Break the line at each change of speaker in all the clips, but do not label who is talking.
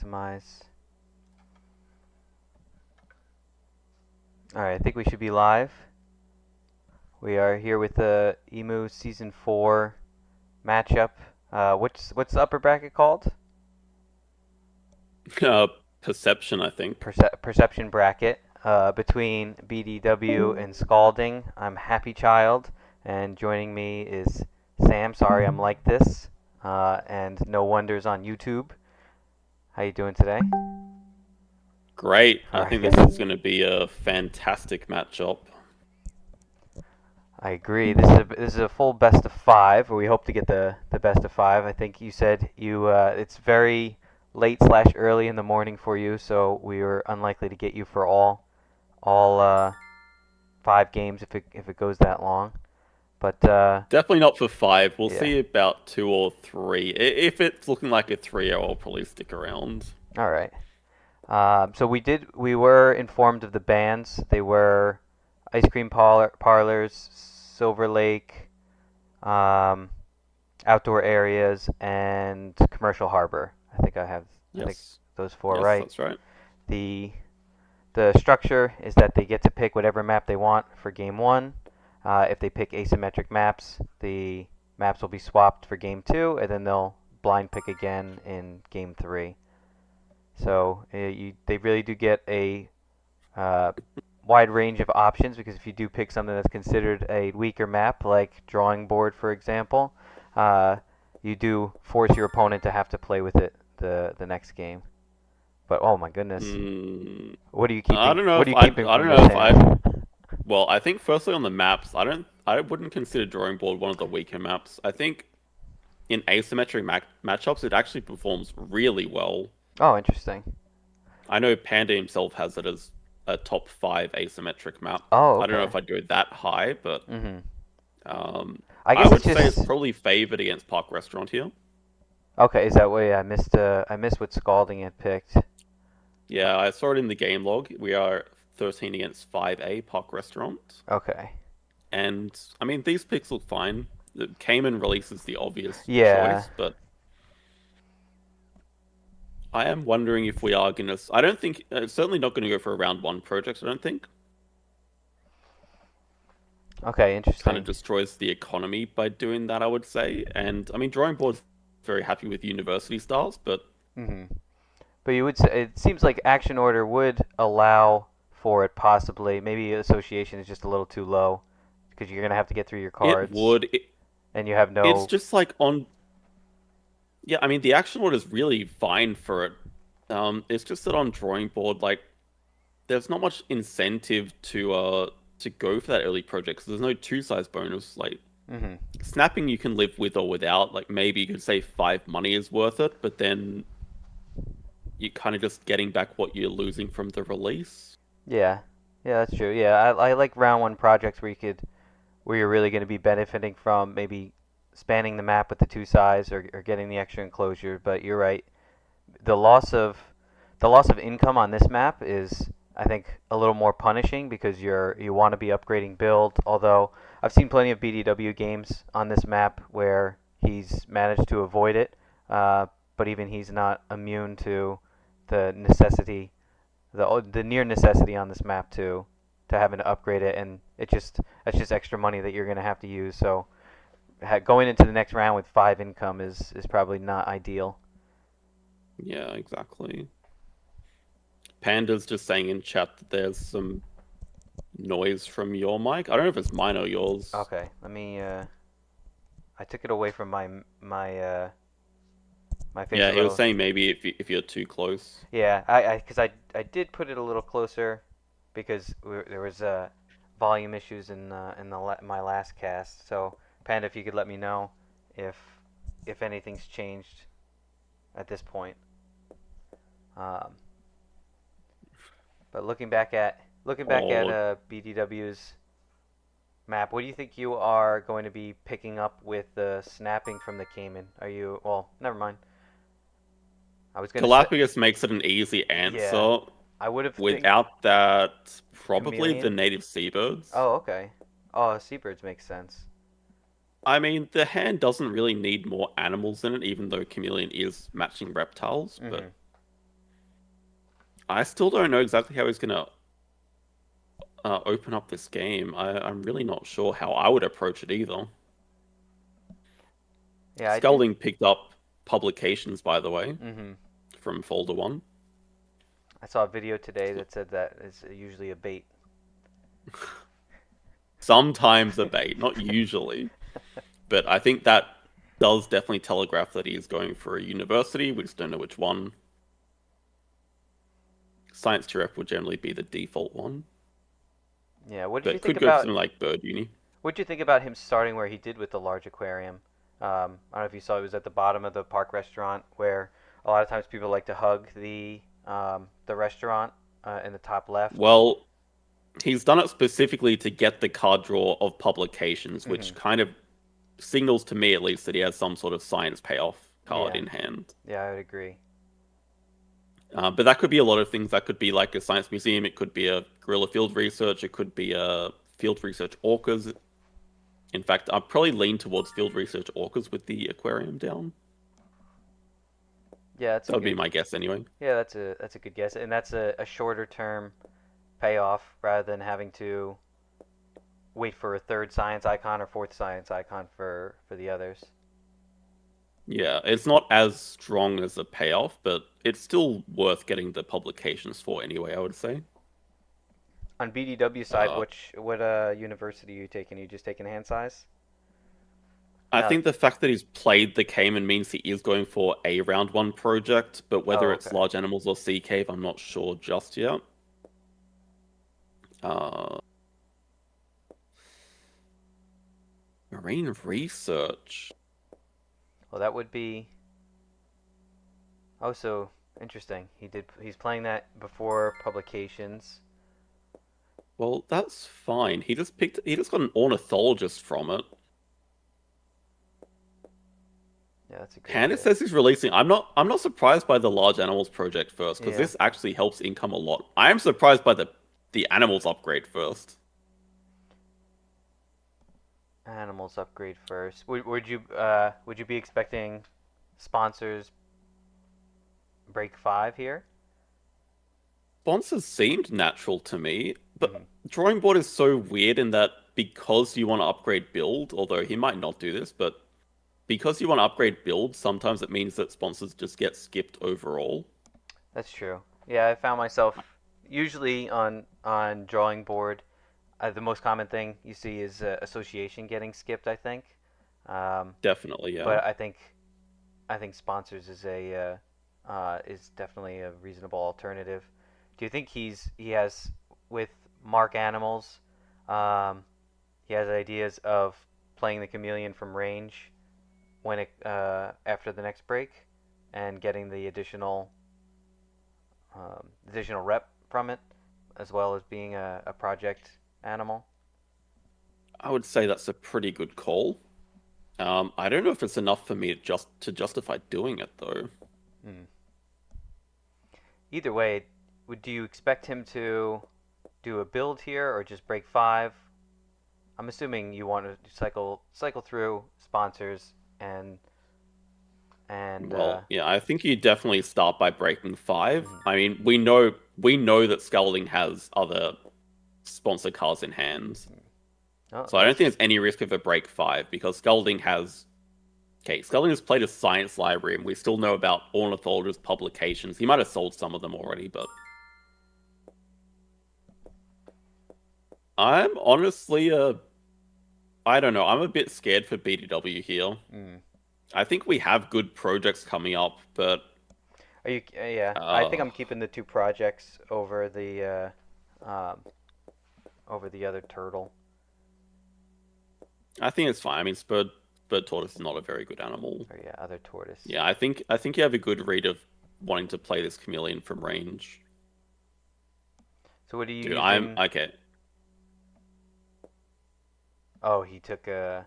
maximize. Alright, I think we should be live. We are here with the Emu Season 4 matchup. What's the upper bracket called?
Perception, I think.
Perception bracket between BDW and Scalding. I'm HappyChild, and joining me is Sam. Sorry, I'm like this. And No Wonders on YouTube. How you doing today?
Great.
All
I think
right.
this is going to be a fantastic matchup.
I agree. This is a full best of five. We hope to get the best of five. I think you said it's very late slash early in the morning for you, so we were unlikely to get you for all 5 games if it goes that long. But
Definitely not for five. We'll
yeah.
see about 2 or 3. If it's looking like a 3, I'll probably stick around.
All right. So we were informed of the bans. They were ice cream parlors, Silver Lake, um, outdoor areas, and commercial harbor. I think
Yes.
those four
Yes,
right.
that's right.
The the structure is that they get to pick whatever map they want for game one. If they pick asymmetric maps, the maps will be swapped for game two, and then they'll blind pick again in game three. So they really do get a uh, wide range of options because if you do pick something that's considered a weaker map, like drawing board, for example, uh, you do force your opponent to have to play with it the next game. But oh my goodness,
Hmm.
what are you
I
keeping?
don't know
What are
if
you
I.
keeping
I don't
from
know
this
if I.
hand?
Well, I think firstly on the maps, I wouldn't consider drawing board one of the weaker maps. I think in asymmetric matchups, it actually performs really well.
Oh, interesting.
I know Panda himself has it as a top 5 asymmetric map.
Oh,
I don't know
okay.
if I'd go that high, but
Mhm.
um,
I
I
guess it's
would say it's
just
probably favored against Park Restaurant here.
okay. Is that way? I missed what Scalding had picked.
Yeah, I saw it in the game log. We are 13 against 5A Park Restaurant.
Okay.
And I mean, these picks look fine. The Cayman releases the obvious
Yeah.
choice, but I am wondering if we are going to. I don't think. Certainly not going to go for a round one project, I don't think.
Okay.
Kind of
Interesting.
destroys the economy by doing that, I would say. And I mean, drawing board's very happy with university styles, but
Mhm. But you would say it seems like action order would allow for it possibly. Maybe association is just a little too low because you're gonna have to get through your
it
cards
would.
and you have
It's
no.
just like on. Yeah, I mean, the action order is really fine for it. It's just that on drawing board, like, there's not much incentive to go for that early project because there's no two size bonus. Like
Mhm.
snapping, you can live with or without. Like maybe you could say 5 money is worth it, but then you're kind of just getting back what you're losing from the release.
Yeah. Yeah, that's true. Yeah, I like round one projects where you're really gonna be benefiting from maybe spanning the map with the two sides or getting the extra enclosure. But you're right. The loss of the loss of income on this map is I think a little more punishing because you want to be upgrading build. Although I've seen plenty of BDW games on this map where he's managed to avoid it, but even he's not immune to the necessity, the near necessity on this map to having to upgrade it, and that's just extra money that you're gonna have to use. So going into the next round with 5 income is probably not ideal.
Yeah, exactly. Panda's just saying in chat that there's some noise from your mic. I don't know if it's mine or yours.
Okay, let me. I took it away from my face
Yeah,
a
he was
little.
saying maybe if you're too close.
Yeah, because I did put it a little closer because there was volume issues in my last cast. So Panda, if you could let me know if if anything's changed at this point. Um, but looking back at
Oh,
BDW's map, what do you think you are going to be picking up with the snapping from the Cayman? Are you well? Never mind. I was gonna say
Galapagos makes it an easy
yeah.
answer.
I would have think
Without that, probably the
chameleon.
native seabirds.
Oh, okay. Oh, seabirds makes sense.
I mean, the hand doesn't really need more animals in it, even though chameleon is matching reptiles, but
Mhm.
I still don't know exactly how he's gonna open up this game. I'm really not sure how I would approach it either.
Yeah, I do.
Skälding picked up publications, by the way,
Mm-hmm.
from Folder 1.
I saw a video today that said that is usually a bait.
Sometimes a bait, not usually. But I think that does definitely telegraph that he is going for a university. We just don't know which one. Science TRF would generally be the default one.
Yeah, what did you
But
think
could go for
about
something like Bird Uni.
what did you think about him starting where he did with the large aquarium? I don't know if you saw it was at the bottom of the park restaurant where a lot of times people like to hug the restaurant in the top left.
Well, he's done it specifically to get the card draw of publications,
Mm-hmm.
which kind of signals to me at least that he has some sort of science payoff card
Yeah,
in hand.
yeah, I would agree.
But that could be a lot of things. That could be like a science museum. It could be a guerrilla field research. It could be a field research orcas. In fact, I'd probably lean towards field research orcas with the aquarium down.
Yeah, that's a
That would be
good.
my guess anyway.
Yeah, that's a good guess, and that's a shorter term payoff rather than having to wait for a third science icon or fourth science icon for the others.
Yeah, it's not as strong as a payoff, but it's still worth getting the publications for anyway, I would say.
On BDW side,
Uh,
which what university are you taking? Are you just taking hand size?
I
Uh,
think the fact that he's played the Cayman means he is going for a round one project, but whether
oh,
it's
okay.
large animals or sea cave, I'm not sure just yet. Uh, Marine research.
Well, that would be also interesting. He's playing that before publications.
Well, that's fine. He just got an ornithologist from it.
Yeah, that's a good.
And it says he's releasing. I'm not surprised by the large animals project first, because
Yeah,
this actually helps income a lot. I am surprised by the animals upgrade first.
animals upgrade first. Would you be expecting sponsors break five here?
Sponsors seemed natural to me, but
Hmm.
drawing board is so weird in that because you want to upgrade build, although he might not do this, but because you want to upgrade build, sometimes it means that sponsors just get skipped overall.
That's true. Yeah, I found myself usually on drawing board. The most common thing you see is association getting skipped. I think, um,
Definitely, yeah.
but I think sponsors is definitely a reasonable alternative. Do you think he has with Mark Animals? Um, he has ideas of playing the chameleon from range when it after the next break and getting the additional rep from it, as well as being a project animal.
I would say that's a pretty good call. I don't know if it's enough for me to justify doing it though.
Hmm. Either way, do you expect him to do a build here or just break five? I'm assuming you want to cycle through sponsors and.
Well, yeah, I think you definitely start by breaking 5.
Mhm.
I mean, we know that Sculding has other sponsor cards in hand.
Oh,
So I don't think there's any risk of a break 5 because Sculding has okay, Sculding has played a science library and we still know about ornithologist publications. He might have sold some of them already, but I'm honestly I don't know. I'm a bit scared for BDW here.
mm.
I think we have good projects coming up, but
Are you? Yeah, I think
uh,
I'm keeping the two projects over the other turtle.
I think it's fine. I mean, bird tortoise is not a very good animal.
Or yeah, other tortoise.
Yeah, I think you have a good read of wanting to play this chameleon from range.
So what are you
Dude, I'm
using?
okay.
Oh, he took a.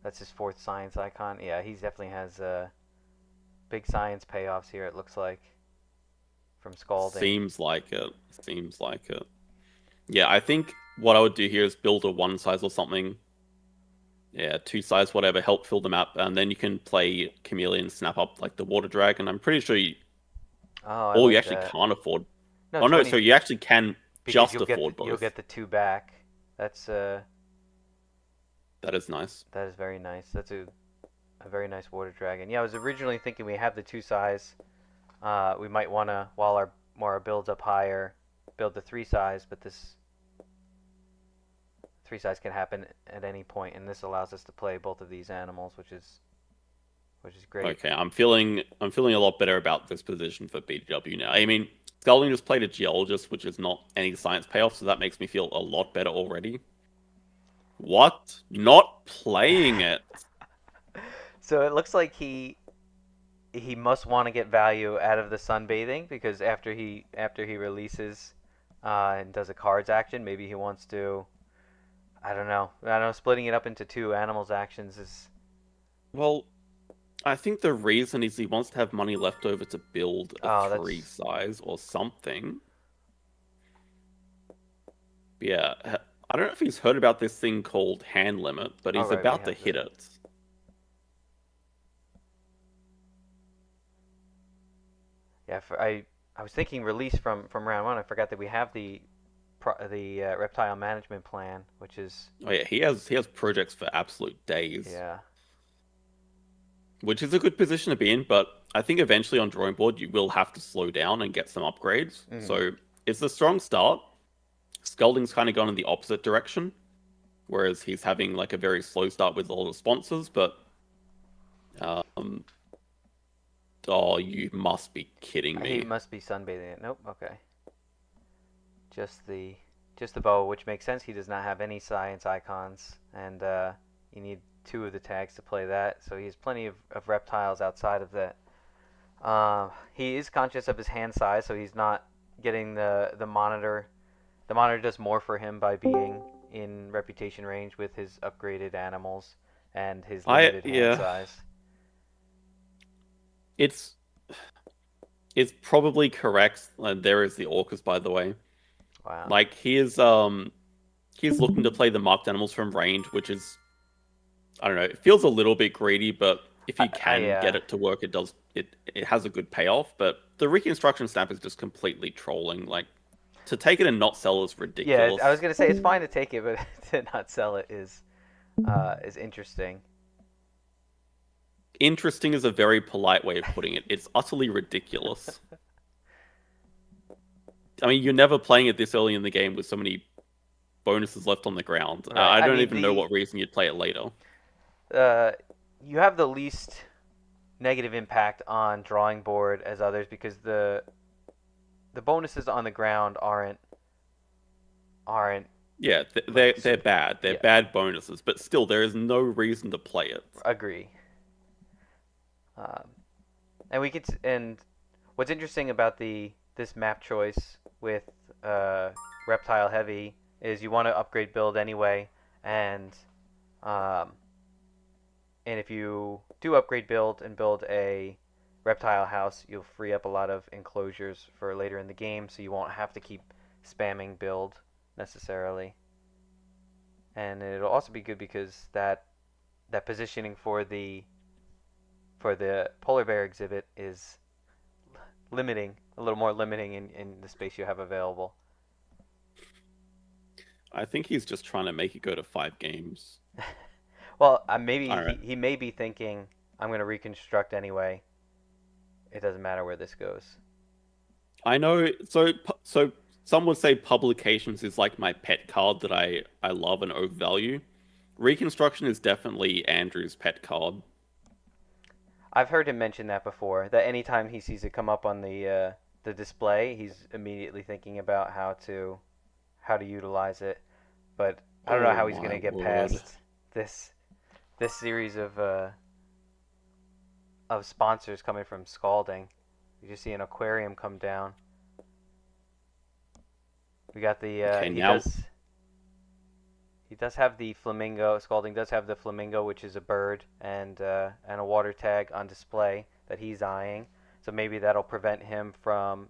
That's his fourth science icon. Yeah, he definitely has big science payoffs here. It looks like from scalding.
Seems like it. Seems like it. Yeah, I think what I would do here is build a one size or something. Yeah, two size, whatever, help fill the map, and then you can play chameleon, snap up like the water dragon. I'm pretty sure
Oh, I
Or you
like
actually
that.
can't afford.
No,
Oh no, so
20
you actually can
because
just afford
you'll
both.
get the two back. That's
That is nice.
that is very nice. That's a very nice water dragon. Yeah, I was originally thinking we have the two size. We might wanna while our builds up higher, build the three size, but this three size can happen at any point, and this allows us to play both of these animals, which is great.
Okay, I'm feeling a lot better about this position for BDW now. I mean, Skälding just played a geologist, which is not any science payoff, so that makes me feel a lot better already. What? Not playing it?
So it looks like he must want to get value out of the sunbathing because after he releases and does a cards action, maybe he wants to. I don't know. I don't know. Splitting it up into two animals actions is.
Well, I think the reason is he wants to have money left over to build a
Oh,
three
that's.
size or something. Yeah, I don't know if he's heard about this thing called hand limit, but
All
he's
right, we
about to
have
hit
the.
it.
Yeah, I was thinking release from round one. I forgot that we have the reptile management plan, which is
Oh yeah, he has projects for absolute days,
yeah.
which is a good position to be in. But I think eventually on drawing board you will have to slow down and get some upgrades.
Mm-hmm.
So it's a strong start. Sculding's kind of gone in the opposite direction, whereas he's having like a very slow start with all the sponsors. But um, oh, you must be kidding
He
me.
must be sunbathing it. Nope. Okay. Just the just the bow, which makes sense. He does not have any science icons, and you need two of the tags to play that. So he has plenty of reptiles outside of that. He is conscious of his hand size, so he's not getting the monitor. The monitor does more for him by being in reputation range with his upgraded animals and his limited hand
Yeah,
size.
it's it's probably correct. There is the Orcus, by the way.
Wow.
Like he's looking to play the marked animals from range, which is I don't know, it feels a little bit greedy, but if you
I
can get it to work, it has a good payoff. But the reconstruction stamp is just completely trolling. Like to take it and not sell is
yeah. I was
ridiculous.
gonna say it's fine to take it, but to not sell it is interesting.
Interesting is a very polite way of putting it. It's utterly ridiculous. I mean, you're never playing it this early in the game with so many bonuses left on the ground.
Right.
I
I
don't
mean
even know what reason you'd play it later.
uh, you have the least negative impact on drawing board as others because the bonuses on the ground aren't
Yeah,
like
they're bad. They're
yeah,
bad bonuses, but still, there is no reason to play it.
agree. Um, and we could and what's interesting about the this map choice with uh, reptile heavy is you want to upgrade build anyway, and um, and if you do upgrade build and build a reptile house, you'll free up a lot of enclosures for later in the game, so you won't have to keep spamming build necessarily. And it'll also be good because that positioning for the polar bear exhibit is limiting, a little more limiting in the space you have available.
I think he's just trying to make it go to 5 games.
Well, maybe
All right.
he may be thinking, I'm going to reconstruct anyway. It doesn't matter where this goes.
I know. So some would say publications is like my pet card that I love and overvalue. Reconstruction is definitely Andrew's pet card.
I've heard him mention that before. That anytime he sees it come up on the display, he's immediately thinking about how to utilize it. But I don't know
Oh
how he's going
my
to get
word.
past this this series of sponsors coming from Scalding. You just see an aquarium come down. We got the
Okay, now
he does have the flamingo. Scalding does have the flamingo, which is a bird and a water tag on display that he's eyeing. So maybe that'll prevent him from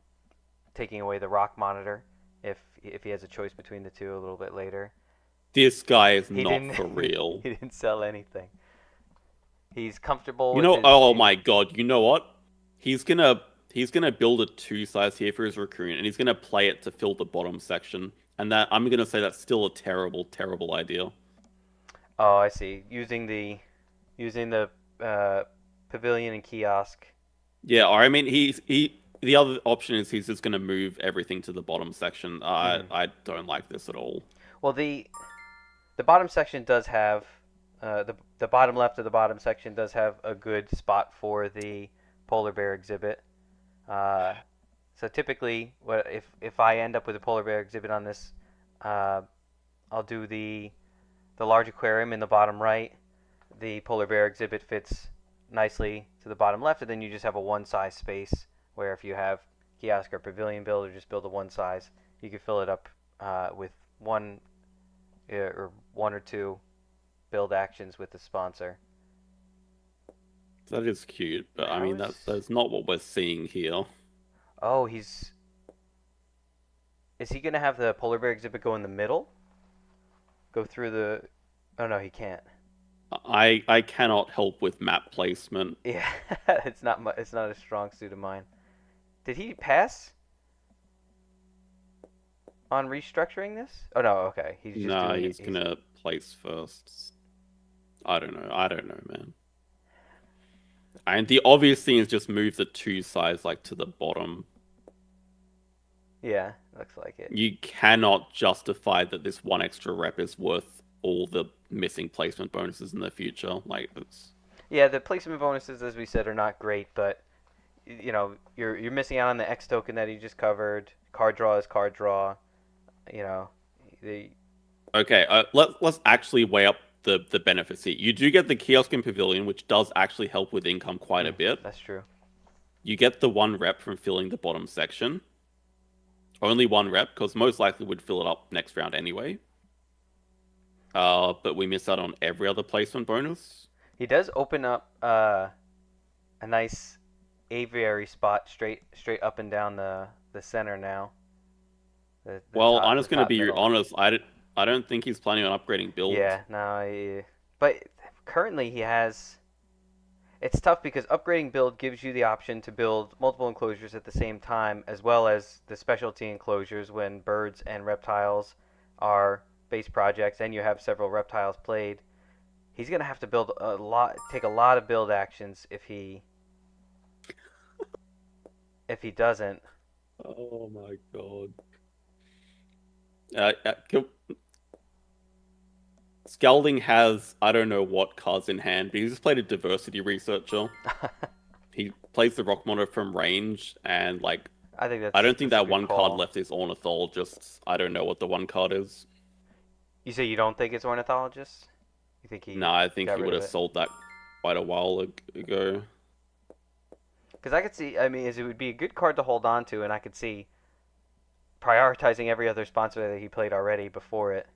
taking away the rock monitor if he has a choice between the two a little bit later.
this guy is
He
not
didn't
for real.
he didn't sell anything. He's comfortable
You
with
know,
his
oh
he,
my god, you know what? He's gonna he's gonna build a two size here for his raccoon, and he's gonna play it to fill the bottom section. And that I'm gonna say that's still a terrible, terrible idea.
Oh, I see. Using the uh, pavilion and kiosk.
Yeah, or I mean, he. The other option is he's just gonna move everything to the bottom section.
Hmm.
I don't like this at all.
Well, the bottom section does have the bottom left of the bottom section does have a good spot for the polar bear exhibit. Uh, so typically, what if I end up with a polar bear exhibit on this, uh, I'll do the large aquarium in the bottom right. The polar bear exhibit fits nicely to the bottom left, and then you just have a one size space where if you have kiosk or pavilion build or just build a one size, you can fill it up with one or two build actions with the sponsor.
That is cute, but I
How
mean
is?
that's not what we're seeing here.
Oh, he's. Is he gonna have the polar bear exhibit go in the middle? Go through the. Oh no, he can't.
I cannot help with map placement.
Yeah, it's not a strong suit of mine. Did he pass on restructuring this? Oh no, okay. He's just
No,
doing it.
he's gonna place first. I don't know. I don't know, man. And the obvious thing is just move the two sides like to the bottom.
Yeah, looks like it.
You cannot justify that this one extra rep is worth all the missing placement bonuses in the future. Like it's
Yeah, the placement bonuses, as we said, are not great, but you're missing out on the X token that you just covered. Card draw is card draw. You know, the
okay. Let's actually weigh up the benefits here. You do get the kiosk and pavilion, which does actually help with income quite a bit.
that's true.
You get the one rep from filling the bottom section. Only one rep, because most likely would fill it up next round anyway. But we miss out on every other placement bonus.
He does open up a nice aviary spot straight up and down the center now.
Well, I'm
The
just gonna
top
be
middle.
honest. I don't think he's planning on upgrading builds.
Yeah, no, but currently he has. It's tough because upgrading build gives you the option to build multiple enclosures at the same time, as well as the specialty enclosures when birds and reptiles are base projects, and you have several reptiles played. He's gonna have to build a lot, take a lot of build actions if he doesn't.
Oh my god. Uh, uh, Skälding has I don't know what cards in hand, but he's just played a diversity researcher. He plays the rock monitor from range, and like
I think
I don't think
that's a
that
good
one card
call.
left is ornithologist. I don't know what the one card is.
You say you don't think it's ornithologist? You think
No,
he
I think
got
he
rid
would
of
have
it?
sold that quite a while ago.
Because I could see. I mean, it would be a good card to hold on to, and I could see prioritizing every other sponsor that he played already before it.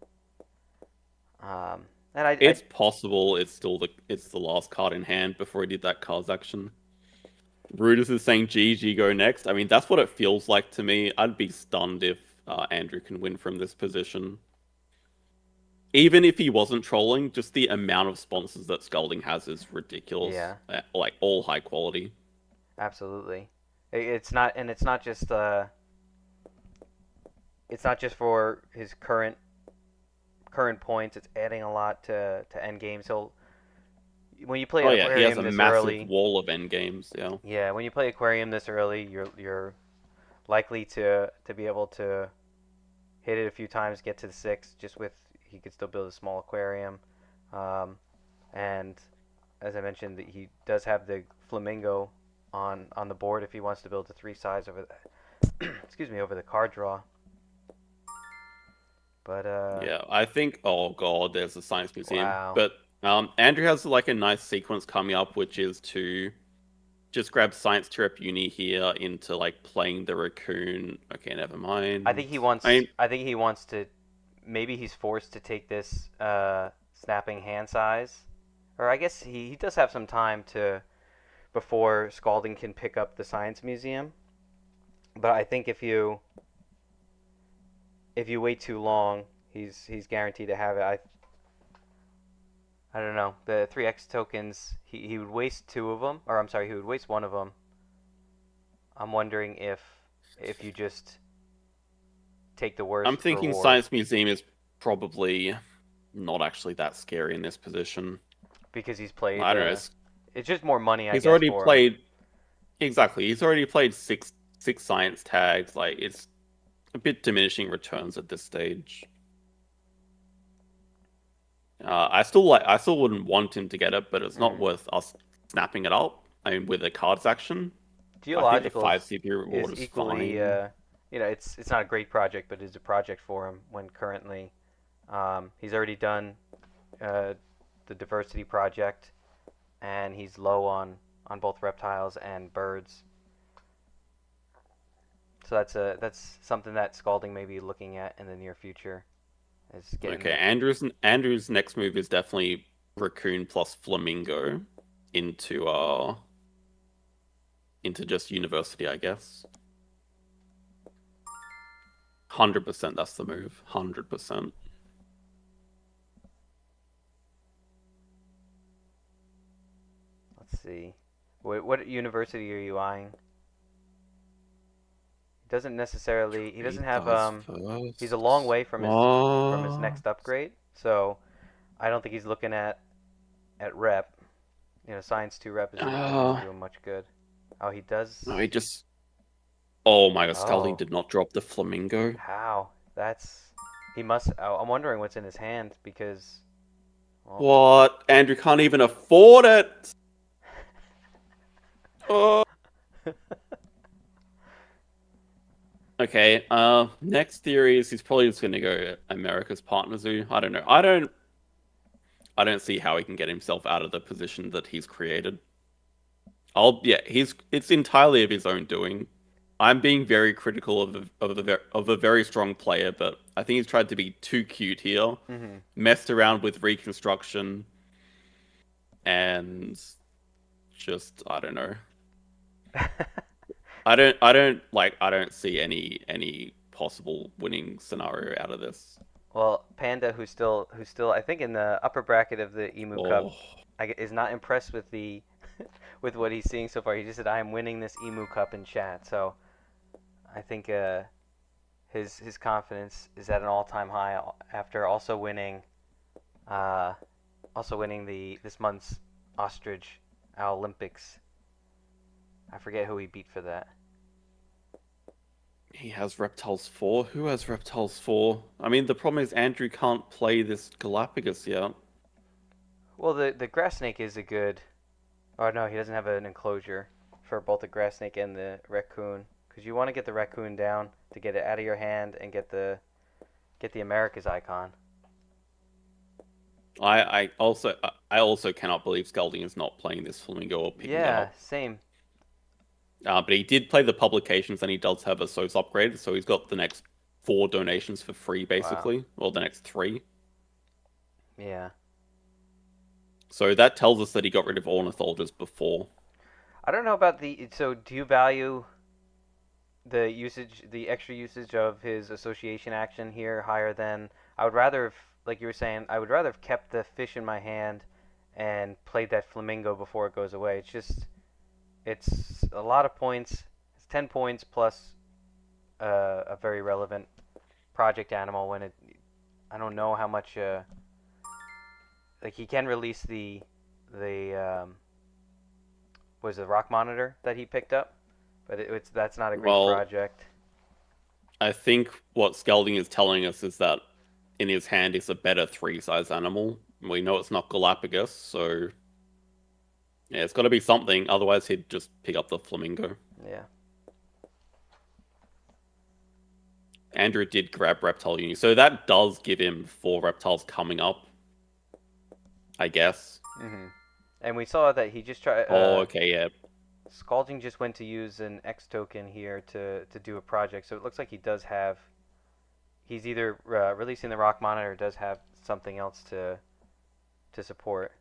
Um, and I
It's possible it's the last card in hand before he did that cards action. Rudis is saying GG go next. I mean, that's what it feels like to me. I'd be stunned if Andrew can win from this position. Even if he wasn't trolling, just the amount of sponsors that Skälding has is ridiculous.
yeah,
Like all high quality.
absolutely. It's not, and it's not just for his current points. It's adding a lot to end games. So when you play
Oh yeah, he has
aquarium
a
this
massive
early,
wall of end games. Yeah.
yeah, when you play aquarium this early, you're likely to be able to hit it a few times, get to the six. Just with he could still build a small aquarium, um, and as I mentioned, he does have the flamingo on the board if he wants to build a three size over the excuse me over the card draw. But
Yeah, I think. Oh god, there's a science museum.
wow,
But Andrew has like a nice sequence coming up, which is to just grab science to rep uni here into like playing the raccoon. Okay, never mind. I mean,
I think he wants to. Maybe he's forced to take this snapping hand size, or I guess he does have some time to before Scalding can pick up the science museum. But I think if you wait too long, he's guaranteed to have it. I don't know. The 3x tokens, he would waste two of them, or I'm sorry, he would waste one of them I'm wondering if you just take the
I'm
worst
thinking
reward
Science Museum is probably not actually that scary in this position.
because he's played.
I don't know.
It's just more money, I
He's
guess,
already
for him.
played exactly. He's already played six science tags. Like it's a bit diminishing returns at this stage. I still wouldn't want him to get it, but it's not
Mm.
worth us snapping it up. I mean, with a cards action, I think the
Geologicals
5 CPU
is
reward is
equally,
fine.
it's not a great project, but it's a project for him when currently he's already done uh, the diversity project, and he's low on both reptiles and birds. So that's something that Scalding may be looking at in the near future is getting
Okay,
the.
Andrew's next move is definitely Raccoon plus Flamingo into just University, I guess. 100% that's the move. 100%.
Let's see, what university are you eyeing? He doesn't necessarily. He doesn't
Three
have.
dice
He's a long
first.
way from his next upgrade, so I don't think he's looking at rep. Science 2 rep isn't going to
Uh,
do him much good. Oh, he does.
no, he just. Oh my god, Scalding
Oh,
did not drop the Flamingo.
how? That's. He must. Oh, I'm wondering what's in his hand because. Well.
What? Andrew can't even afford it. Oh. Okay. Next theory is he's probably just going to go America's Partner Zoo. I don't know. I don't see how he can get himself out of the position that he's created. Yeah, it's entirely of his own doing. I'm being very critical of a very strong player, but I think he's tried to be too cute here,
Mhm.
messed around with reconstruction, and just I don't know. I don't see any possible winning scenario out of this.
Well, Panda, who's still, I think in the upper bracket of the Emu Cup,
Oh,
is not impressed with the with what he's seeing so far. He just said, "I am winning this Emu Cup" in chat. So I think his confidence is at an all-time high after uh, also winning the this month's Ostrich Olympics. I forget who he beat for that.
he has Reptiles 4. Who has Reptiles 4? I mean, the problem is Andrew can't play this Galapagos yet.
Well, the grass snake is a good. Oh no, he doesn't have an enclosure for both the grass snake and the raccoon. Because you want to get the raccoon down to get it out of your hand and get the Americas icon.
I also cannot believe Scalding is not playing this Flamingo or picking it
Yeah,
up.
same.
But he did play the publications and he does have a SOS upgrade, so he's got the next 4 donations for free,
Wow.
basically. Or the next 3.
Yeah.
So that tells us that he got rid of ornithologists before.
I don't know about the. So, do you value the extra usage of his association action here higher than? I would rather have, like you were saying, I would rather have kept the fish in my hand and played that flamingo before it goes away. It's a lot of points. It's 10 points plus a very relevant project animal when it. I don't know how much. Like he can release the was the rock monitor that he picked up, but it's that's not a great
Well,
project.
I think what Scalding is telling us is that in his hand is a better 3 size animal. We know it's not Galapagos, so yeah, it's got to be something. Otherwise, he'd just pick up the Flamingo.
Yeah.
Andrew did grab Reptile Uni, so that does give him 4 reptiles coming up, I guess.
And we saw that he just tried.
Oh, okay, yeah.
Scalding just went to use an X token here to do a project, so it looks like he does have. He's either releasing the rock monitor or does have something else to support.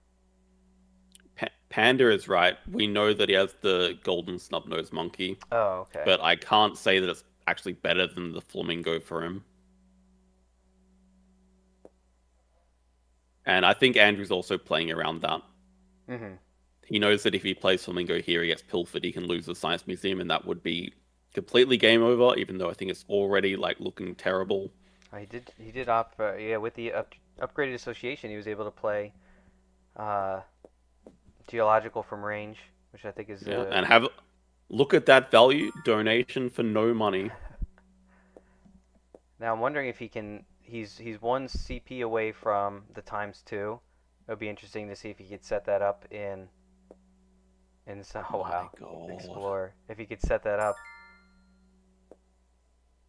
Panda is right. We know that he has the golden snub-nosed monkey,
Oh, okay.
but I can't say that it's actually better than the flamingo for him. And I think Andrew's also playing around that.
Mm-hmm.
he knows that if he plays Flamingo here, he gets pilfered, he can lose the Science Museum, and that would be completely game over, even though I think it's already like looking terrible.
He did opt for, yeah, with the upgraded association, he was able to play uh, geological from range, which I think is
Yeah, and have look at that value donation for no money.
now I'm wondering if he can. He's one CP away from the times two. It would be interesting to see if he could set that up in oh
My
wow,
God.
Explorer. If he could set that up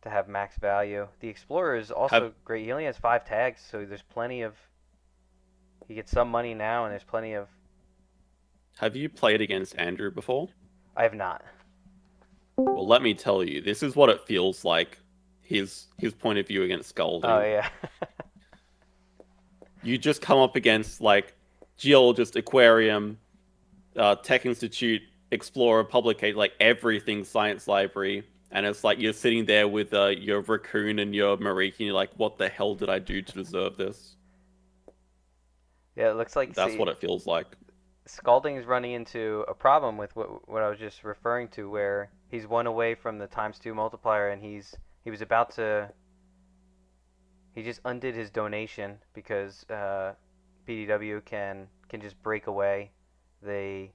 to have max value. The Explorer is
Have
also great. He only has 5 tags, so there's plenty of. He gets some money now, and there's plenty of.
Have you played against Andrew before?
I have not.
Well, let me tell you, this is what it feels like. His point of view against
Oh
Skälding.
yeah.
You just come up against like geologist, aquarium, tech institute, explorer, publicate, like everything science library, and it's like you're sitting there with your raccoon and your mariki, and you're like, what the hell did I do to deserve this?
Yeah, it looks like
That's
see,
what it feels like.
Scalding is running into a problem with what I was just referring to, where he's one away from the times two multiplier, and he was about to. He just undid his donation because BDW can just break away the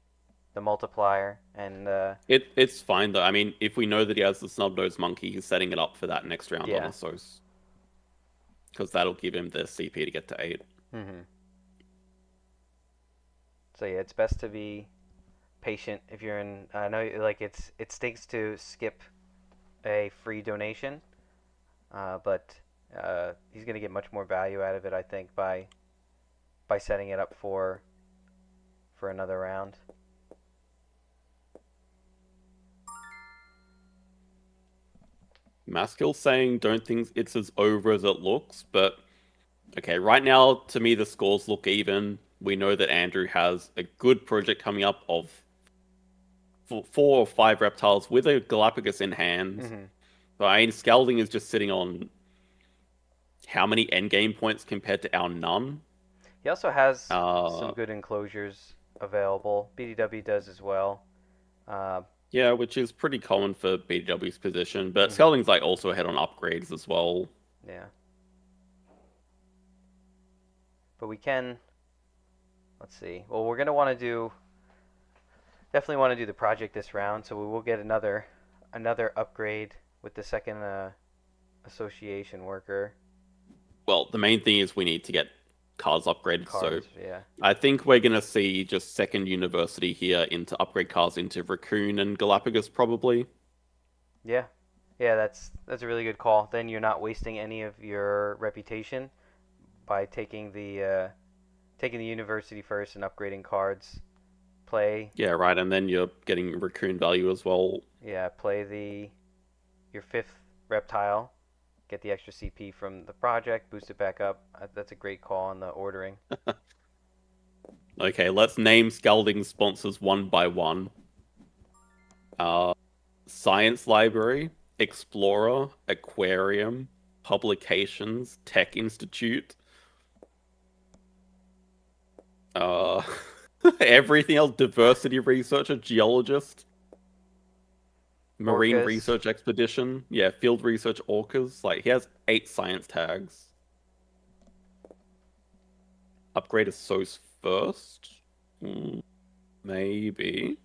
the multiplier, and
It's fine though. I mean, if we know that he has the snub nosed monkey, he's setting it up for that next round on
yeah.
a Sos, because that'll give him the CP to get to 8.
Hmm. So yeah, it's best to be patient if you're in. I know like it stinks to skip a free donation, but he's gonna get much more value out of it, I think, by setting it up for another round.
Maskil saying don't think it's as over as it looks, but okay, right now to me the scores look even. We know that Andrew has a good project coming up of 4 or 5 reptiles with a Galapagos in hand.
Hmm.
But I mean, Scalding is just sitting on how many endgame points compared to our none?
He also has some
Uh,
good enclosures available. BDW does as well. Uh,
yeah, which is pretty common for BW's position, but
hmm.
Scalding's like also ahead on upgrades as well.
Yeah, but we can. Let's see. Well, we're gonna want to do definitely want to do the project this round, so we will get another upgrade with the second association worker
Well, the main thing is we need to get cards upgraded, so
cards. Yeah,
I think we're gonna see just second university here into upgrade cards into Raccoon and Galapagos probably.
yeah, yeah. That's a really good call. Then you're not wasting any of your reputation by taking the university first and upgrading cards. Play
Yeah, right, and then you're getting Raccoon value as well.
yeah, play the your fifth reptile. Get the extra CP from the project, boost it back up. That's a great call on the ordering.
Okay, let's name Scalding sponsors one by one. Uh, Science Library, Explorer, Aquarium, Publications, Tech Institute. Uh, everything else, Diversity Researcher, Geologist, Marine
Orcas.
Research Expedition, yeah, Field Research Orcas. Like, he has 8 science tags. Upgrade a SOS first? Maybe.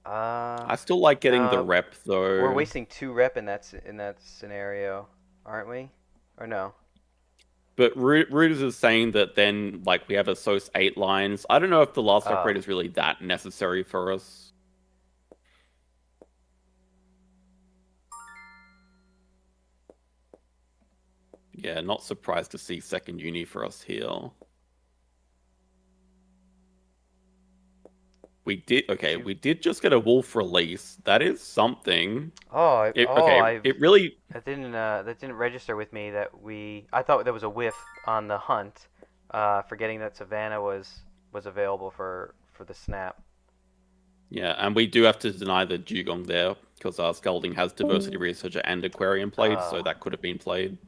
I still like getting the
No,
rep
we're
though.
wasting 2 rep in that scenario, aren't we? Or no?
But Rooters is saying that then, like, we have a SOS 8 lines. I don't know if the last
Oh,
upgrade is really that necessary for us. Yeah, not surprised to see second uni for us here. We did just get a wolf release. That is something. It really,
that didn't register with me that I thought there was a whiff on the hunt, forgetting that Savannah was available for the snap.
yeah, and we do have to deny the dugong there because our Scalding has diversity researcher and aquarium played, so
Uh,
that could have been played.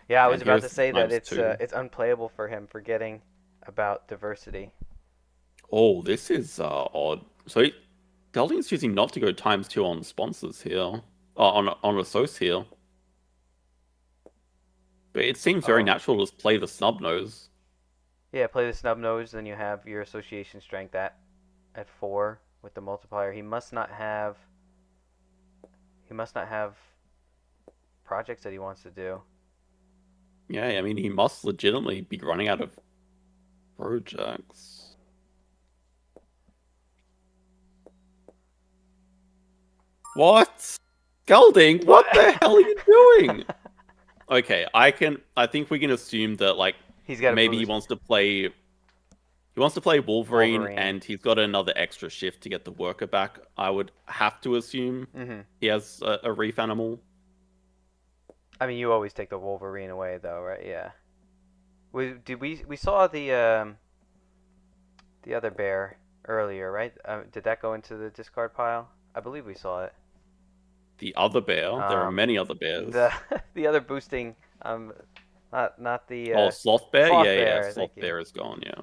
yeah, I was
And
about
here's
to
the
say that
times two.
it's unplayable for him for getting about diversity.
Oh, this is odd. So Skälding's choosing not to go ×2 on sponsors here. On Resource here. But it seems very
Oh,
natural to just play the snub nose.
yeah, play the snub nose, then you have your association strength at 4 with the multiplier. He must not have projects that he wants to do.
Yeah, I mean, he must legitimately be running out of projects. What? Skälding? What the hell are you doing? Okay, I think we can assume that like
He's got a
maybe
boost.
he wants to play Wolverine
Wolverine.
and he's got another extra shift to get the worker back. I would have to assume
Mhm.
he has a reef animal.
I mean, you always take the Wolverine away though, right? Yeah. We saw the other bear earlier, right? Did that go into the discard pile? I believe we saw it.
The other bear, there are
Um,
many other
the
bears.
the other boosting, not the
Oh, Sloth Bear?
sloth
Yeah,
bear. Thank
Sloth
you.
Bear is gone, yeah.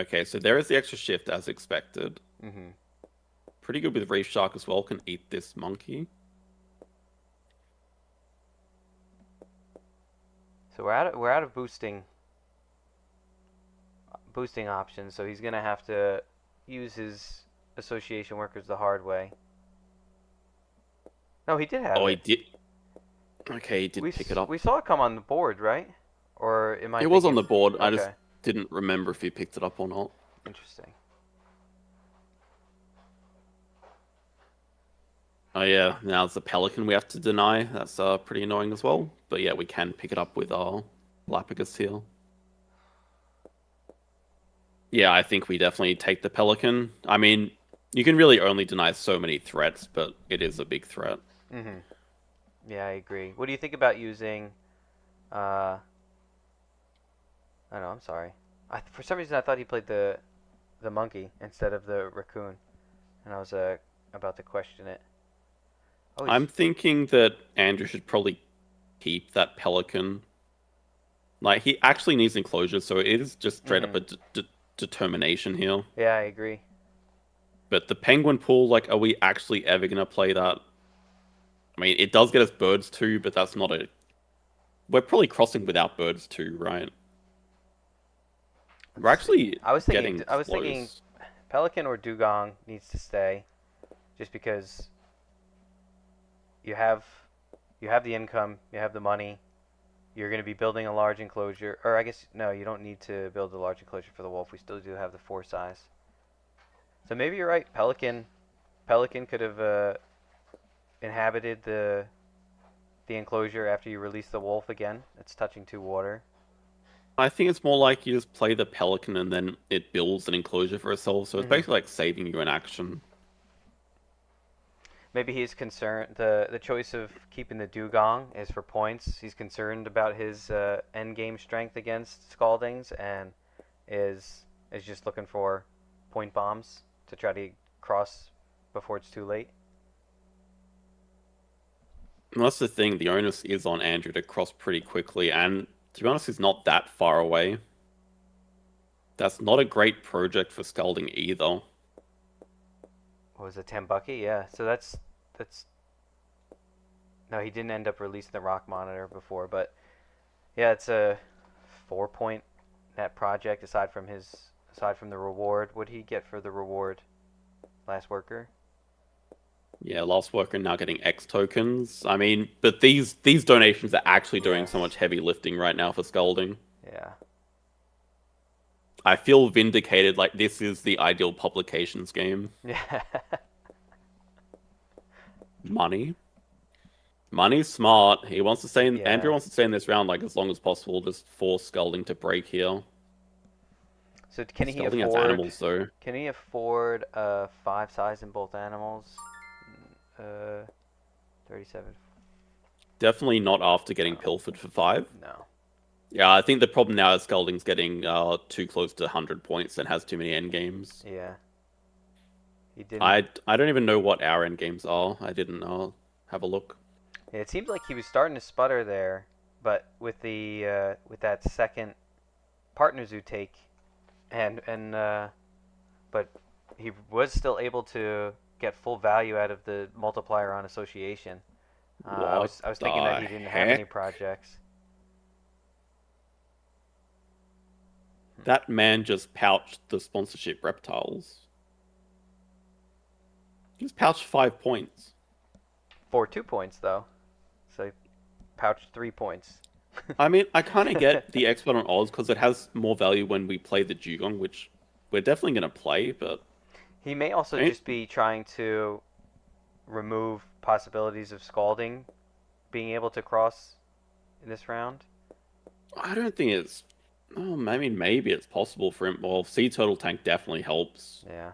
Okay, so there is the extra shift as expected.
Mhm.
Pretty good with Reef Shark as well, can eat this monkey.
So we're out of boosting options. So he's gonna have to use his association workers the hard way. No, he did have
Oh, he
it.
did. Okay, he
We
did pick it up.
we saw it come on the board, right? Or am I
It was on
thinking?
the board. I just
Okay,
didn't remember if he picked it up or not.
interesting.
Oh yeah, now it's the Pelican we have to deny. That's pretty annoying as well. But yeah, we can pick it up with our Lapicus here. Yeah, I think we definitely take the Pelican. I mean, you can really only deny so many threats, but it is a big threat.
Mhm. Yeah, I agree. What do you think about using? Uh, I don't know. I'm sorry. For some reason I thought he played the monkey instead of the raccoon, and I was about to question it. Oh,
I'm
he's.
thinking that Andrew should probably keep that Pelican. Like, he actually needs enclosure, so it is just straight up
Mhm.
a determination here.
Yeah, I agree.
But the Penguin pool, like, are we actually ever going to play that? I mean, it does get us birds too, but that's not a. We're probably crossing without birds too, right? We're
Let's see.
actually
I was thinking.
getting
I was thinking
close.
Pelican or Dugong needs to stay, just because you have you have the income, you have the money. You're going to be building a large enclosure, or I guess no, you don't need to build a large enclosure for the wolf. We still do have the 4 size. So maybe you're right. Pelican could have inhabited the enclosure after you release the wolf again. It's touching 2 water.
I think it's more like you just play the Pelican and then it builds an enclosure for itself, so it's
Hmm.
basically like saving you an action.
Maybe he's concerned. The choice of keeping the dugong is for points. He's concerned about his end game strength against Scaldings and is just looking for point bombs to try to cross before it's too late.
And that's the thing, the onus is on Andrew to cross pretty quickly, and to be honest, he's not that far away. That's not a great project for Scalding either.
What was it, Tambucky? Yeah. So that's no, he didn't end up releasing the rock monitor before, but yeah, it's a 4 point net project aside from the reward. What did he get for the reward? Last worker.
Yeah, Last Worker now getting X tokens. I mean, but these donations are actually doing so
Yes.
much heavy lifting right now for Scalding.
Yeah.
I feel vindicated, like this is the ideal publications game.
Yeah.
Money. Money's smart. He wants to stay in Andrew
Yeah.
wants to stay in this round like as long as possible, just force Scalding to break here.
So can he
Scalding has
afford?
animals though.
Can he afford 5 size in both animals? Uh, 37.
Definitely not after getting
No.
pilfered for 5.
No.
Yeah, I think the problem now is Scalding's getting too close to 100 points and has too many end games.
Yeah. He didn't.
I don't even know what our end games are. I didn't have a look.
Yeah, it seems like he was starting to sputter there. but with that second partner zoo take, and but he was still able to get full value out of the multiplier on association.
What
I was thinking that
the
he didn't have any
heck?
projects.
That man just pouched the sponsorship reptiles. He just pouched 5 points.
For 2 points though, so he pouched 3 points.
I mean, I kind of get the expert on Oz because it has more value when we play the dugong, which we're definitely going to play, but
He may also
I,
just be trying to remove possibilities of scalding being able to cross in this round.
I don't think it's. Oh, I mean, maybe it's possible for him. Well, Sea Turtle Tank definitely helps.
Yeah,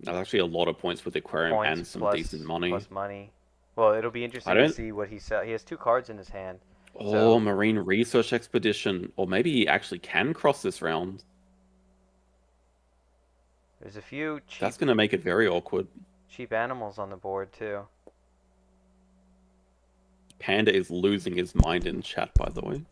That's actually a lot of points with the aquarium
points
and some decent money.
plus money. Well, it'll be
I
interesting to
don't.
see what he sells. He has two cards in his hand,
Oh,
so
Marine Research Expedition. Or maybe he actually can cross this round.
there's a few
That's going to make it very awkward.
cheap animals on the board too.
Panda is losing his mind in chat, by the way.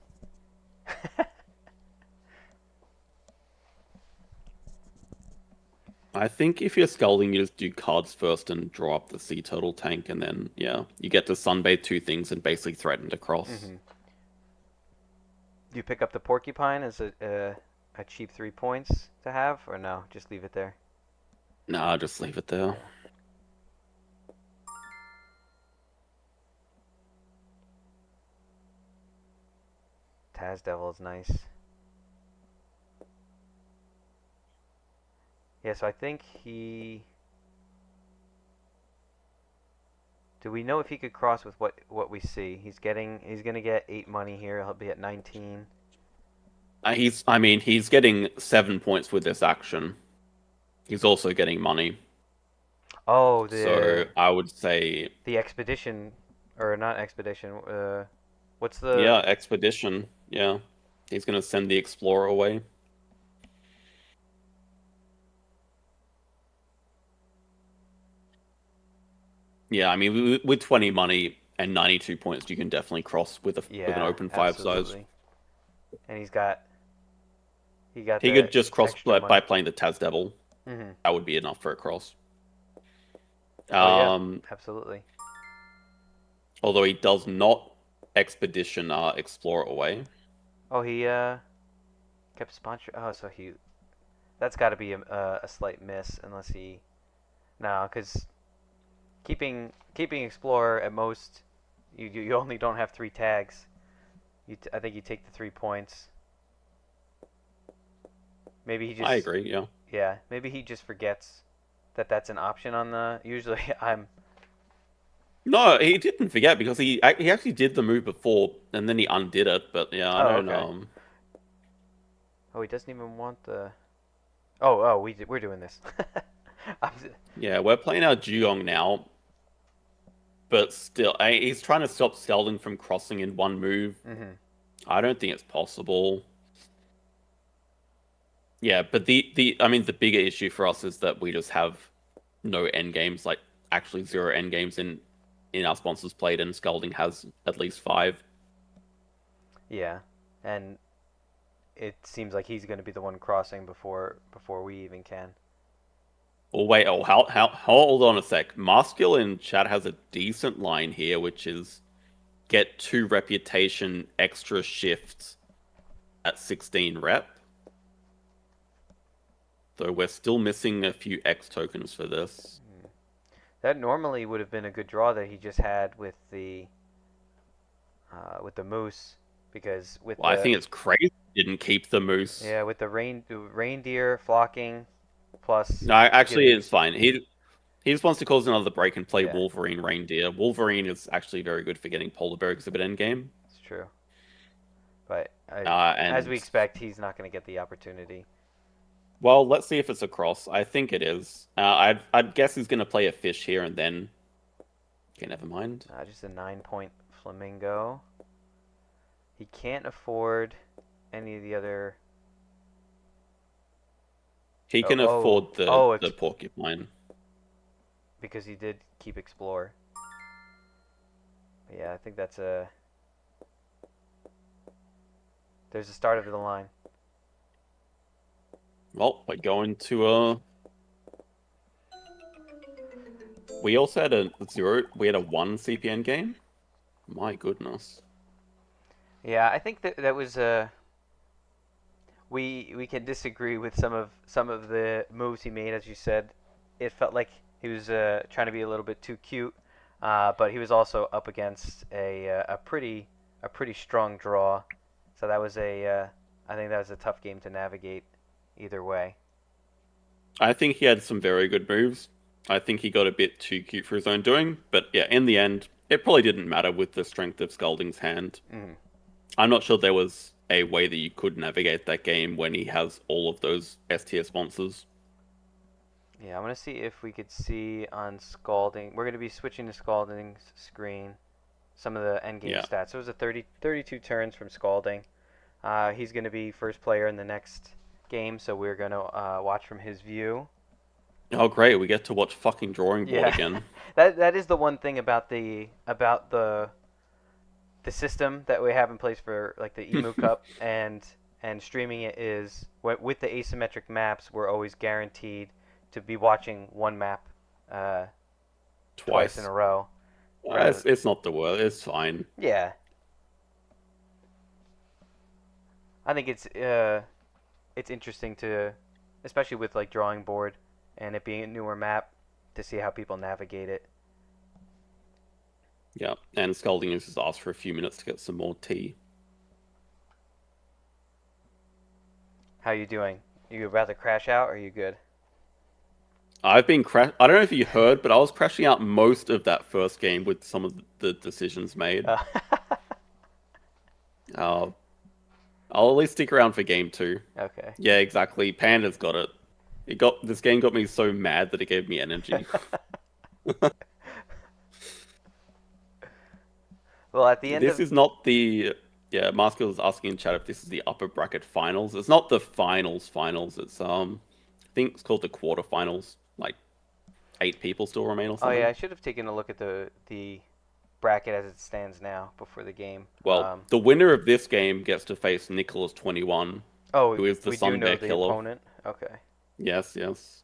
I think if you're scolding, you just do cards first and draw up the Sea Turtle Tank, and then, yeah, you get to sunbathe two things and basically threaten to cross.
Do you pick up the porcupine as a cheap 3 points to have, or no? Just leave it there.
Nah, just leave it there.
Yeah. Taz Devil is nice. Yeah, so I think he. Do we know if he could cross with what we see? He's gonna get 8 money here. He'll be at 19.
I mean, he's getting 7 points with this action. He's also getting money.
Oh,
So I would say,
the expedition, or not expedition. What's
yeah,
the?
expedition. Yeah, he's gonna send the explorer away. Yeah, I mean, with 20 money and 92 points, you can definitely cross with an
Yeah,
open 5 size.
absolutely. And he got
He
the
could just cross
extra
by
money.
playing the Taz Devil.
Hmm.
That would be enough for a cross.
Oh yeah,
Um,
absolutely.
Although he does not expedition explorer away.
Oh, he kept sponsor. Oh, so he. That's got to be a slight miss unless he. No, because keeping Explorer at most, you only don't have 3 tags. I think you take the 3 points. Maybe he
I
just
agree, yeah.
yeah. Maybe he just forgets that that's an option on the. Usually I'm.
No, he didn't forget because he actually did the move before and then he undid it. But yeah, I
Oh,
don't
okay.
know.
Oh, he doesn't even want the. Oh, we're doing this. I'm,
Yeah, we're playing our Dugong now, but still, he's trying to stop Skelding from crossing in one move.
hmm
I don't think it's possible. Yeah, but the bigger issue for us is that we just have no end games, like actually zero end games in our sponsors played, and Skelding has at least 5.
Yeah, and it seems like he's going to be the one crossing before we even can.
Oh wait, how hold on a sec. Maskil in chat has a decent line here, which is get 2 reputation extra shifts at 16 rep. Though we're still missing a few X tokens for this.
That normally would have been a good draw that he just had with the moose, because with
Well, I
the
think it's crazy he didn't keep the moose.
yeah with the reindeer flocking plus
No, actually,
getting
it's fine. He just wants to cause another break and play
yeah,
Wolverine Reindeer. Wolverine is actually very good for getting polar bear exhibit endgame.
it's true. But as we
And
expect, he's not going to get the opportunity.
well, let's see if it's a cross. I think it is. I'd guess he's going to play a fish here and then. Okay, never mind.
Just a 9 point flamingo. He can't afford any of the other.
He can
Oh,
afford
oh,
the porcupine.
because he did keep explore. But yeah, I think that's a. There's the start of the line.
Well, we're going to we also had a 0. We had a 1 CPN game. My goodness.
Yeah, I think that was we can disagree with some of the moves he made. As you said, it felt like he was trying to be a little bit too cute, but he was also up against a pretty strong draw. So that was I think that was a tough game to navigate either way.
I think he had some very good moves. I think he got a bit too cute for his own doing, but yeah, in the end, it probably didn't matter with the strength of Skälding's hand.
Mhm.
I'm not sure there was a way that you could navigate that game when he has all of those S tier sponsors.
Yeah, I want to see if we could see on Scalding. We're going to be switching to Scalding's screen some of the endgame
Yeah.
stats. So it was a 32 turns from Scalding. He's going to be first player in the next game, so we're going to watch from his view.
Oh, great. We get to watch fucking Drawing Board
Yeah,
again.
that is the one thing about the system that we have in place for like the Emu Cup and streaming it is with the asymmetric maps. We're always guaranteed to be watching one map twice in
Twice.
a row. Rather,
It's not the worst. It's fine.
yeah, I think it's interesting to, especially with like drawing board and it being a newer map, to see how people navigate it.
Yeah. And Scalding has just asked for a few minutes to get some more tea.
How you doing? You about to crash out, or are you good?
I've been I don't know if you heard, but I was crashing out most of that first game with some of the decisions made.
Uh,
Uh, I'll at least stick around for game 2.
okay.
Yeah, exactly. Panda's got it. This game got me so mad that it gave me energy.
Well, at the end
This
of
is not the yeah. Maskil is asking in chat if this is the upper bracket finals. It's not the finals. It's I think it's called the quarterfinals. Like 8 people still remain or
oh yeah,
something.
I should have taken a look at the bracket as it stands now before the game.
Well, the winner of this game gets to face Nicholas 21,
Oh,
who is the
we do
Sun
know
Bear
the
Killer.
opponent. Okay.
Yes, yes.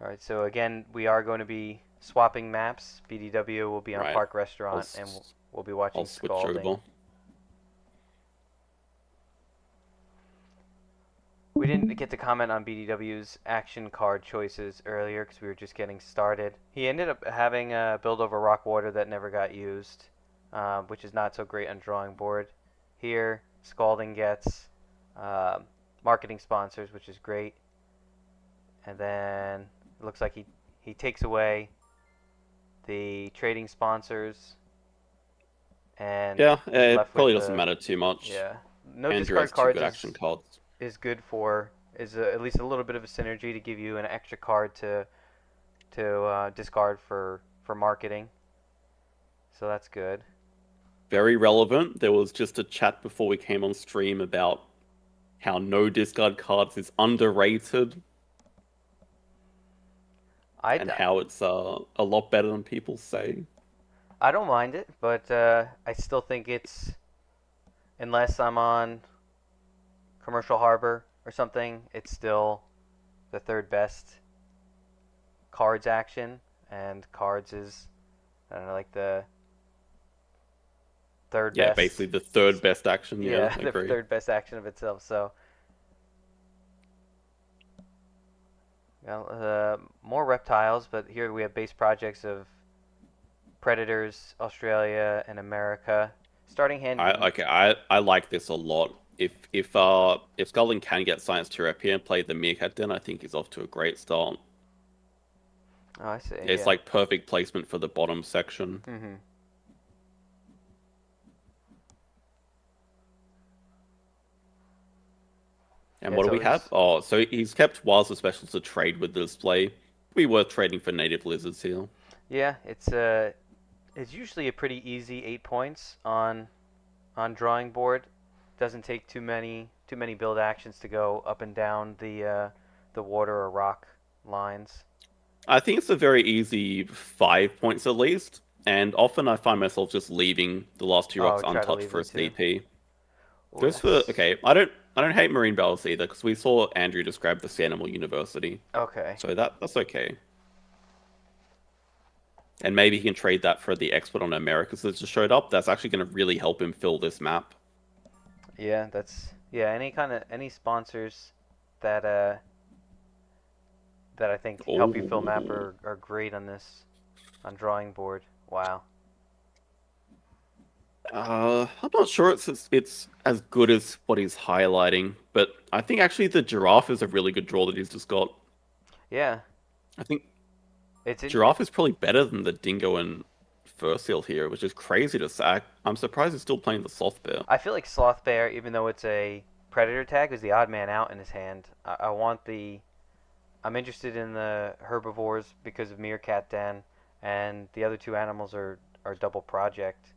All right. So again, we are going to be swapping maps. BDW will be on
Right.
Park
I'll
Restaurant, and we'll be watching
I'll switch
Scalding.
over.
We didn't get to comment on BDW's action card choices earlier because we were just getting started. He ended up having a build over Rockwater that never got used, which is not so great on drawing board. Here, Scalding gets marketing sponsors, which is great. And then it looks like he takes away the trading sponsors and
Yeah,
is
it
left with
probably doesn't matter too much.
yeah. No
Andrew
discard
has 2
cards
good action cards.
is good for at least a little bit of a synergy to give you an extra card to discard for marketing. So that's good.
Very relevant. There was just a chat before we came on stream about how no discard cards is underrated
I,
and how it's a lot better than people say.
I don't mind it, but I still think it's, unless I'm on Commercial Harbor or something, it's still the third best cards action, and cards is, I don't know, like the third
Yeah,
best.
basically the third best action. Yeah, I
the
agree.
third best action of itself. So, more reptiles, but here we have base projects of predators, Australia and America. Starting hand.
I like this a lot. If Scotland can get Science to up here and play the Meerkat Den, I think he's off to a great start.
Oh, I see.
It's
yeah.
like perfect placement for the bottom section.
Mm-hmm.
And
Yeah,
what
it's
do we have?
always-
Oh, so he's kept Wilds Specials to trade with the display. Be worth trading for native lizards here.
Yeah, it's usually a pretty easy 8 points on drawing board. Doesn't take too many build actions to go up and down the water or rock lines.
I think it's a very easy 5 points at least. and often I find myself just leaving the last two rocks
Oh, try to
untouched
leave
for
them
a
too.
CP.
Oh,
Just for
that's
okay, I don't hate marine battles either because we saw Andrew describe the Sea Animal University,
okay.
so that's okay. And maybe he can trade that for the expert on Americas that just showed up. That's actually going to really help him fill this map.
Yeah, that's yeah. Any sponsors that that I think help you fill map
Oh,
are great on this on drawing board. Wow.
I'm not sure it's as good as what he's highlighting, but I think actually the giraffe is a really good draw that he's just got.
Yeah,
I think
it's in.
giraffe is probably better than the dingo and fur seal here, which is crazy to say. I'm surprised he's still playing the sloth bear.
I feel like sloth bear, even though it's a predator tag, is the odd man out in his hand. I want the. I'm interested in the herbivores because of meerkat den, and the other two animals are double project.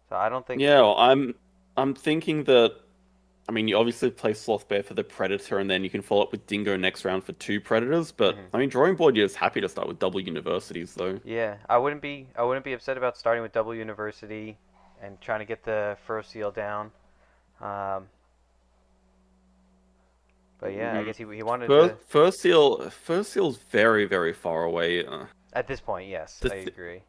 So I don't think.
Yeah, well, I'm thinking that I mean you obviously play sloth bear for the predator, and then you can follow up with dingo next round for two predators. But
Mhm.
I mean, drawing board, you're just happy to start with double universities though.
Yeah, I wouldn't be upset about starting with double university and trying to get the first seal down. Um, but yeah, I
Mm.
guess he wanted
First,
to.
first seal's very far away.
At this point, yes,
The
I
th
agree.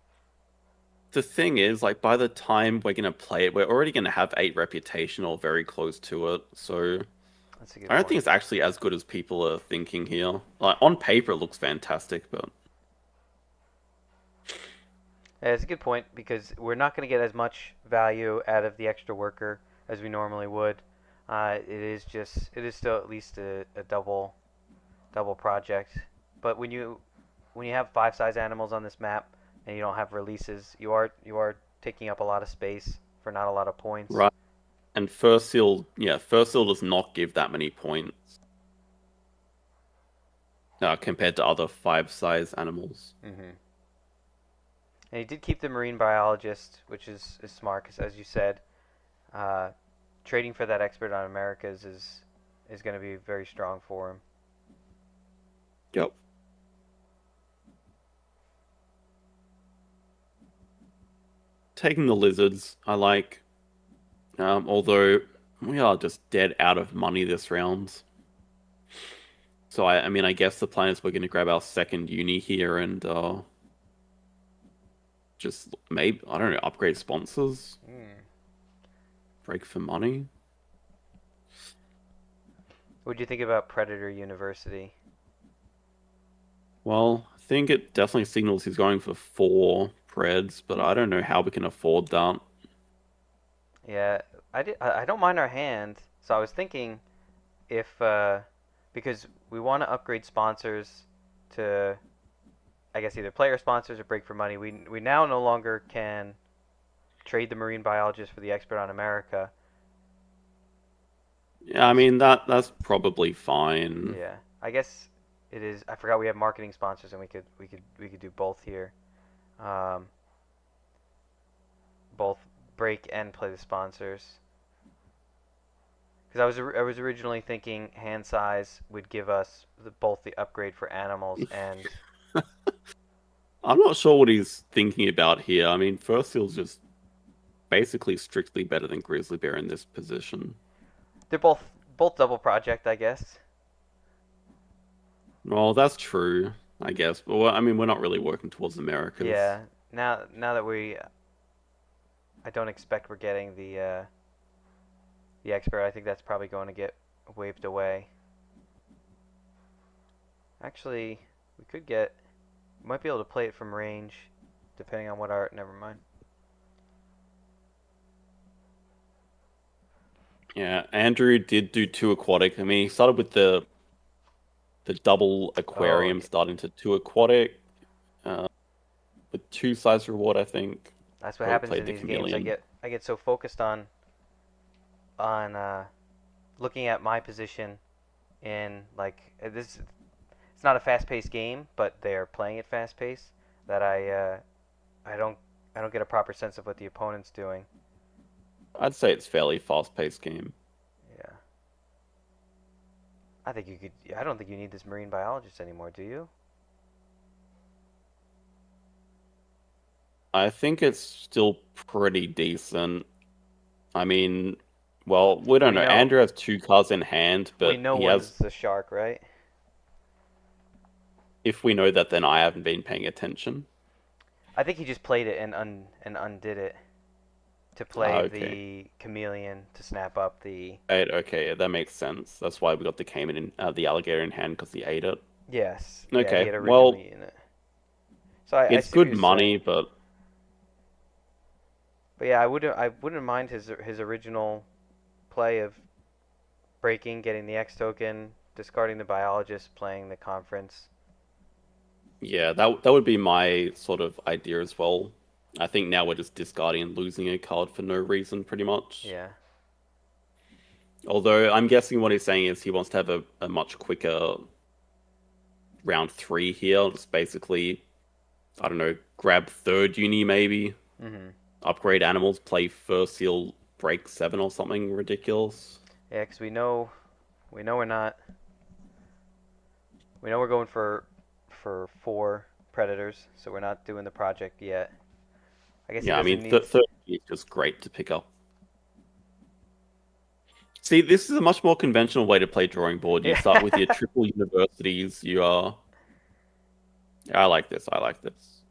the thing is, like, by the time we're gonna play it, we're already gonna have 8 reputation or very close to it. So
That's a good
I don't think
point.
it's actually as good as people are thinking here. Like on paper, it looks fantastic, but
Yeah, it's a good point because we're not going to get as much value out of the extra worker as we normally would. It is still at least a double project. But when you have five size animals on this map and you don't have releases, you are taking up a lot of space for not a lot of points.
right. And first seal, yeah, first seal does not give that many points compared to other 5 size animals.
Hmm. And he did keep the marine biologist, which is smart because, as you said, uh, trading for that expert on Americas is going to be very strong for him.
Yep. Taking the lizards, I like. Although we are just dead out of money this round. So I mean, I guess the plan is we're going to grab our second uni here and just maybe I don't know, upgrade sponsors,
Mm.
break for money.
What do you think about Predator University?
Well, I think it definitely signals he's going for 4 preds, but I don't know how we can afford that.
Yeah, I don't mind our hand, so I was thinking if because we want to upgrade sponsors to I guess either player sponsors or break for money. We now no longer can trade the marine biologist for the expert on America.
Yeah, I mean that's probably fine.
Yeah, I guess it is. I forgot we have marketing sponsors, and we could do both here, um, both break and play the sponsors. Because I was originally thinking hand size would give us both the upgrade for animals and
I'm not sure what he's thinking about here. I mean, First Seal's just basically strictly better than Grizzly Bear in this position.
they're both double project, I guess.
Well, that's true, I guess. But I mean, we're not really working towards Americas.
Yeah. Now that I don't expect we're getting the expert. I think that's probably going to get waved away. Actually, we could get might be able to play it from range, depending on what art. Never mind.
Yeah, Andrew did do 2 aquatic. I mean, he started with the double
Oh,
aquarium, starting to 2 aquatic, uh, with 2 size reward, I think.
that's what
Probably
happens
played
in
the
these games.
chameleon.
I get so focused on looking at my position in like this. It's not a fast-paced game, but they're playing it fast-paced. That I don't I don't get a proper sense of what the opponent's doing.
I'd say it's fairly fast-paced game.
Yeah, I think you could. I don't think you need this marine biologist anymore, do you?
I think it's still pretty decent. I mean, well, we don't
We
know.
know
Andrew has two cards in hand,
we
but
know
he has.
one's the shark, right?
If we know that, then I haven't been paying attention.
I think he just played it and undid it to play
Okay.
the chameleon to snap up the.
Right, okay, that makes sense. That's why we got the caiman in, the alligator in hand because he ate it.
Yes, yeah, he
Okay,
had
well,
originally in it. So I
it's
see what
good
you're
money,
saying,
but
but yeah, I wouldn't mind his original play of breaking, getting the X token, discarding the biologist, playing the conference.
yeah, that would be my sort of idea as well. I think now we're just discarding and losing a card for no reason, pretty much.
Yeah,
Although I'm guessing what he's saying is he wants to have a much quicker round three here. Just basically, I don't know, grab third uni maybe,
mhm,
upgrade animals, play first seal, break seven or something ridiculous.
yeah, because we know we're not we know we're going for four predators, so we're not doing the project yet. I guess he
Yeah, I
doesn't
mean,
need.
third is just great to pick up. See, this is a much more conventional way to play drawing board. You
Yeah.
start with your triple universities. You are. I like this. I like this.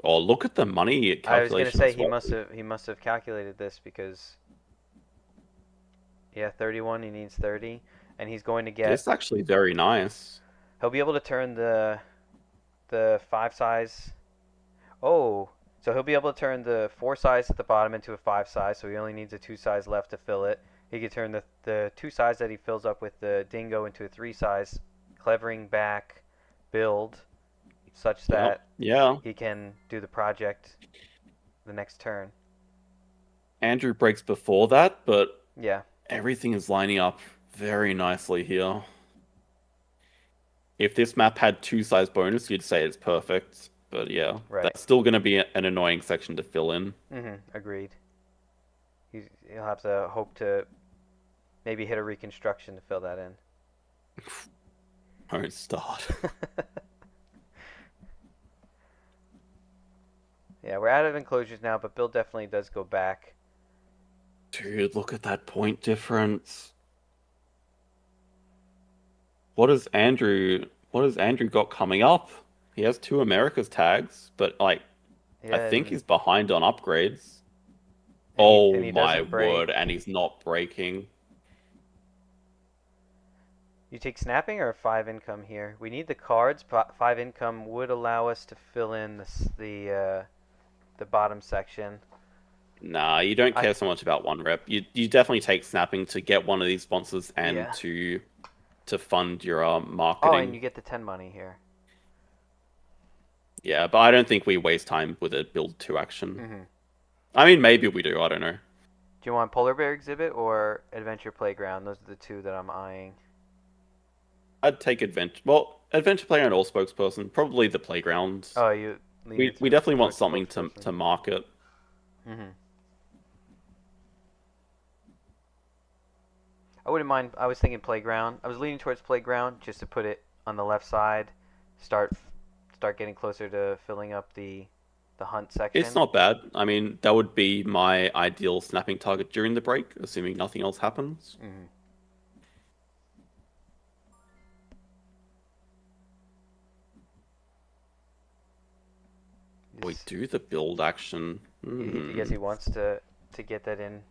Oh, look at the money
I was gonna
calculation
say
as
he
well.
must have calculated this because yeah, 31 he needs 30, and he's going to
This
get
is actually very nice.
he'll be able to turn the five size. Oh, so he'll be able to turn the four size at the bottom into a five size. So he only needs a two size left to fill it. He could turn the two size that he fills up with the dingo into a three size, clevering back, build, such
Yep.
that
Yeah.
he can do the project the next turn.
Andrew breaks before that, but
Yeah,
everything is lining up very nicely here. If this map had two size bonus, you'd say it's perfect. But yeah,
right.
that's still going to be an annoying section to fill in.
Agreed. He'll have to hope to maybe hit a reconstruction to fill that in.
Don't start.
Yeah, we're out of enclosures now, but Bill definitely does go back.
Dude, look at that point difference. What has Andrew got coming up? He has two Americas tags, but like I
Yeah,
think he's behind on upgrades.
and
Oh
he
my
doesn't
word,
break.
and he's not breaking.
You take snapping or five income here. We need the cards. Five income would allow us to fill in the bottom section.
Nah, you don't
I
care so much about one rep. You definitely take snapping to get one of these sponsors and
yeah.
to fund your
Oh, and
marketing.
you get the 10 money here.
Yeah, but I don't think we waste time with a build two action.
Do
I mean, maybe we do. I don't know.
you want Polar Bear Exhibit or Adventure Playground? Those are the two that I'm eyeing.
I'd take adventure. Well, adventure playground or spokesperson. Probably the playground.
Oh, you leaning
We definitely want
towards
something
spokesperson.
to market.
hmm I wouldn't mind. I was thinking Playground. I was leaning towards Playground just to put it on the left side. Start start getting closer to filling up the hunt
It's
section.
not bad. I mean, that would be my ideal snapping target during the break, assuming nothing else happens.
hmm
We
Yes.
do the build action.
I guess he wants to get that in,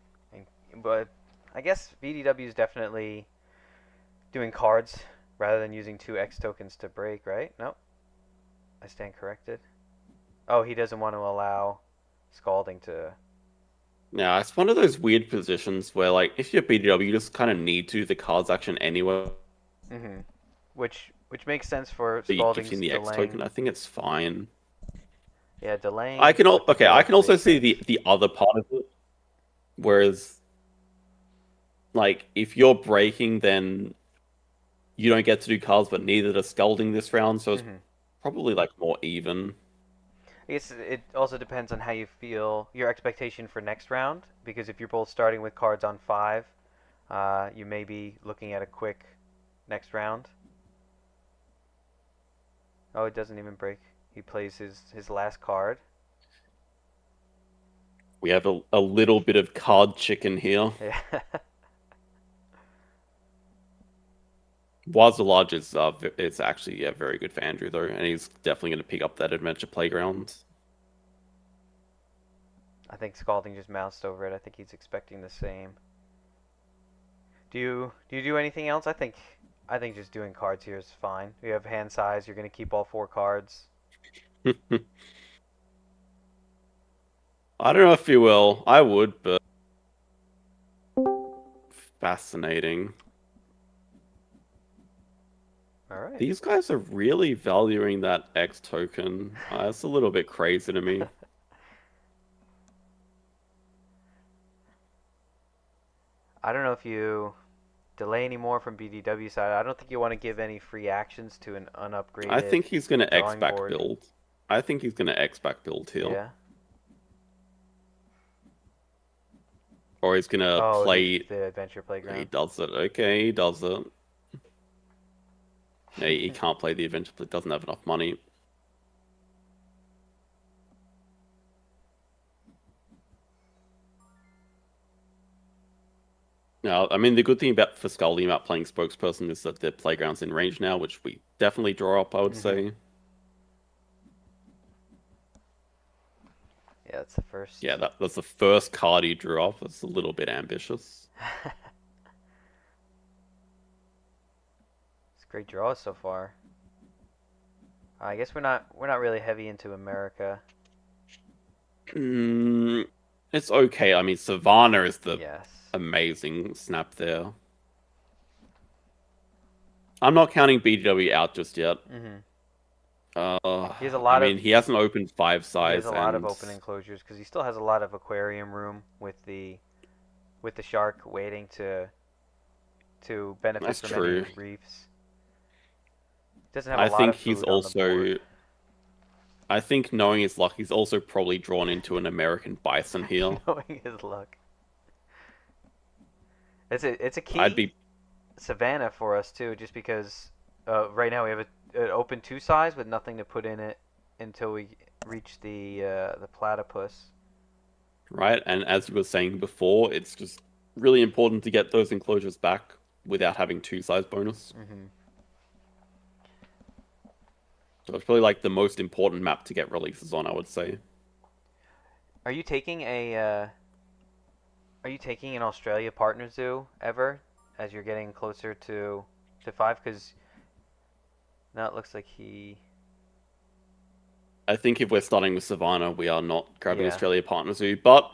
but I guess VDW is definitely doing cards rather than using two X tokens to break, right? No, I stand corrected. Oh, he doesn't want to allow Scalding to.
Yeah, it's one of those weird positions where, like, if you're BDW, you just kind of need to do the cards action anyway.
hmm which makes sense for
But you give
Scalding's
in the X token.
delaying.
I think it's fine.
Yeah, delaying with the
Okay. I
build
can also
makes
see
sense.
the other part of it. Whereas, like, if you're breaking, then you don't get to do cards, but neither does Scalding this round. So it's
hmm
probably like more even.
I guess it also depends on how you feel, your expectation for next round. Because if you're both starting with cards on five, you may be looking at a quick next round. Oh, it doesn't even break. He plays his last card.
We have a little bit of card chicken here.
Yeah.
Wazalaj is actually very good for Andrew though, and he's definitely going to pick up that adventure playground.
I think Scalding just moused over it. I think he's expecting the same. Do you do anything else? I think just doing cards here is fine. You have hand size. You're gonna keep all 4 cards.
I don't know if you will. I would, but fascinating.
All right.
These guys are really valuing that X token. It's a little bit crazy to me.
I don't know if you delay any more from BDW side. I don't think you want to give any free actions to an
I
unupgraded
think he's going to X
drawing
back
board.
build. I think he's going to X back build here.
Yeah.
Or he's going to
Oh,
play.
the adventure
He
playground.
does it. Okay, he does it. No, he can't play the adventure. He doesn't have enough money. Now, I mean, the good thing about for Scully about playing spokesperson is that the playground's in range now, which we definitely draw up, I would say.
Yeah, that's the first.
Yeah, that's the first card he drew up. It's a little bit ambitious.
It's great draws so far. I guess we're not really heavy into America.
It's okay. I mean, Savannah is the
Yes.
amazing snap there. I'm not counting BDW out just yet.
He has a lot
I
of
mean, he hasn't opened 5
he has
size,
a lot of
and
open enclosures because he still has a lot of aquarium room with the shark waiting to benefit
that's
from
true.
any reefs. Doesn't have a
I
lot
think
of
he's
food on the board.
also. I think knowing his luck, he's also probably drawn into an American bison here.
Knowing his luck. It's a
I'd
key
be.
Savannah for us too, just because right now we have an open 2 size with nothing to put in it until we reach the platypus.
Right, and as you were saying before, it's just really important to get those enclosures back without having 2 size bonus. So it's probably like the most important map to get releases on, I would say.
Are you taking a Are you taking an Australia partner zoo ever as you're getting closer to 5? Because now it looks like he.
I think if we're starting with Savannah, we are not grabbing
Yeah.
Australia Partner Zoo, but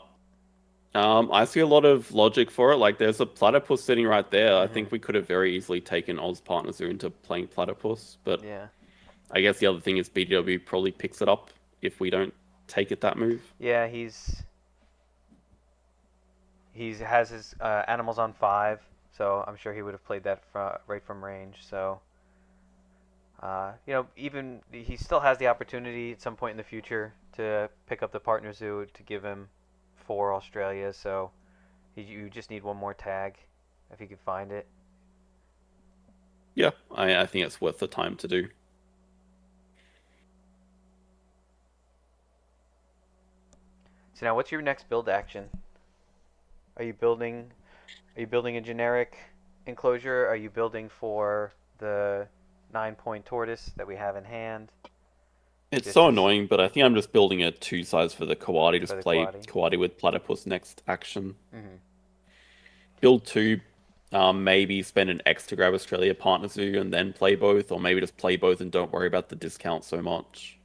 I see a lot of logic for it. Like, there's a platypus sitting right there. I think we could have very easily taken Oz Partner Zoo into playing platypus, but
Yeah.
I guess the other thing is BDW probably picks it up if we don't take it that move.
Yeah, he has his animals on 5, so I'm sure he would have played that right from range. So, even he still has the opportunity at some point in the future to pick up the partner zoo to give him 4 Australia. So, you just need one more tag if you can find it.
Yeah, I think it's worth the time to do.
So now, what's your next build action? Are you building? Are you building a generic enclosure? Are you building for the 9-point tortoise that we have in hand?
It's
Just
so
as
annoying, but I think I'm just building a 2 size for the Kawadi.
for
Just
the
play
quaddy.
Kawadi with platypus next action.
Mm-hmm.
Build 2, maybe spend an X to grab Australia Partner Zoo and then play both, or maybe just play both and don't worry about the discount so much.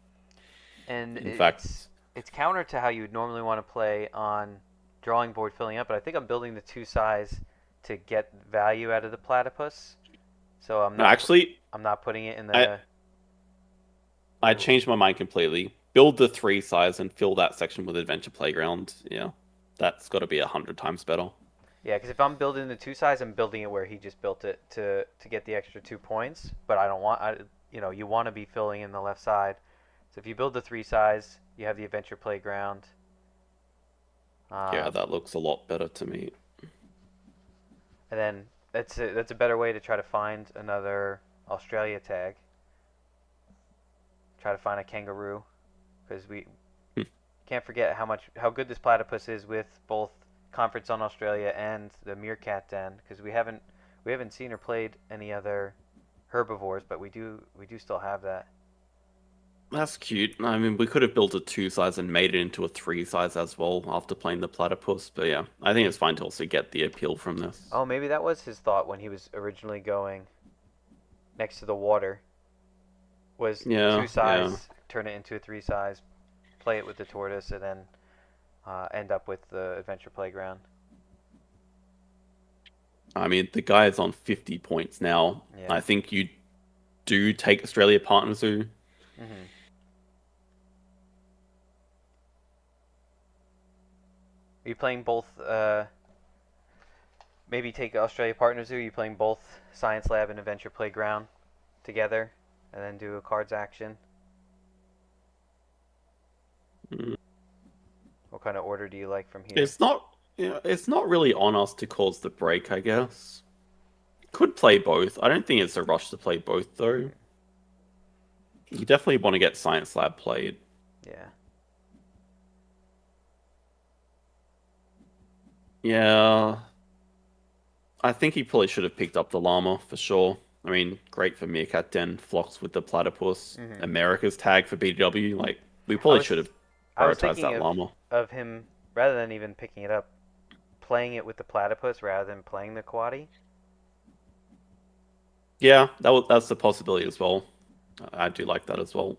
And
In fact,
it's counter to how you would normally want to play on drawing board filling up, but I think I'm building the 2 size to get value out of the platypus. So
no, actually,
I'm not putting it in
I changed my mind completely. Build the 3 size and fill that section with Adventure Playground. Yeah, that's got to be 100 times better.
Yeah, because if I'm building the 2 size, I'm building it where he just built it to get the extra 2 points. But I don't want you want to be filling in the left side. So if you build the 3 size, you have the adventure playground.
Yeah, that looks a lot better to me.
And then that's a better way to try to find another Australia tag. Try to find a kangaroo, because we can't forget how good this platypus is with both Conference on Australia and the meerkat den, because we haven't seen or played any other herbivores, but we do still have that.
That's cute. I mean, we could have built a 2 size and made it into a 3 size as well after playing the platypus. But yeah, I think it's fine to also get the appeal from this.
Oh, maybe that was his thought when he was originally going next to the water. Was two
Yeah, yeah.
size, turn it into a 3 size, play it with the tortoise, and then end up with the adventure playground.
I mean, the guy is on 50 points now.
Yeah.
I think you do take Australia Partner Zoo.
Mhm. Are you playing both? Maybe take Australia Partner Zoo. Are you playing both Science Lab and Adventure Playground together, and then do a cards action?
Mm.
What kind of order do you like from here?
It's not, it's not really on us to cause the break, I guess. Could play both. I don't think it's a rush to play both, though. You definitely want to get Science Lab played.
Yeah.
Yeah, I think he probably should have picked up the llama for sure. I mean, great for Meerkat Den, Flocks with the platypus,
Mhm.
America's tag for BDW. Like, we
I
probably
was
should have
I was
prioritized
thinking
that
of
llama.
him rather than even picking it up, playing it with the platypus rather than playing the quaddy.
Yeah, that's a possibility as well. I do like that as well.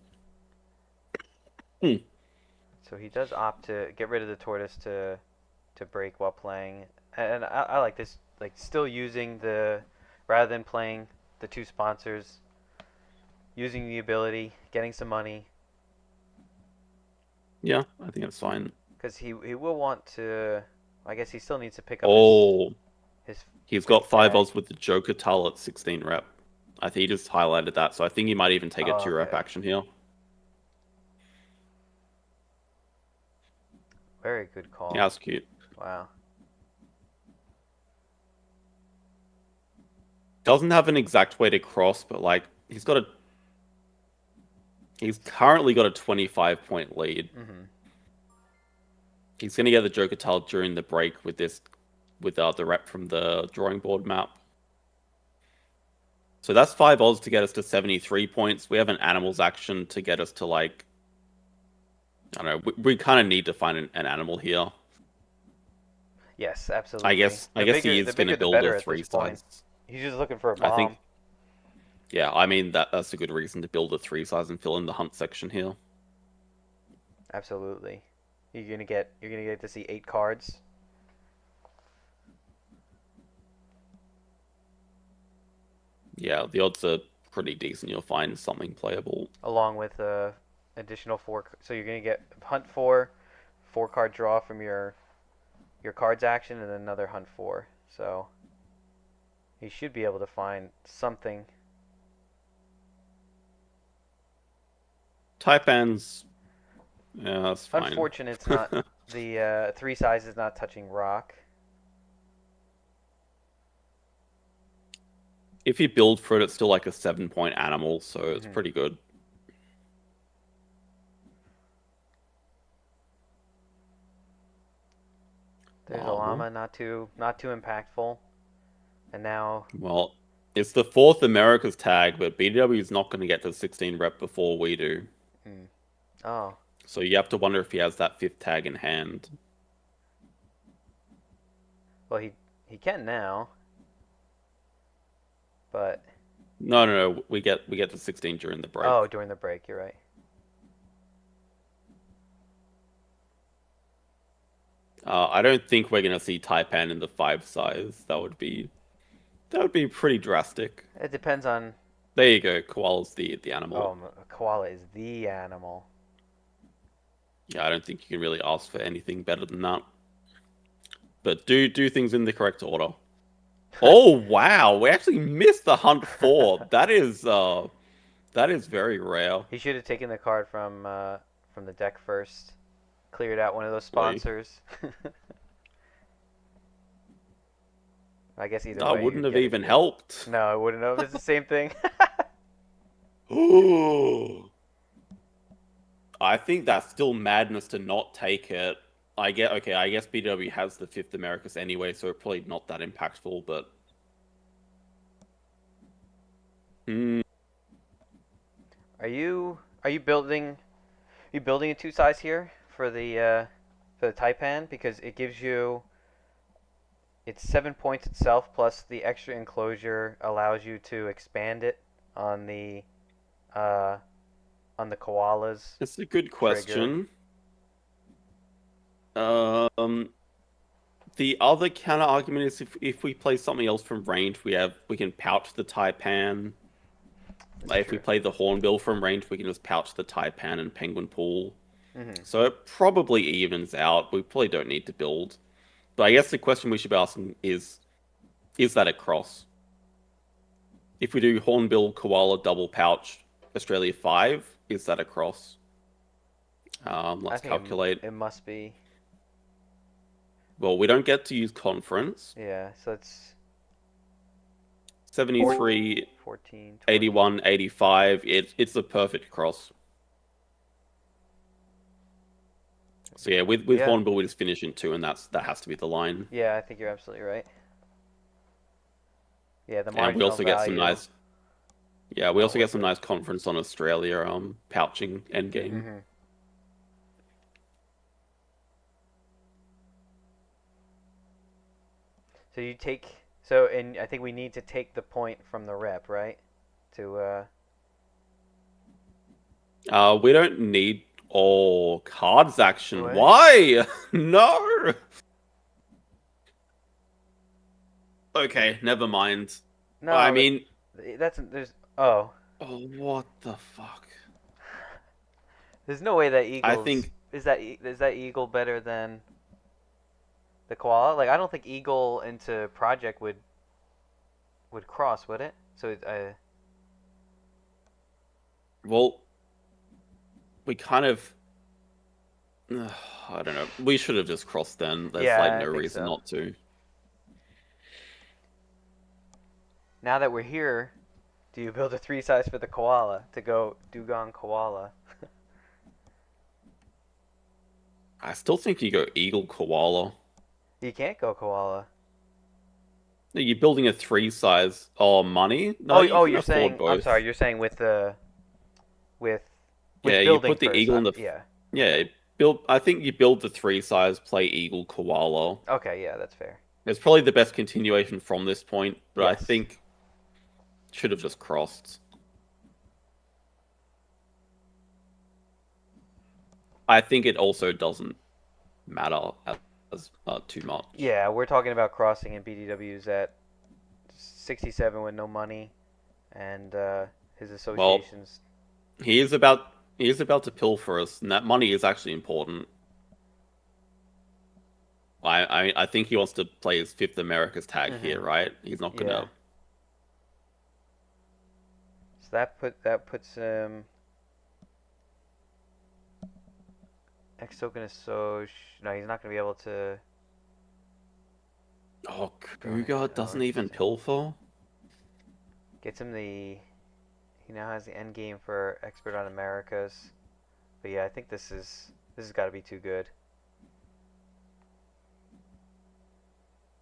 Hmm.
So he does opt to get rid of the tortoise to break while playing, and I like this, like still using the rather than playing the two sponsors, using the ability, getting some money,
Yeah, I think that's fine.
because he will want to. I guess he still needs to pick up
Oh,
his
he's got
fifth
5
tag.
odds with the Joker Tull at 16 rep. I think he just highlighted that, so I think he might even take a
Oh,
2 rep
okay.
action here.
Very good
Yeah,
call.
that's cute.
Wow.
Doesn't have an exact way to cross, but like he's currently got a 25-point lead.
Mhm.
He's gonna get the Joker Tull during the break with the rep from the drawing board map. So that's 5 odds to get us to 73 points. We have an animals action to get us to like, I don't know, we kind of need to find an animal here.
Yes,
I
absolutely.
guess I
The
guess he
bigger
is
the
gonna
bigger the
build a
better at this
3
point.
size.
He's just looking for a
I
bomb.
think, yeah, I mean that's a good reason to build a 3 size and fill in the hunt section here.
Absolutely. You're gonna get to see 8 cards.
Yeah, the odds are pretty decent. You'll find something playable.
Along with additional four. So you're gonna get hunt four, 4 card draw from your cards action, and then another hunt four. So you should be able to find something.
Taipans, yeah, that's fine.
Unfortunate, it's not the 3 size is not touching rock.
If you build for it, it's still like a 7-point animal, so it's
Hmm.
pretty good.
There's a
Llama.
llama, not too impactful, and now
Well, it's the 4th America's tag, but BDW is not going to get to 16 rep before we do.
hmm. Oh,
So you have to wonder if he has that 5th tag in hand.
well he can now, but
No, no, no. We get to 16 during the break.
oh, during the break, you're right.
I don't think we're going to see Taipan in the 5 size. That would be pretty drastic.
It depends on.
There you go. Koala's the animal.
Oh, a koala is the animal.
Yeah, I don't think you can really ask for anything better than that. But do things in the correct order. Oh wow, we actually missed the hunt 4. That is very rare.
He should have taken the card from the deck first. Cleared out one of those
Really.
sponsors. I guess either
That
way
wouldn't
you'd
have
get it
even
here.
helped.
No, it wouldn't have. It's the same thing.
Ooh. I think that's still madness to not take it. I get okay. I guess BW has the fifth Americas anyway, so it's probably not that impactful. But hmm,
Are you building a two size here for the Taipan because it gives you it's 7 points itself plus the extra enclosure allows you to expand it on the uh, on the koala's
it's a good
trigger.
question. Um, the other counter argument is if we play something else from range, we can pouch the Taipan.
That's
Like if we
true.
play the Hornbill from range, we can just pouch the Taipan and Penguin Pool.
Hmm.
So it probably evens out. We probably don't need to build. But I guess the question we should be asking is that a cross? If we do Hornbill, Koala, double pouch, Australia 5, is that a cross?
I
Let's
think
calculate.
it must be.
Well, we don't get to use conference.
Yeah, so it's
73,
14, 20.
81, 85. It's the perfect cross. So yeah, with
Yeah,
Hornbill we just finish in 2, and that has to be the line.
yeah, I think you're absolutely right. Yeah, the
And we
marginal
also get some
value
nice yeah, we
not
also get
worth
some
it.
nice conference on Australia pouching endgame.
Hmm. So you take and I think we need to take the point from the rep, right? To
We don't need all cards action.
what?
Why? No. Okay, never mind. I
No,
mean,
that's there's oh,
oh, what the fuck?
there's no way that
I
Eagles
think,
is that Eagle better than the koala? Like I don't think Eagle into Project would cross, would it? So
well, we kind of, I don't know. We should have just crossed then. There's like
yeah, I
no
think
reason
so.
not to.
Now that we're here, do you build a three size for the koala to go Dugong koala?
I still think you go Eagle Koala.
You can't go koala.
No, you're building a 3 size. Oh, money? No,
Oh,
you
oh,
can
you're
afford
saying I'm
both.
sorry. You're saying with
Yeah,
with
you
building
put the
first.
Eagle in the.
Yeah.
Yeah, build. I think you build the 3 size, play Eagle Koala.
Okay, yeah, that's fair.
It's probably the best continuation from this point, but I
Yes.
think should have just crossed. I think it also doesn't matter as too much.
Yeah, we're talking about crossing in BDWs at 67 with no money, and his
Well,
associations.
he is about to pill for us, and that money is actually important. I think he wants to play his fifth America's tag
Hmm.
here, right? He's not
Yeah.
gonna.
So that puts him. X token is so. No, he's not gonna be able to
Oh,
go into.
Kruger
Oh,
doesn't even
interesting.
pill for.
Gets him the. He now has the end game for expert on Americas. But yeah, I think this has got to be too good.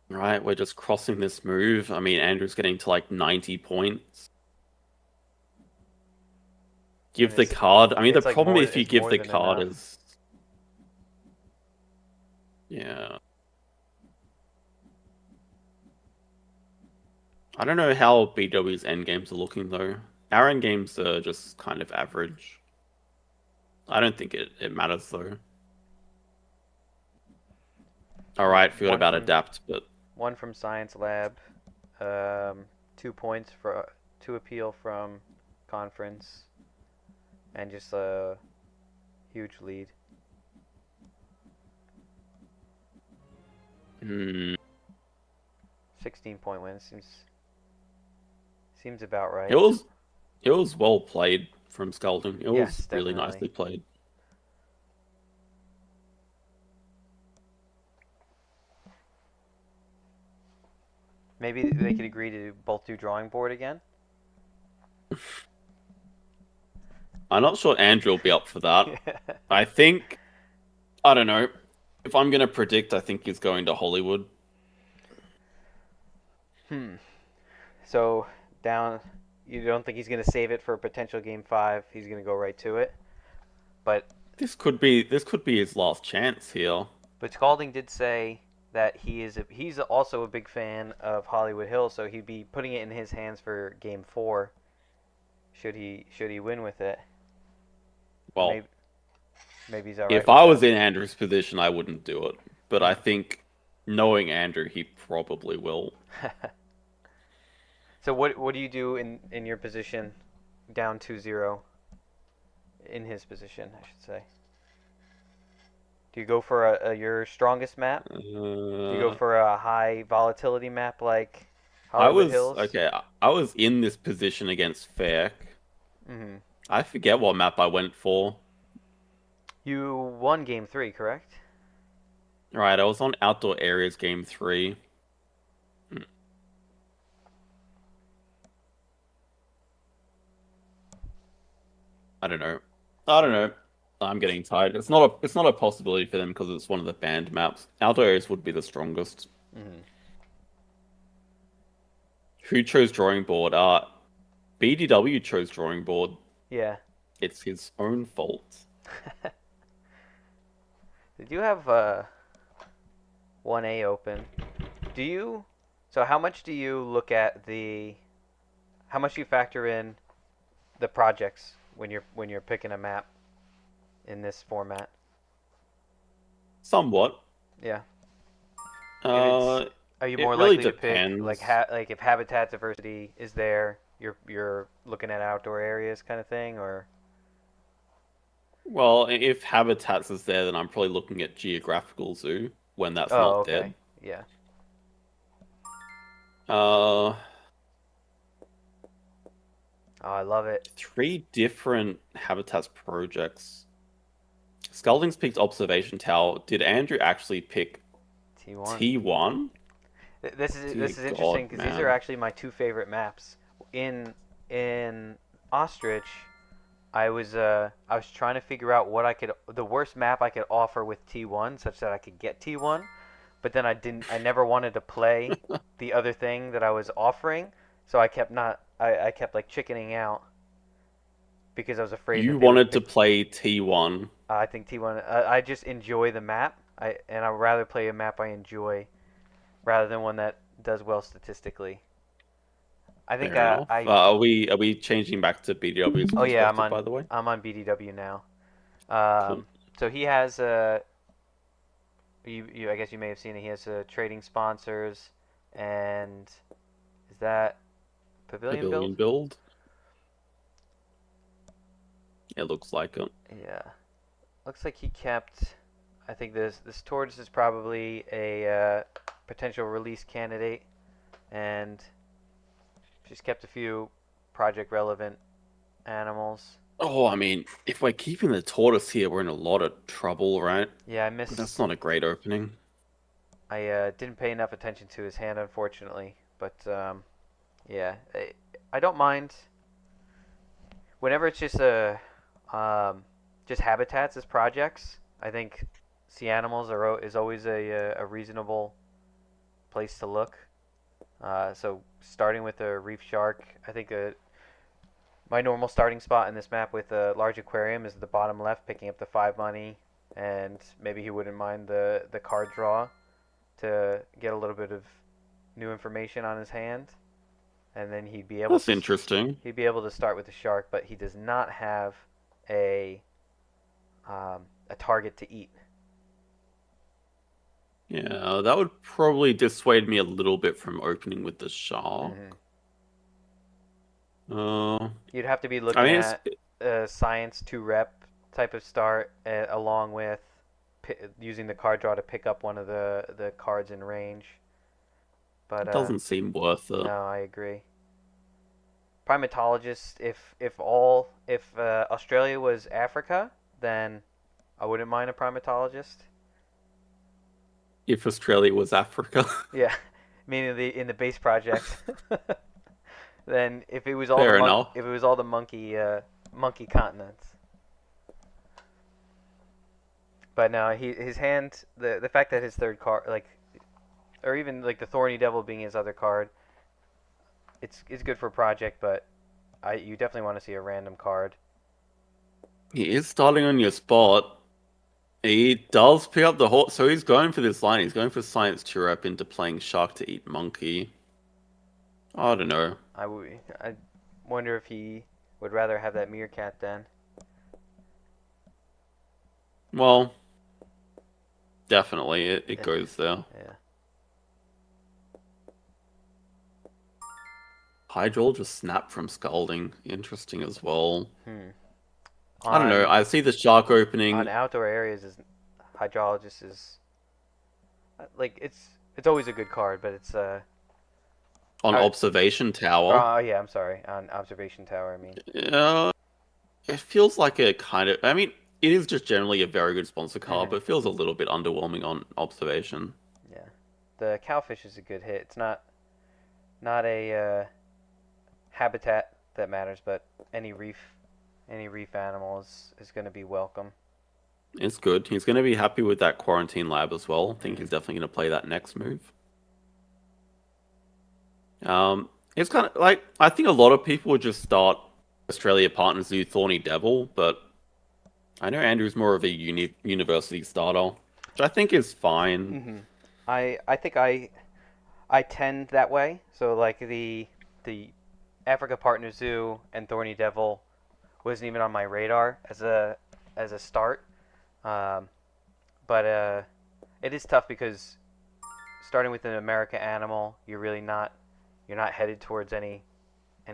Right, we're just crossing this move. I mean, Andrew's getting to like 90 points.
And
Give the card. I mean, the
it's like
problem
more.
if you
It's
give
more
the
than
card
enough.
is. Yeah. I don't know how BW's endgames are looking though. Our endgames are just kind of average. I don't think it matters though. Alright, forgot
One
about
from
adapt, but
one from Science Lab. 2 points for two appeal from conference, and just a huge lead.
hmm,
16-point win seems about
it
right.
was it was well played from Skälding. It was
Yes,
really
definitely.
nicely played.
Maybe they could agree to both do drawing board again.
I'm not sure Andrew will be up for that.
Yeah.
I think, I don't know. If I'm gonna predict, I think he's going to Hollywood.
Hmm. So down, you don't think he's gonna save it for a potential game five? He's gonna go right to it. But
This could be his last chance here.
Scalding did say that he's also a big fan of Hollywood Hills, so he'd be putting it in his hands for game four. Should he win with it?
Well,
Maybe maybe he's all right
if
with
I
that.
was in Andrew's position, I wouldn't do it. But I think, knowing Andrew, he probably will.
So what do you do in your position, down 2-0? In his position, I should say. Do you go for your strongest map? Do you go
Uh,
for a high volatility map like
I
Hollywood
was
Hills?
okay. I was in this position against Fair.
Hmm.
I forget what map I went for.
You won game three, correct?
Right, I was on Outdoor Areas game 3. Hmm, I don't know. I don't know. I'm getting tired. It's not a possibility for them because it's one of the banned maps. Outdoor Areas would be the strongest.
Hmm.
Who chose Drawing Board? BDW chose Drawing Board.
Yeah.
It's his own fault.
Did you have 1A open? Do you? So how much do you look at the? How much do you factor in the projects when you're picking a map in this format?
Somewhat.
Yeah. If it's,
Uh,
are you
it
more
really
likely to pick
depends.
like if habitat diversity is there, you're looking at outdoor areas kind of thing, or?
Well, if Habitats is there, then I'm probably looking at Geographical Zoo when that's
Oh,
not
okay.
dead.
Yeah.
Uh,
Oh, I love it.
Three different Habitats projects. Sculding's picked Observation Tower. Did Andrew actually pick
T1.
T1? Dear
This is
God,
interesting because these are
man.
actually my two favorite maps. In Ostrich, I was trying to figure out what I could the worst map I could offer with T1 such that I could get T1, but then I never wanted to play the other thing that I was offering, so I kept not I kept like chickening out because I was afraid that
You
they would
wanted to
pick.
play T1.
I think T1. I just enjoy the map. I would rather play a map I enjoy rather than one that does well statistically. I think
Fair enough.
I
Are we changing back to BDW's
oh yeah,
perspective, by the way?
I'm on BDW now.
Cool.
So he has you I guess you may have seen it. He has trading sponsors, and is that pavilion build?
Pavilion build. It looks like it.
Yeah, looks like he kept. I think this tortoise is probably a potential release candidate, and she's kept a few project relevant animals.
Oh, I mean, if we're keeping the tortoise here, we're in a lot of trouble, right?
Yeah,
That's not a great opening.
I didn't pay enough attention to his hand, unfortunately. But yeah, I don't mind whenever it's just habitats as projects. I think sea animals is always a reasonable place to look. So starting with a reef shark, I think my normal starting spot in this map with a large aquarium is the bottom left, picking up the 5 money, and maybe he wouldn't mind the card draw to get a little bit of new information on his hand, and then
That's interesting.
he'd be able to start with the shark, but he does not have a a target to eat.
Yeah, that would probably dissuade me a little bit from opening with the shark.
Hmm.
Uh,
You'd have to be
I
looking
mean,
at a science 2 rep type of start, along with using the card draw to pick up one of the cards in range. But
it doesn't seem worth it.
no, I agree. Primatologist, if Australia was Africa, then I wouldn't mind a primatologist.
If Australia was Africa.
Yeah, meaning in the base project. Then if it was all
Fair enough.
if it was all the monkey monkey continents. But no, his hand, the fact that his third card, like, or even like the Thorny Devil being his other card, it's good for a project, but you definitely want to see a random card.
He is starting on your spot. He does pick up the horse, so he's going for this line. He's going for Science Chirp into playing Shark to eat Monkey. I don't know.
I wonder if he would rather have that Meerkat then.
Well, definitely, it goes there.
Yeah.
Hydrol just snapped from Scalding. Interesting as well. I don't know.
On
I see the Shark opening.
outdoor areas, is Hydrologist is like it's always a good card, but it's
On
I-
Observation Tower.
oh yeah, I'm sorry, on Observation Tower. I mean,
It feels like a kind of. I mean, it is just generally a very good sponsor card,
Mhm.
but it feels a little bit underwhelming on Observation.
yeah, the Cowfish is a good hit. It's not a habitat that matters, but any reef animal is going to be welcome.
It's good. He's going to be happy with that Quarantine Lab as well. I think he's definitely going to play that next move. It's kind of like, I think a lot of people would just start Australia Partners do Thorny Devil, but I know Andrew's more of a university starter, which I think is fine.
I think I tend that way. So like the Africa Partner Zoo and Thorny Devil wasn't even on my radar as a start. But it is tough because starting with an America animal, you're not headed towards any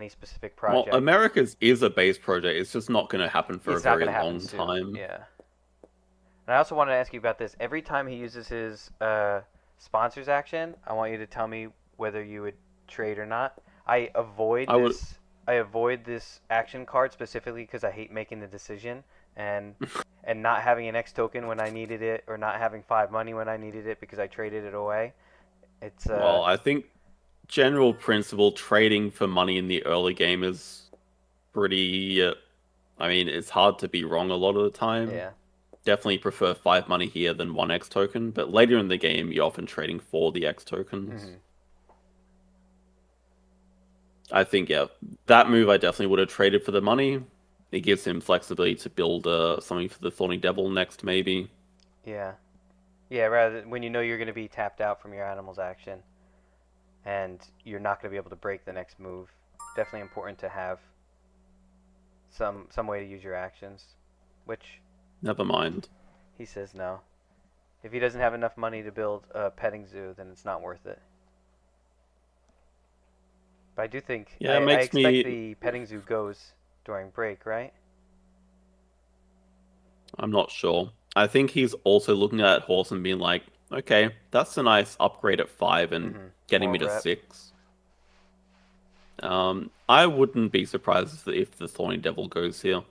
specific project.
Well, America's is a base project. It's just not going to happen for
It's
a
not
very
gonna happen
long
soon.
time.
Yeah. And I also wanted to ask you about this. Every time he uses his sponsors action, I want you to tell me whether you would trade or not. I avoid
I would.
this. I avoid this action card specifically because I hate making the decision and not having an X token when I needed it, or not having 5 money when I needed it because I traded it away. It's
Well, I think general principle trading for money in the early game is pretty. I mean, it's hard to be wrong a lot of the time.
yeah.
Definitely prefer 5 money here than 1 X token, but later in the game, you're often trading for the X tokens. I think, yeah, that move I definitely would have traded for the money. It gives him flexibility to build something for the Thorny Devil next, maybe.
Yeah. Yeah, rather when you know you're going to be tapped out from your animal's action and you're not going to be able to break the next move. Definitely important to have some way to use your actions, which
Never mind.
he says no. If he doesn't have enough money to build a petting zoo, then it's not worth it. But I do think
Yeah, it
I
makes
expect
me.
the petting zoo goes during break, right?
I'm not sure. I think he's also looking at horse and being like, okay, that's a nice upgrade at 5 and getting
More
me to
rep.
6. I wouldn't be surprised if the Thorny Devil goes here.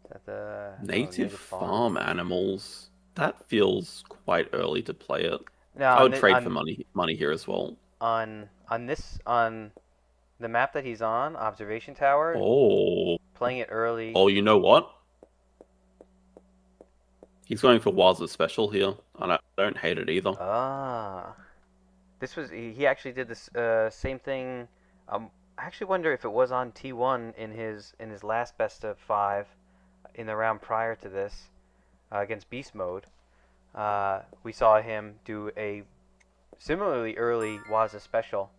Is that the
Native farm animals. That feels quite early to play it.
Now
I would trade for money here as well.
on the map that he's on, Observation Tower,
Oh,
playing it early.
oh, you know what? He's going for Waza Special here, and I don't hate it either.
Ah, this was he actually did this same thing. I actually wonder if it was on T1 in his last best of 5 in the round prior to this against Beast Mode. We saw him do a similarly early Waza Special,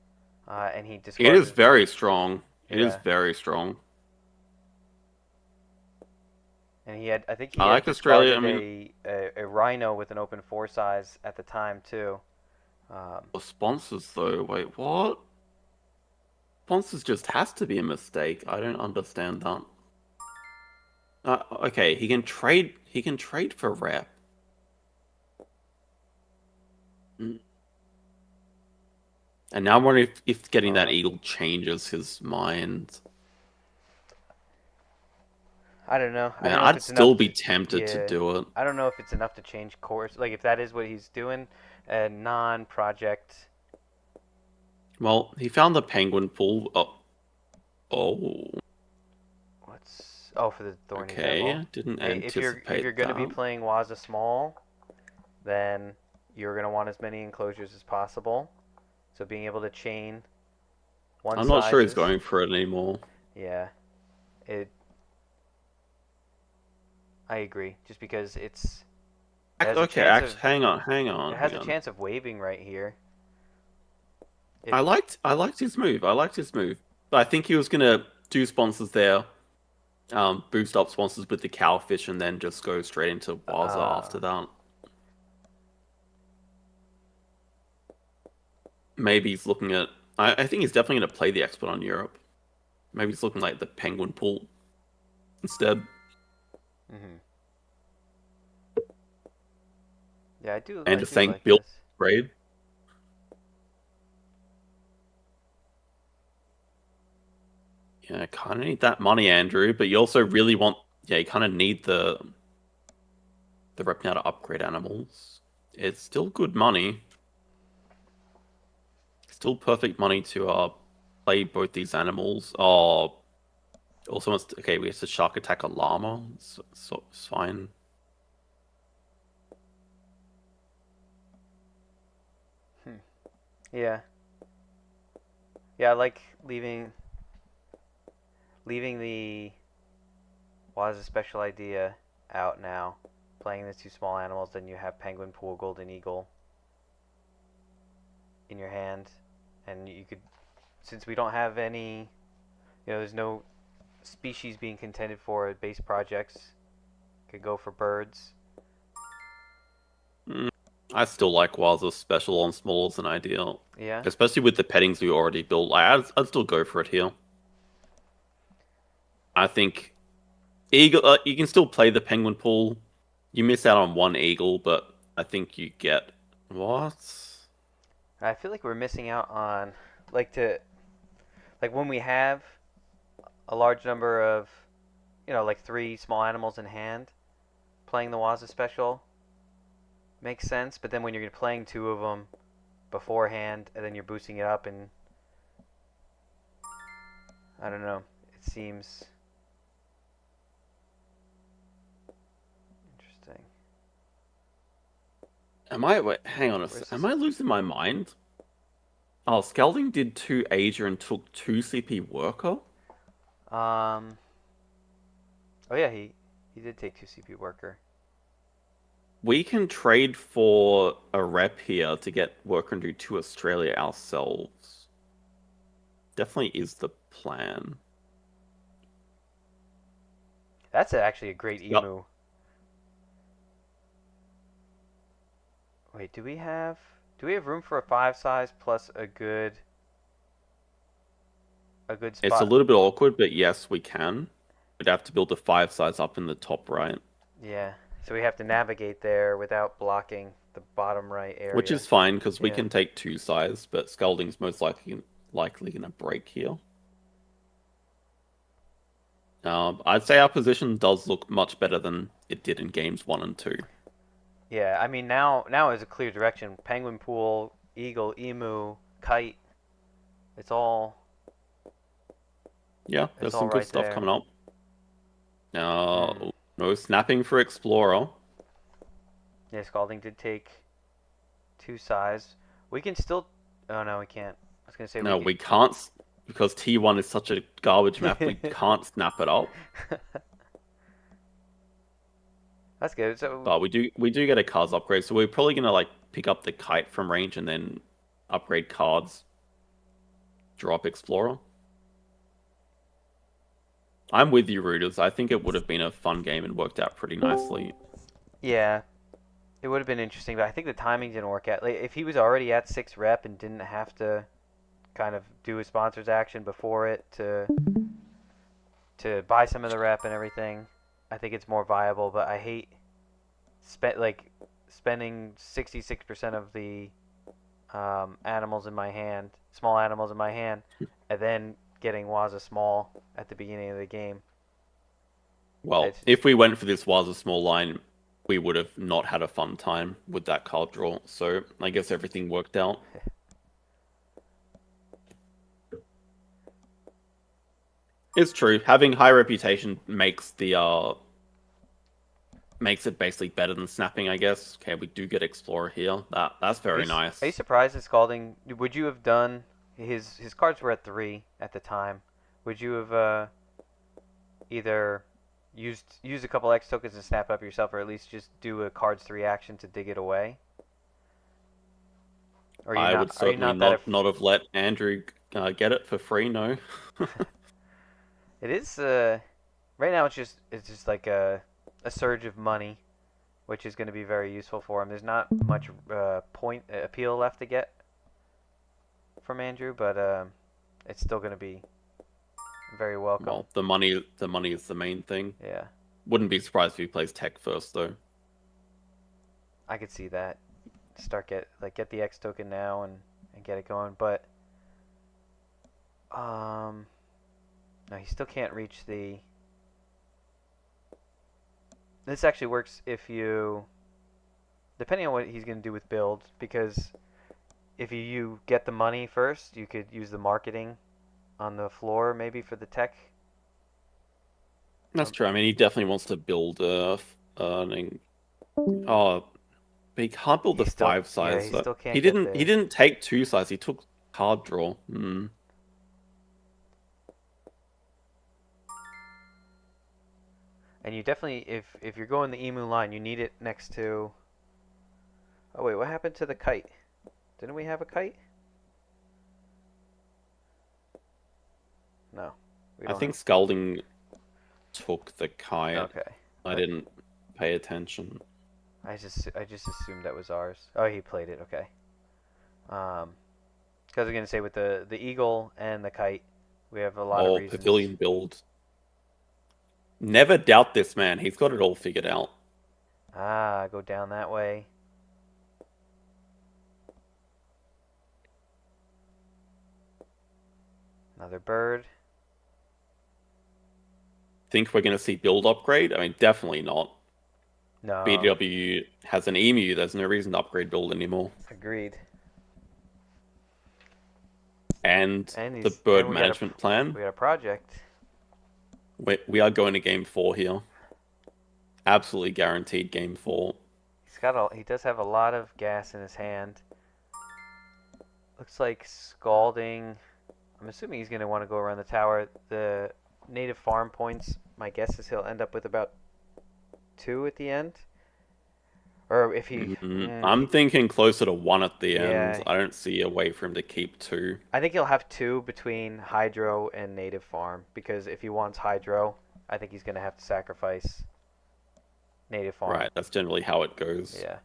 and he
It
discarded.
is very strong. It is
Yeah.
very strong.
And he had, I think he
I
had
like Australia. I
discarded
mean,
a Rhino with an open 4 size at the time too.
the sponsors though. Wait, what? Sponsors just has to be a mistake. I don't understand that. Okay, he can trade. He can trade for rep. Mm. And now I'm wondering if getting that eagle changes his mind.
I don't know. I
Man,
don't know if
I'd
it's
still
enough.
be tempted to do it.
I don't know if it's enough to change course. Like if that is what he's doing, a non-project.
Well, he found the penguin pool. Oh,
for the thorny devil.
okay. Didn't
Hey, if you're
anticipate
gonna be
that.
playing Waza small, then you're gonna want as many enclosures as possible. So being able to chain one
I'm not sure he's
sizes,
going for it anymore.
yeah, it. I agree. Just because it has a
Okay,
chance of
hang on,
it has
hang
a
on.
chance of waving right here. If
I liked his move. I liked his move. But I think he was gonna do sponsors there, boost up sponsors with the cowfish, and then just go straight into Waza
uh
after that. Maybe he's looking at. I think he's definitely gonna play the expert on Europe. Maybe he's looking like the penguin pool instead,
mhm. Yeah,
and
I
just
do
saying
like
build
this.
trade. Yeah, kind of need that money, Andrew. But you also really want. Yeah, you kind of need the rep now to upgrade animals. It's still good money. Still perfect money to play both these animals. Oh, also wants to, okay, we have to shark attack a llama. It's fine.
Hmm. Yeah. Yeah, I like leaving the was a special idea out now. Playing the two small animals, then you have penguin pool, golden eagle in your hand, and you could, since we don't have any, there's no species being contended for at base projects. Could go for birds.
Mm, I still like Waza special on small as an ideal,
Yeah.
especially with the pettings we already built. I'd still go for it here. I think eagle. You can still play the penguin pool. You miss out on one eagle, but I think you get what?
I feel like we're missing out on like to like when we have a large number of like three small animals in hand, playing the Waza special makes sense. But then when you're playing two of them beforehand and then you're boosting it up, and I don't know, it seems interesting.
Wait, hang on
Where's
am
this?
I losing my mind? Oh, Skelding did 2 Asia and took 2 CP worker?
Um. Oh yeah, he did take two CP worker.
We can trade for a rep here to get worker and do 2 Australia ourselves. Definitely is the plan.
That's actually a great
Yep.
emu. Wait, do we have room for a five size plus a good
It's a
spot?
little bit awkward, but yes, we can. We'd have to build a 5 size up in the top right,
Yeah. So we have to navigate there without blocking the bottom right
which
area.
is fine because we
Yeah.
can take 2 size, but Skelding's most likely going to break here. I'd say our position does look much better than it did in games 1 and 2.
Yeah. I mean now is a clear direction. Penguin pool, eagle, emu, kite. It's all
Yeah,
it's
there's
all
some good
right
stuff
there.
coming up.
Hmm.
No snapping for Explorer.
Yeah, Scalding did take two size. We can still. Oh no, we can't. I was gonna say we
No,
could.
we can't because T1 is such a garbage map. We can't snap it up,
That's good. So
but we do get a cards upgrade. So we're probably gonna like pick up the kite from range and then upgrade cards. Drop Explorer. I'm with you, Rooters. I think it would have been a fun game and worked out pretty nicely.
yeah, it would have been interesting, but I think the timing didn't work out. Like, if he was already at 6 rep and didn't have to kind of do a sponsor's action before it to buy some of the rep and everything, I think it's more viable. But I hate spending 66% of the animals in my hand, small animals in my hand, and then getting Waza small at the beginning of the game.
Well,
It's
if we went for this was a small line, we would have not had a fun time with that card draw. So I guess everything worked out. It's true. Having high reputation makes it basically better than snapping, I guess. Okay, we do get Explorer here. That's very
Are you
nice.
surprised at Scalding? Would you have done his cards were at 3 at the time? Would you have either use a couple X tokens and snap up yourself, or at least just do a cards 3 action to dig it away? Or
I would
are you
certainly
not that
not have let Andrew get it for free. No.
It is right now it's just like a surge of money, which is going to be very useful for him. There's not much point appeal left to get from Andrew, but it's still going to be very welcome.
Well, the money is the main thing.
Yeah,
Wouldn't be surprised if he plays tech first though.
I could see that. Get the X token now and get it going, but um no, he still can't reach the. This actually works if you, depending on what he's going to do with build, because if you get the money first, you could use the marketing on the floor maybe for the tech.
That's true. I mean, he definitely wants to build earning. Oh, but he can't build the 5
Yeah,
size.
he still can't
He
get
didn't. He
the.
didn't take 2 size. He took card draw. Hmm.
And you definitely, if you're going the emu line, you need it next to. Oh wait, what happened to the kite? Didn't we have a kite? No, we
I
don't
think
have.
Scalding took the kite.
Okay,
I didn't pay attention.
I just assumed that was ours. Oh, he played it. Okay. Because I'm gonna say with the eagle and the kite, we have a lot of
Oh,
reasons.
pavilion build. Never doubt this man. He's got it all figured out.
Ah, go down that way. Another bird.
Think we're going to see build upgrade? I mean, definitely not.
No,
BDW has an emu. There's no reason to upgrade build anymore.
agreed.
And
And
the
he's
bird
and
management plan.
we got a project.
We are going to game 4 here. Absolutely guaranteed game 4.
He does have a lot of gas in his hand. Looks like Scalding. I'm assuming he's going to want to go around the tower. The native farm points, my guess is he'll end up with about 2 at the end. Or if he.
I'm thinking closer to 1 at the end.
Yeah,
I don't see a way for him to keep 2.
I think he'll have 2 between Hydro and native farm. Because if he wants Hydro, I think he's going to have to sacrifice native farm.
Right, that's generally how it goes.
Yeah.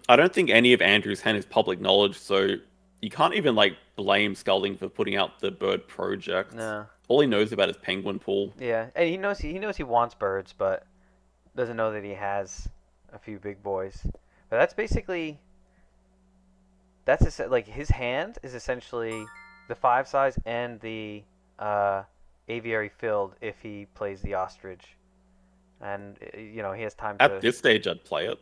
I don't think any of Andrew's hand is public knowledge, so you can't even like blame Scalding for putting out the bird project.
No.
All he knows about is penguin pool.
Yeah, and he knows he wants birds, but doesn't know that he has a few big boys. But that's basically like his hand is essentially the 5 size and the aviary filled if he plays the ostrich, and he has time
At
to.
this stage, I'd play it.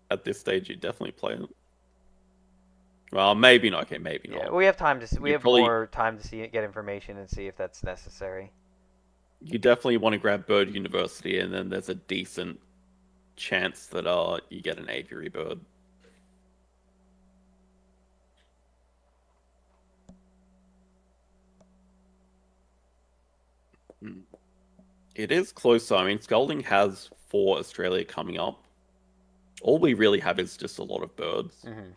At this stage, you'd definitely play it. Well, maybe not. Okay, maybe
Yeah,
not.
we have time to. We
You
have
probably
more time to get information and see if that's necessary.
you definitely want to grab Bird University, and then there's a decent chance that you get an aviary bird. It is close. I mean, Scalding has 4 Australia coming up. All we really have is just a lot of birds.
Mm-hmm.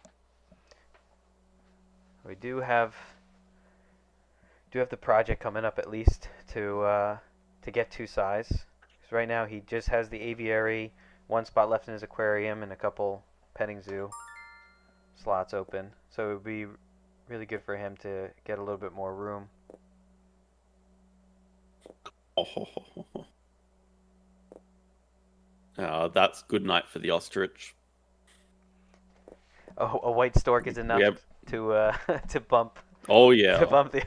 We do have the project coming up at least to get 2 size. Because right now he just has the aviary, 1 spot left in his aquarium, and a couple petting zoo slots open. So it would be really good for him to get a little bit more room.
That's good night for the ostrich.
Oh, a white stork is enough to to bump.
Oh yeah,
To bump the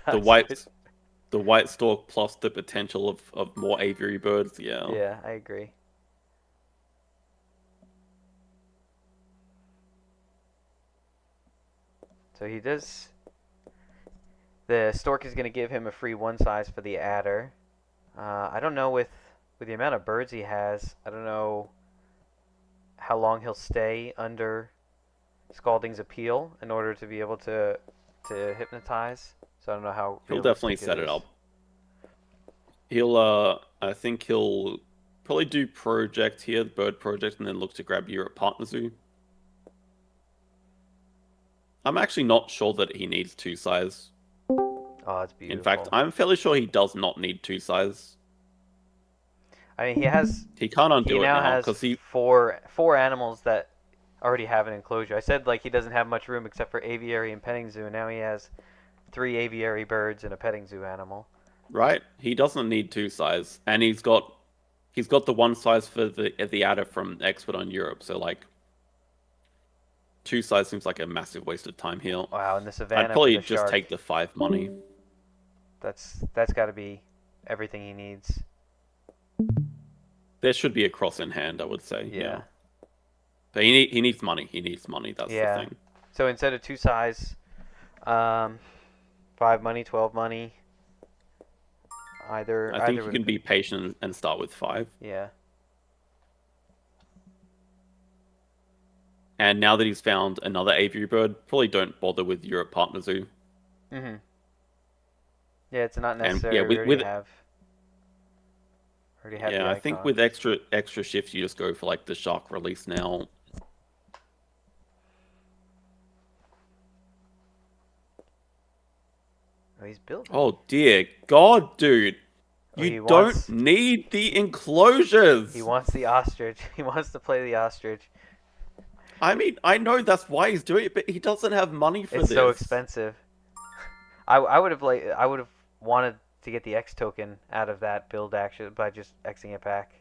the white stork plus the potential of more aviary birds. Yeah.
Yeah, I agree. So he does. The stork is going to give him a free one size for the adder. I don't know with the amount of birds he has. I don't know how long he'll stay under Scalding's appeal in order to be able to hypnotize. So I don't know how
He'll definitely
realistic it
set it
is.
up. I think he'll probably do project here, the bird project, and then look to grab Europe Partner Zoo. I'm actually not sure that he needs two size.
Oh, it's beautiful.
In fact, I'm fairly sure he does not need two size.
I mean, he has.
He can't
He
undo it
now
now
has
because he.
four animals that already have an enclosure. I said like he doesn't have much room except for aviary and petting zoo. And now he has 3 aviary birds and a petting zoo animal.
Right, he doesn't need two size, and he's got the one size for the adder from Expert on Europe. So like, two size seems like a massive waste of time here.
Wow, and the
I'd
savannah for
probably
the
just
shark.
take the 5 money.
That's got to be everything he needs.
There should be a cross in hand, I would say.
Yeah.
But he needs money. He needs money. That's the thing.
So instead of two size, 5 money, 12 money.
I think you can be patient and start with 5.
Yeah.
And now that he's found another aviary bird, probably don't bother with Europe Partner Zoo.
Mhm. Yeah, it's not necessary.
And, yeah,
we already have. Already have the
I think
icon.
with extra shifts, you just go for like the shark release now.
Oh, he's built.
Oh dear God, dude.
Oh,
You don't need the enclosures.
He wants the ostrich. He wants to play the ostrich.
I mean, I know that's why he's doing it, but he doesn't have money for this.
It's so expensive. I would have wanted to get the X token out of that build actually by just Xing it back.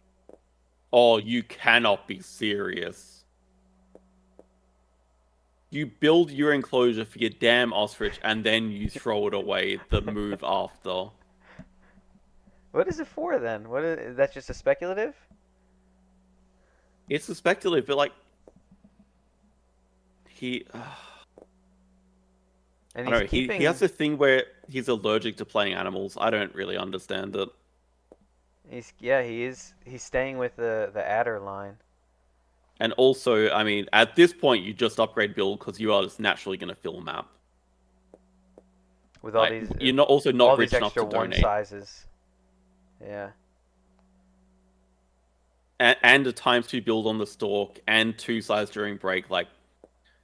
Oh, you cannot be serious. You build your enclosure for your damn ostrich and then you throw it away the move after.
What is it for then? That's just a speculative?
It's a speculative, but like he
And
I don't know, he has a thing where he's allergic to playing animals. I don't really understand it.
He's staying with the adder line.
And also, I mean, at this point, you just upgrade build because you are just naturally going to fill a map.
With all these,
you're not rich enough to
extra one
donate.
sizes. Yeah.
And a ×2 build on the stalk and 2 size during break. Like,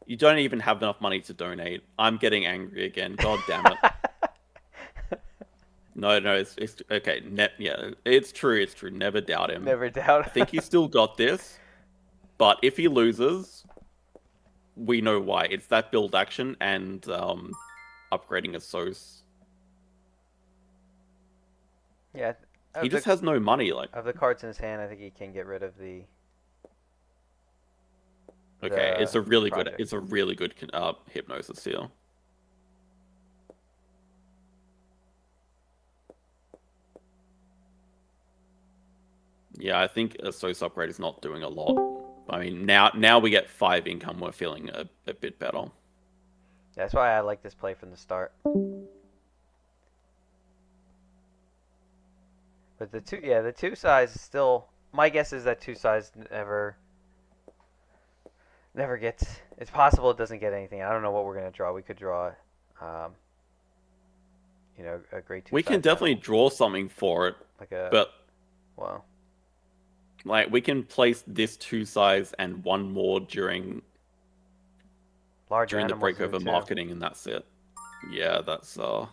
you don't even have enough money to donate. I'm getting angry again. God damn it. No, it's okay. Yeah, it's true. It's true. Never doubt him.
Never doubt.
I think he's still got this. But if he loses, we know why. It's that build action and upgrading a Sos.
Yeah.
He just has no money. Like,
of the cards in his hand, I think he can get rid of the.
Okay, it's a really good hypnosis here. Yeah, I think a Sos upgrade is not doing a lot. I mean, now we get 5 income. We're feeling a bit better.
That's why I like this play from the start. But the two size is still. My guess is that 2 size never gets. It's possible it doesn't get anything. I don't know what we're gonna draw. We could draw, a great 2 size.
We can definitely draw something for it.
Well.
Like, we can place this 2 size and 1 more during the breakover marketing, and that's it. Yeah, that's
I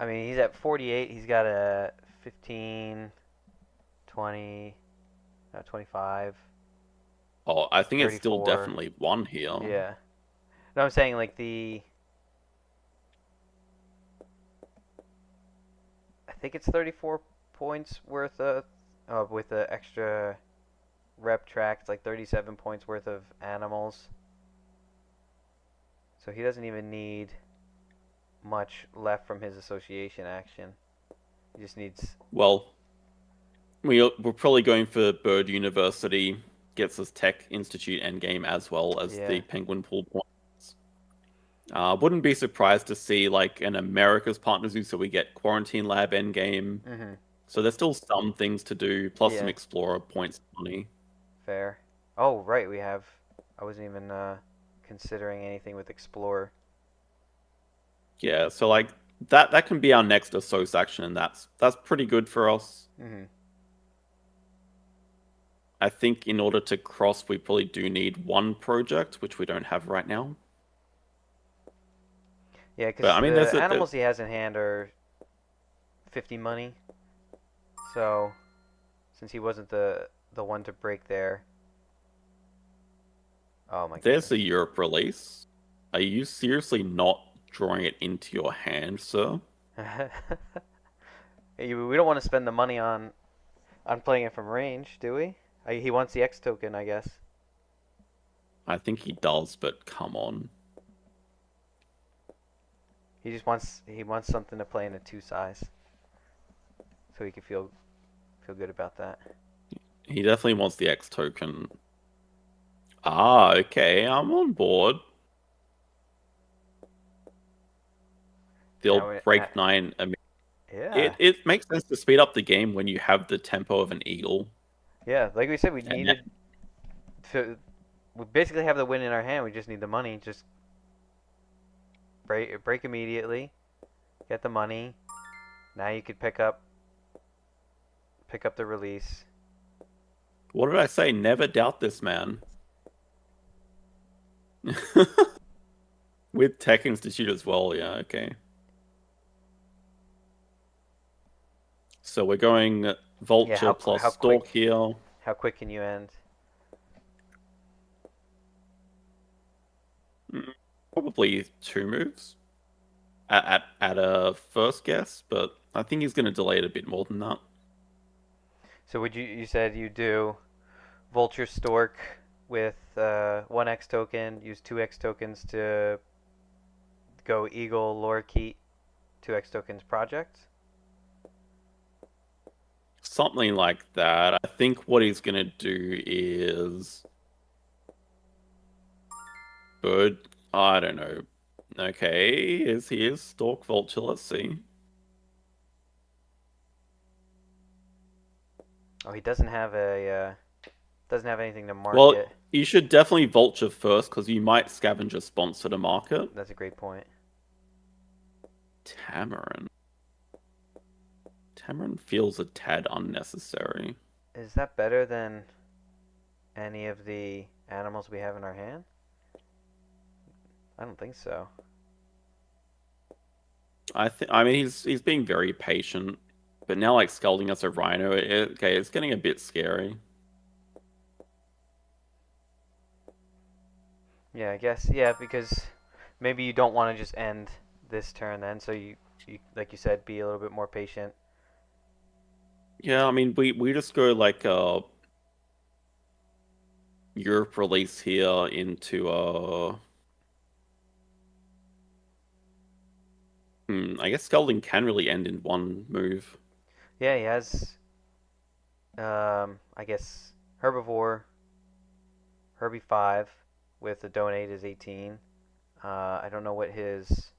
mean, he's at 48. He's got a 15, 20, 25.
Oh, I think
34.
it's still definitely 1 here.
Yeah. No, I'm saying like I think it's 34 points worth of with the extra rep track. It's like 37 points worth of animals. So he doesn't even need much left from his association action. He just needs.
Well, we're probably going for Bird University, gets us Tech Institute endgame as well as the Penguin Pool point. Wouldn't be surprised to see like an America's Partner Zoo, so we get Quarantine Lab Endgame.
Mm-hmm.
So there's still some things to do, plus some
Yeah,
Explorer points and money.
fair. Oh, right, we have. I wasn't even considering anything with Explorer.
Yeah, so like that can be our next Assos action, and that's pretty good for us.
Mm-hmm.
I think in order to cross, we probably do need one project, which we don't have right now.
Yeah,
But
because
I mean,
the animals he has in hand are 50 money. So, since he wasn't the one to break there. Oh my
there's a
goodness.
Europe release. Are you seriously not drawing it into your hand, sir?
We don't want to spend the money on playing it from range, do we? He wants the X token, I guess.
I think he does, but come on.
He wants something to play in a 2 size, so he can feel good about that.
He definitely wants the X token. Ah, okay, I'm on board. The
Now
old break nine. I mean,
yeah,
it makes sense to speed up the game when you have the tempo of an eagle.
yeah. Like we said, we
And now,
needed to. We basically have the win in our hand. We just need the money. Just break immediately. Get the money. Now you could pick up the release.
what did I say? Never doubt this man. With Tech Institute as well, yeah, okay. So we're going
Yeah,
Vulture
how
plus
how
Stalk
quick
here.
how quick can you end?
Mm, Probably two moves at a first guess, but I think he's going to delay it a bit more than that.
So would you said you do Vulture Stork with 1x token, use 2x tokens to go Eagle Lorikeet, 2x tokens project?
Something like that. I think what he's going to do is bird. I don't know. Okay, he is Stalk Vulture. Let's see.
Oh, he doesn't have anything to
Well,
market.
you should definitely Vulture first because you might Scavenger sponsor to market.
That's a great point.
Tamarin. Tamarin feels a tad unnecessary.
Is that better than any of the animals we have in our hand? I don't think so.
I mean he's being very patient, but now like scolding us a rhino, okay, it's getting a bit scary.
Yeah, I guess. Yeah, because maybe you don't want to just end this turn then, so you like you said, be a little bit more patient.
Yeah, I mean we just go like Europe release here into I guess scolding can really end in one move.
Yeah, he has I guess herbivore, Herbie 5 with the donate is 18. I don't know what his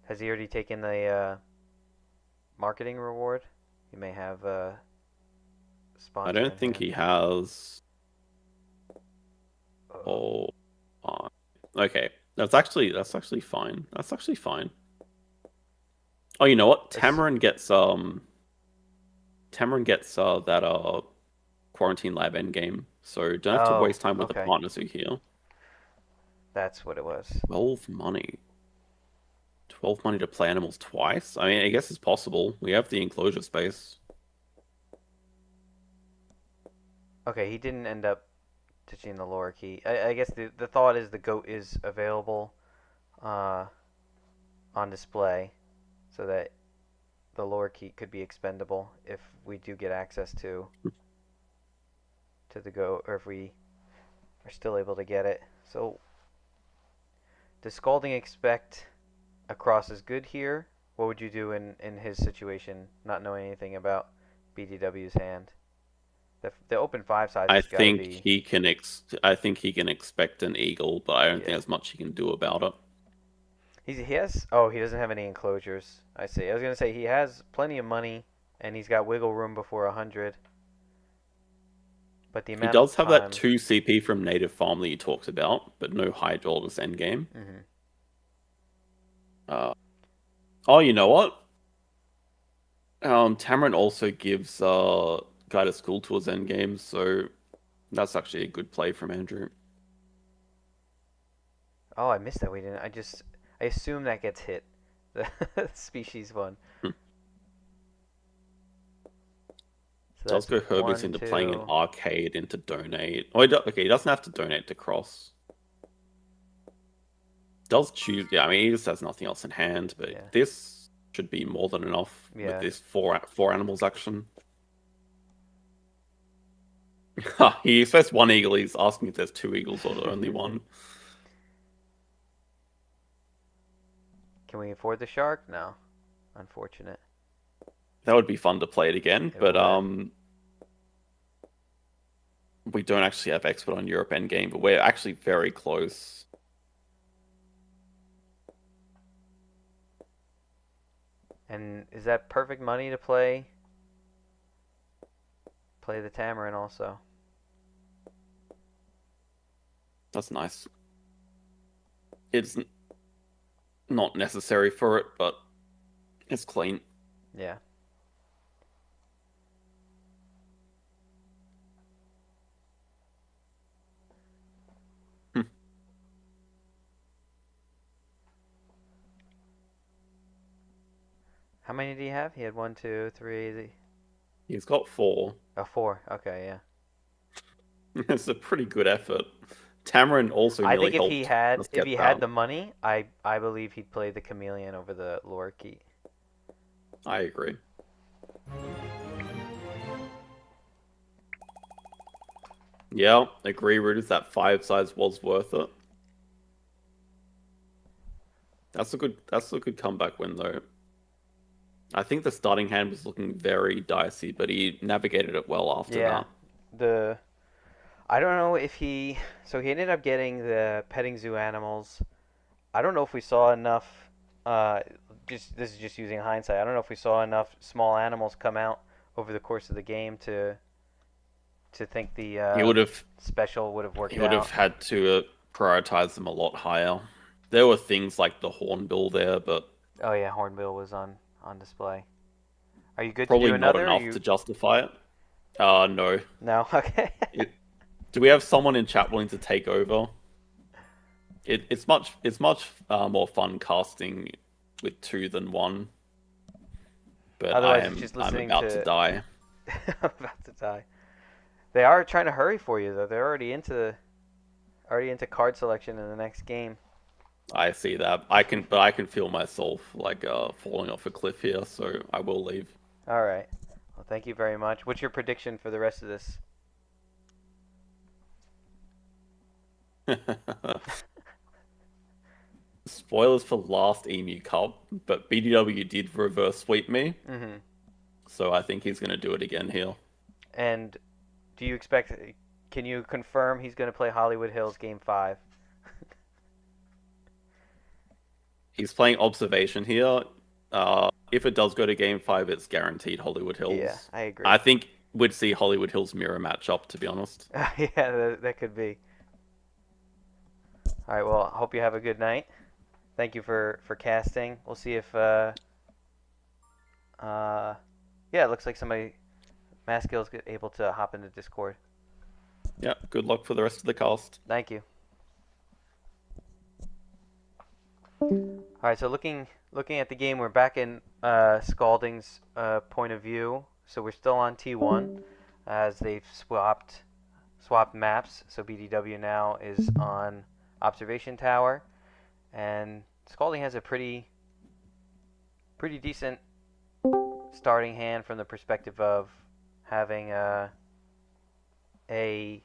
has he already taken the marketing reward? He may have
I
sponsor
don't
in
think
hand.
he has.
Uh-oh.
Oh, uh, okay. That's actually fine. That's actually fine. Oh, you know what?
It's,
Tamarin gets that quarantine lab end game, so don't have to
oh,
waste time with the
okay.
partners who here.
That's what it was.
12 money. 12 money to play animals twice? I mean, I guess it's possible. We have the enclosure space.
Okay, he didn't end up touching the lower key. I guess the thought is the goat is available uh, on display, so that the lower key could be expendable if we do get access to the goat, or if we are still able to get it. So, does Scalding expect a cross is good here? What would you do in his situation, not knowing anything about BDW's hand? The open five size
I
has got to
think
be.
I think he can expect an eagle, but I don't think
Yeah.
there's much he can do about it.
He has. Oh, he doesn't have any enclosures. I see. I was gonna say he has plenty of money, and he's got wiggle room before 100. But the
He
amount of
does have that
time.
2 CP from native farm that you talked about, but no high this endgame.
Hmm.
Uh, oh, you know what? Tamarin also gives guy to school tours endgame, so that's actually a good play from Andrew.
Oh, I missed that. We didn't. I assume that gets hit. The species one.
Hmm.
So
Does
that's
go Herbis
one,
into playing an
two.
arcade into donate. Oh, okay, he doesn't have to donate to cross. Does choose. Yeah, I mean, he just has nothing else in hand, but
Yeah.
this should be more than enough with
Yeah.
this four animals action. He expects one eagle. He's asking if there's two eagles or only one.
Can we afford the shark? No. Unfortunate.
That would be fun to play it again,
It
but
would.
we don't actually have expert on Europe endgame, but we're actually very close.
And is that perfect money to play? Play the Tamarin also.
That's nice. It's not necessary for it, but it's clean.
Yeah.
Hmm.
How many did he have? He had one, two, three.
He's got 4.
Oh, four. Okay, yeah.
It's a pretty good effort. Tamarin also
I
nearly
think
helped us
if
get
he had
that.
the money, I believe he'd play the chameleon over the lorikeet.
I agree. Yeah, agree, Rudis. That 5 size was worth it. That's a good comeback win though. I think the starting hand was looking very dicey, but he navigated it well after
Yeah.
that.
The I don't know if he so he ended up getting the petting zoo animals. I don't know if we saw enough just this is just using hindsight. I don't know if we saw enough small animals come out over the course of the game to think the
He would have
special would have
he
worked
would have
out.
had to prioritize them a lot higher. There were things like the hornbill there, but
Oh yeah, Hornbill was on display. Are you good to
probably
do
not
another? Or
enough
you
to justify it. No.
no? Okay.
It, do we have someone in chat willing to take over? It's much more fun casting with 2 than 1. But
Otherwise, it's just
I'm
listening
about to
to.
die.
I'm about to die. They are trying to hurry for you though. They're already into card selection in the next game.
I see that. I can feel myself like falling off a cliff here, so I will leave.
All right. Well, thank you very much. What's your prediction for the rest of this?
Spoilers for last Emu Cup, but BDW did reverse sweep me,
Mm-hmm.
so I think he's going to do it again here.
And do you expect? Can you confirm he's going to play Hollywood Hills Game 5?
He's playing observation here. If it does go to Game 5, it's guaranteed Hollywood
Yeah,
Hills.
I agree.
I think we'd see Hollywood Hills mirror matchup, to be honest.
Yeah, that could be. All right. Well, I hope you have a good night. Thank you for casting. We'll see if uh yeah, it looks like somebody Maskil is able to hop into Discord.
Yeah, good luck for the rest of the cast.
Thank you. All right. So looking at the game, we're back in Scalding's point of view. So we're still on T1 as they've swapped maps. So BDW now is on observation tower, and Scalding has a pretty decent starting hand from the perspective of having a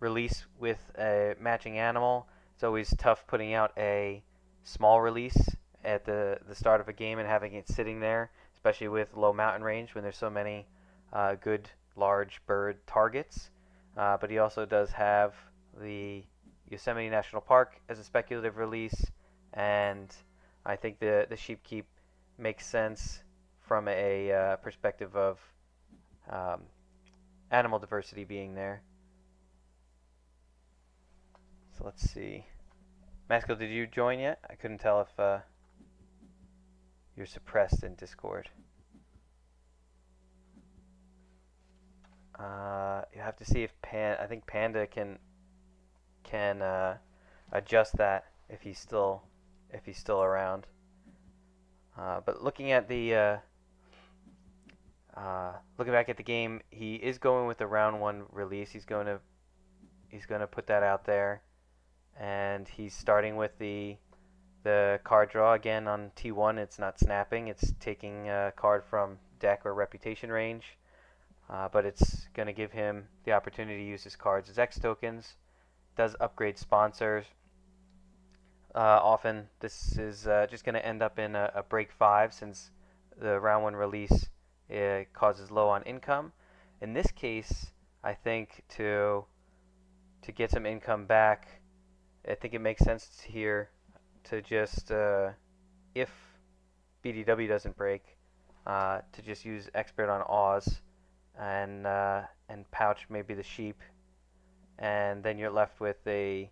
release with a matching animal. It's always tough putting out a small release at the start of a game and having it sitting there, especially with low mountain range when there's so many good large bird targets. But he also does have the Yosemite National Park as a speculative release, and I think the sheepkeep makes sense from a perspective of um, animal diversity being there. So let's see. Maskil, did you join yet? I couldn't tell if you're suppressed in Discord. You have to see if I think Panda can adjust that if he's still around. But looking back at the game, he is going with the round one release. He's gonna put that out there, and he's starting with the card draw again on T1. It's not snapping. It's taking a card from deck or reputation range. But it's going to give him the opportunity to use his cards as X tokens. Does upgrade sponsors. Often this is just going to end up in a break 5 since the round 1 release causes low on income. In this case, I think to get some income back, I think it makes sense here to just, if BDW doesn't break, to just use Expert on Oz and pouch maybe the sheep, and then you're left with a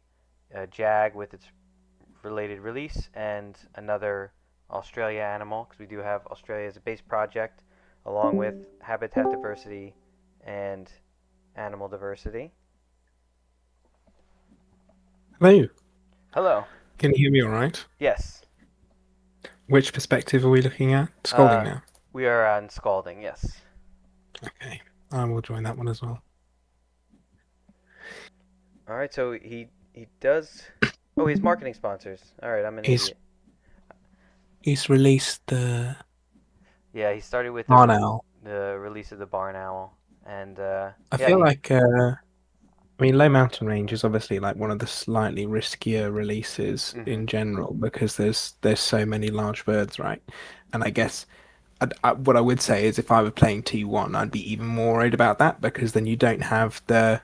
jag with its related release and another Australia animal, because we do have Australia as a base project, along with habitat diversity and animal diversity.
Hello.
Hello.
Can you hear me all right?
Yes.
Which perspective are we looking at? Scalding now.
We are on Scalding, yes.
Okay. I will join that one as well.
All right, so he does. Oh, he's marketing sponsors. All right, I'm an idiot.
He's released the
Yeah, he started with
Barn Owl.
the release of the Barn Owl, and
I feel like I mean, Low Mountain Range is obviously like one of the slightly riskier releases in general because there's so many large birds, right? And I guess what I would say is if I were playing T1, I'd be even more worried about that because then you don't have the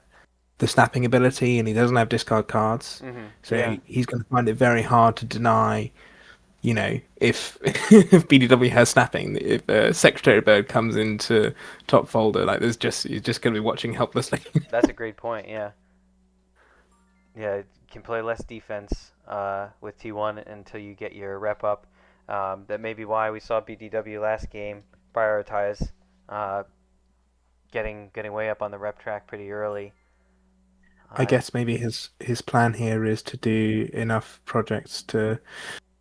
snapping ability and he doesn't have discard cards. So
yeah.
he's going to find it very hard to deny, you know, if if BDW has snapping, if Secretary Bird comes into top folder, like he's just going to be watching helplessly.
That's a great point. Yeah. Yeah, you can play less defense with T1 until you get your rep up. That may be why we saw BDW last game prioritize getting way up on the rep track pretty early.
I guess maybe his plan here is to do enough projects to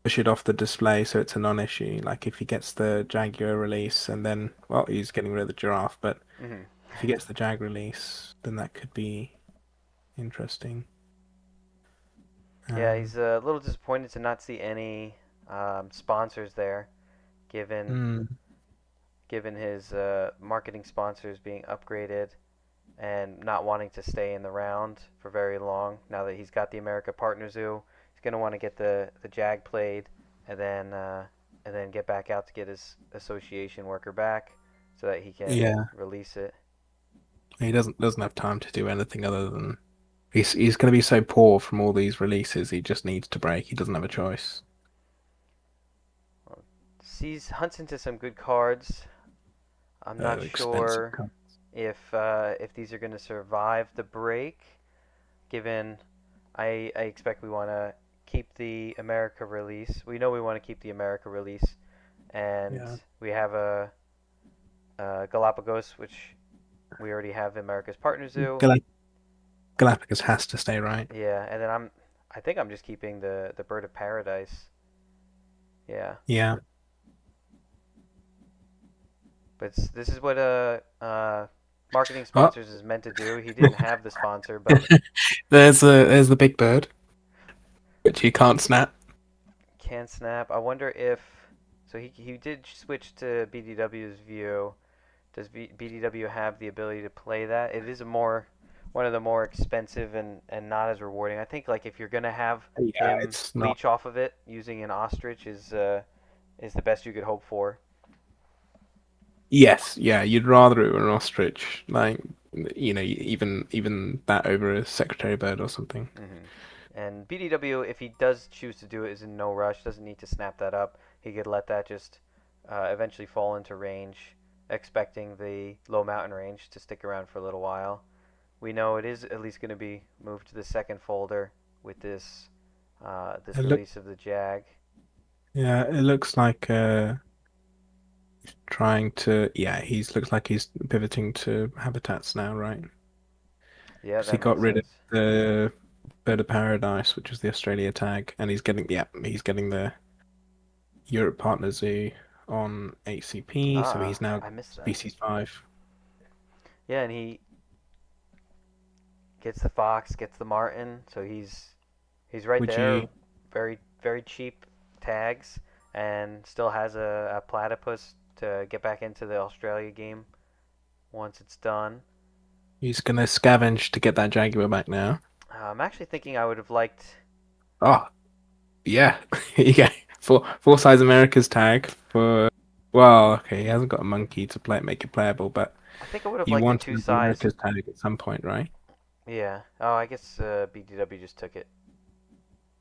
push it off the display so it's a non-issue. Like if he gets the Jaguar release and then, well, he's getting rid of the giraffe, but if he gets the Jag release, then that could be interesting.
Yeah, he's a little disappointed to not see any sponsors there, given his marketing sponsors being upgraded and not wanting to stay in the round for very long. Now that he's got the America Partner Zoo, he's going to want to get the Jag played and then get back out to get his association worker back so that he can release it.
He doesn't have time to do anything other than he's going to be so poor from all these releases. He just needs to break. He doesn't have a choice.
Well, hunts into some good cards. I'm not sure if these are going to survive the break, given I expect we want to keep the America release. We know we want to keep the America release, and we have a Galapagos, which we already have America's Partner Zoo.
Galapagos has to stay, right?
Yeah, and then I think I'm just keeping the Bird of Paradise. Yeah.
Yeah.
But this is what marketing sponsors is meant to do. He didn't have the sponsor, but
there's the big bird, which he can't snap.
Can't snap. I wonder if he did switch to BDW's view. Does BDW have the ability to play that? It is one of the more expensive and not as rewarding. I think like if you're gonna have him leech off of it using an ostrich is the best you could hope for.
Yes, yeah, you'd rather it were an ostrich, like even that over a secretary bird or something.
And BDW, if he does choose to do it, is in no rush. Doesn't need to snap that up. He could let that just eventually fall into range, expecting the low mountain range to stick around for a little while. We know it is at least going to be moved to the second folder with this
It look,
release of the Jag.
yeah, it looks like trying to, yeah, he's looks like he's pivoting to habitats now, right?
Yeah,
Because he
that
got
makes
rid of
sense.
the Bird of Paradise, which was the Australia tag, and he's getting the Europe Partner Zoo on HCP, so he's now
I missed that.
species 5.
Yeah, and he gets the fox, gets the martin, so he's right
Would
there.
you
Very cheap tags, and still has a platypus to get back into the Australia game once it's done.
He's gonna scavenge to get that Jaguar back now.
I'm actually thinking I would have liked.
Oh, yeah. Yeah. For Size America's tag for well, okay, he hasn't got a monkey to make it playable, but
I think I would have
you
liked the
wanted
two
the
size.
America's tag at some point, right?
Yeah. Oh, I guess BDW just took it.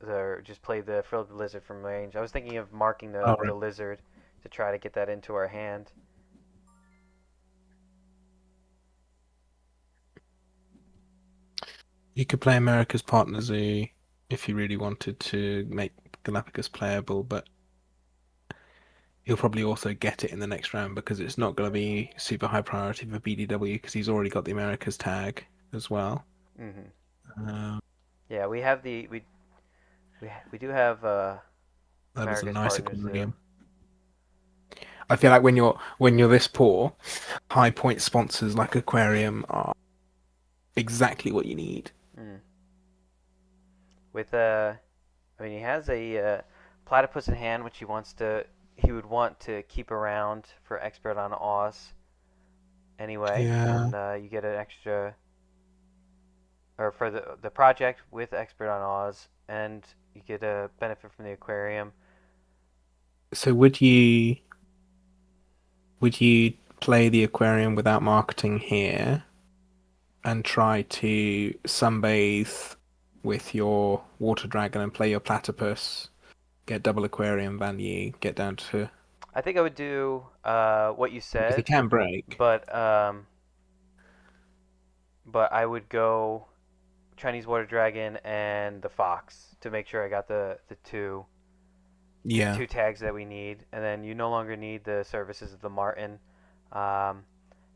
Or just played the frilled lizard from range. I was thinking of marking
Oh,
the
right.
lizard to try to get that into our hand.
You could play America's Partner Zoo if you really wanted to make Galapagos playable, but he'll probably also get it in the next round because it's not going to be super high priority for BDW because he's already got the America's tag as well.
Hmm.
Um,
Yeah, we have we do have
that is a
America's
nice
Partner Zoo.
aquarium. I feel like when you're this poor, high point sponsors like aquarium are exactly what you need.
Mm. With I mean, he has a platypus in hand, which he would want to keep around for expert on Oz anyway,
Yeah.
and you get an extra or for the project with expert on Oz, and you get a benefit from the aquarium.
So would you play the aquarium without marketing here and try to sunbathe with your water dragon and play your platypus, get double aquarium value, get down to
I think I would do what you
because he
said,
can break.
but um, but I would go Chinese water dragon and the fox to make sure I got the
Yeah.
two tags that we need, and then you no longer need the services of the Martin. Um,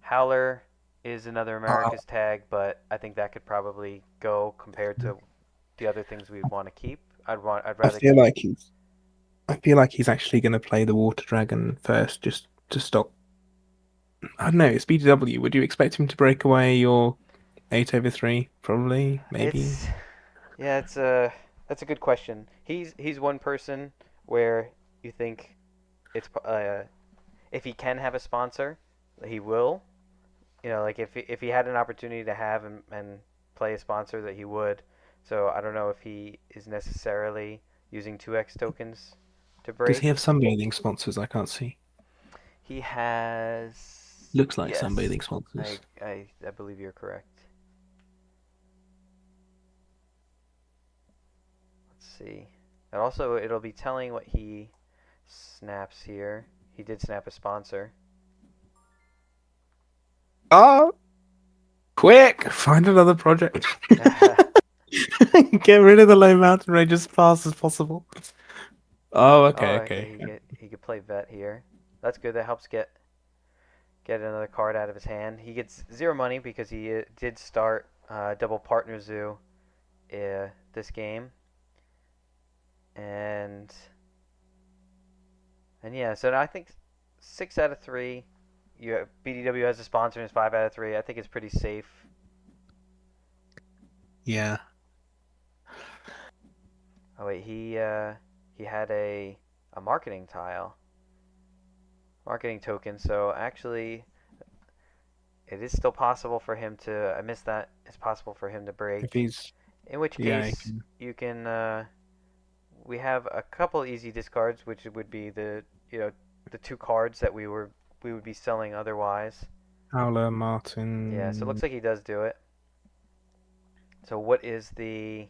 Howler is another
Uh,
America's tag, but I think that could probably go compared to the other things we'd want to keep. I'd
I
rather
feel
keep.
like he's I feel like he's actually going to play the water dragon first just to stop. I don't know, it's BDW. Would you expect him to break away your 8/3? Probably, maybe.
It's yeah, it's a that's a good question. He's one person where you think it's if he can have a sponsor, he will. You know, like if he had an opportunity to have and play a sponsor, that he would. So I don't know if he is necessarily using 2x tokens to
Does he
break.
have sunbathing sponsors? I can't see.
He has
Looks like
yes,
sunbathing sponsors.
I believe you're correct. Let's see. And also it'll be telling what he snaps here. He did snap a sponsor.
Oh, quick! Find another project. Get rid of the low mountain range as fast as possible. Oh,
Oh,
okay,
okay.
okay.
He could play vet here. That's good. That helps get another card out of his hand. He gets zero money because he did start double partner zoo this game, and yeah. So now I think 6 out of 3. You have, BDW has a sponsor and it's 5 out of 3. I think it's pretty safe.
Yeah.
Oh wait, he had a marketing tile, marketing token. So actually, it is still possible for him to. I missed that. It's possible for him to
If
break.
he's
In which
yeah, he
case,
can.
you can. We have a couple easy discards, which would be the the two cards that we we would be selling otherwise.
Howler,
Yeah, so it looks
Martin.
like he does do it. So what is the?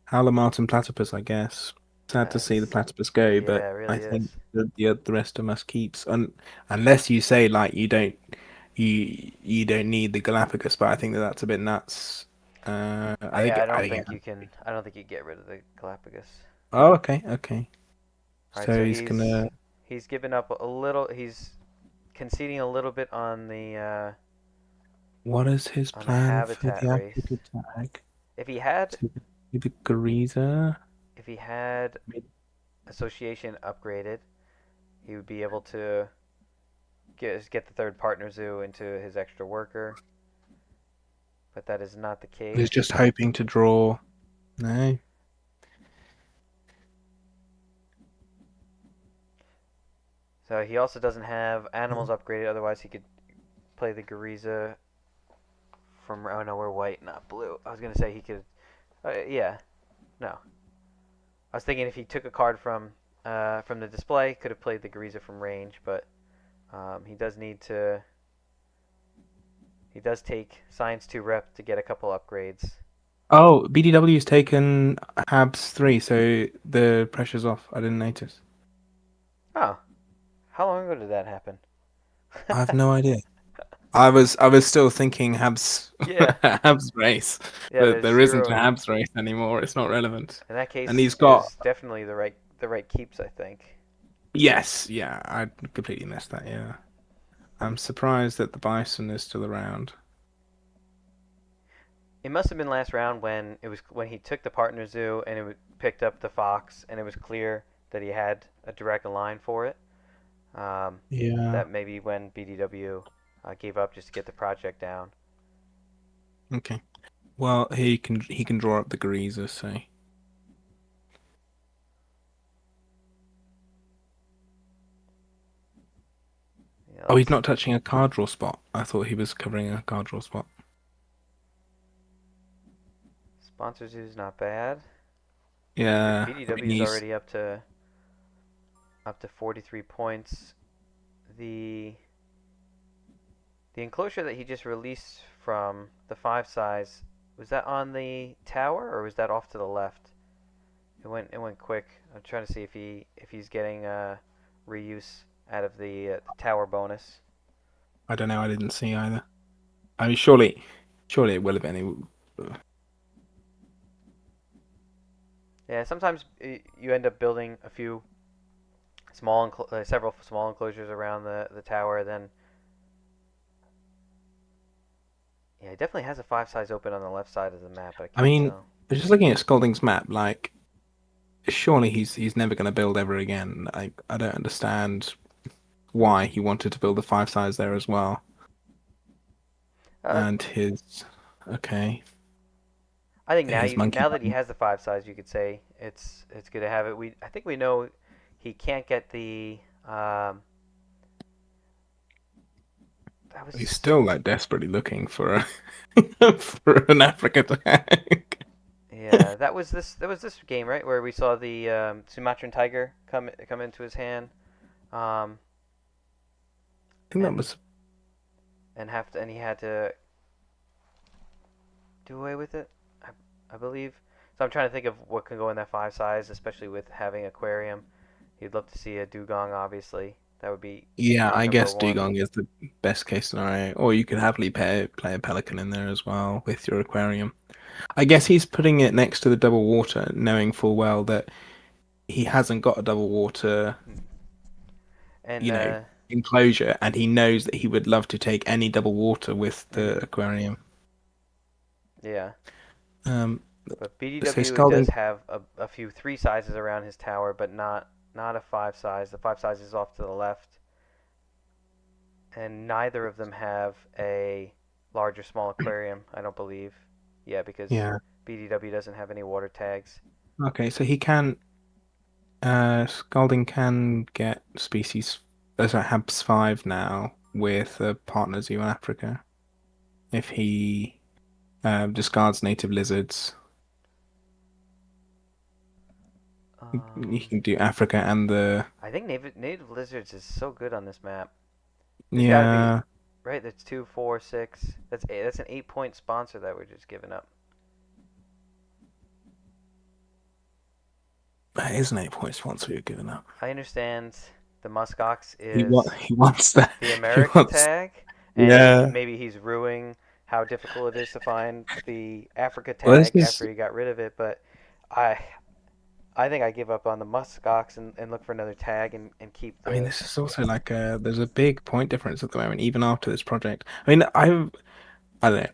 Howler, Martin, Platypus, I guess. Sad to see the
It's,
Platypus go,
yeah,
but
it
I
really is.
think the rest of us keeps. Unless you say like you don't need the Galapagos, but I think that's a bit nuts. I think
I
I
don't
think.
think you can. I don't think you get rid of the Galapagos.
Oh, okay, okay.
All right,
So
so
he's gonna.
he's given up a little. He's conceding a little bit
What is his
on the
plan for
habitat
the
race.
Arctic attack?
If he had
To the Gariza?
if he had association upgraded, he would be able to get the third partner zoo into his extra worker. But that is not the
He's
case.
just hoping to draw. No.
So he also doesn't have animals upgraded. Otherwise, he could play the Gariza from. Oh no, we're white, not blue. I was gonna say he could. Yeah, no. I was thinking if he took a card from the display, could have played the Gariza from range, but he does need to. He does take Science 2 rep to get a couple upgrades.
Oh, BDW's taken Habs 3, so the pressure's off. I didn't notice.
Oh, how long ago did that happen?
I have no idea. I was still thinking Habs
Yeah,
Habs race,
yeah.
but
There's
there isn't a
zero.
Habs race anymore. It's not relevant.
In that
And
case,
he's got
there's definitely the right keeps. I think.
yes, yeah, I completely missed that, yeah. I'm surprised that the Bison is still around.
It must have been last round when he took the partner zoo and picked up the fox, and it was clear that he had a direct line for it.
Yeah.
That maybe when BDW gave up just to get the project down.
Okay. Well, he can draw up the Greaser, so
Yeah,
oh, he's not touching a card draw spot. I thought he was covering a card draw spot.
Sponsor zoo is not bad.
Yeah, I mean
BDW is already up to 43 points. The the enclosure that he just released from the 5 size, was that on the tower or was that off to the left? It went quick. I'm trying to see if he's getting reuse out of the tower bonus.
I don't know. I didn't see either. I mean, surely it will have been.
Yeah, sometimes you end up building a few several small enclosures around the tower. Then yeah, he definitely has a 5 size open on the left side of the map. But I
I
can't
mean,
tell.
just looking at Scalding's map, like surely he's never going to build ever again. I don't understand why he wanted to build the 5 size there as well.
Uh,
And his okay,
I think
his monkey
now that he
button.
has the 5 size, you could say it's good to have it. I think we know he can't get the that
He's
was
still like desperately looking for a for an Africa tag.
yeah that was this game, right, where we saw the Sumatran tiger come into his hand, um,
I think that
and
was
and he had to do away with it, I believe. So I'm trying to think of what can go in that 5 size, especially with having aquarium. You'd love to see a dugong, obviously. That would be
yeah. I
number
guess
one.
Dugong is the best case scenario, or you could happily play a pelican in there as well with your aquarium. I guess he's putting it next to the double water, knowing full well that he hasn't got a double water,
And
you know, enclosure, and he knows that he would love to take any double water with the
mhm,
aquarium.
yeah.
Um,
But
so
BDW does
Scalding,
have a few 3 sizes around his tower, but not a 5 size. The 5 size is off to the left, and neither of them have a large or small aquarium. I don't believe. Yeah, because
yeah.
BDW doesn't have any water tags.
Okay, so he can. Scalding can get species. There's a Habs 5 now with a partner zoo in Africa. If he discards native lizards, he
Um,
can do Africa and the.
I think native lizards is so good on this map. There's got to be,
Yeah,
right? That's 2, 4, 6. That's eight. That's an 8-point sponsor that we're just giving up.
that is an 8-point sponsor you're giving up.
I understand the muskox
He want
is
he wants that.
the
He
America
wants.
tag, and
Yeah.
maybe he's ruining how difficult it is to find the Africa
Well, this
tag
is.
after he got rid of it. But I I think I give up on the muskox and look for another tag and keep
I mean,
the.
this is also like there's a big point difference at the moment, even after this project. I don't know. I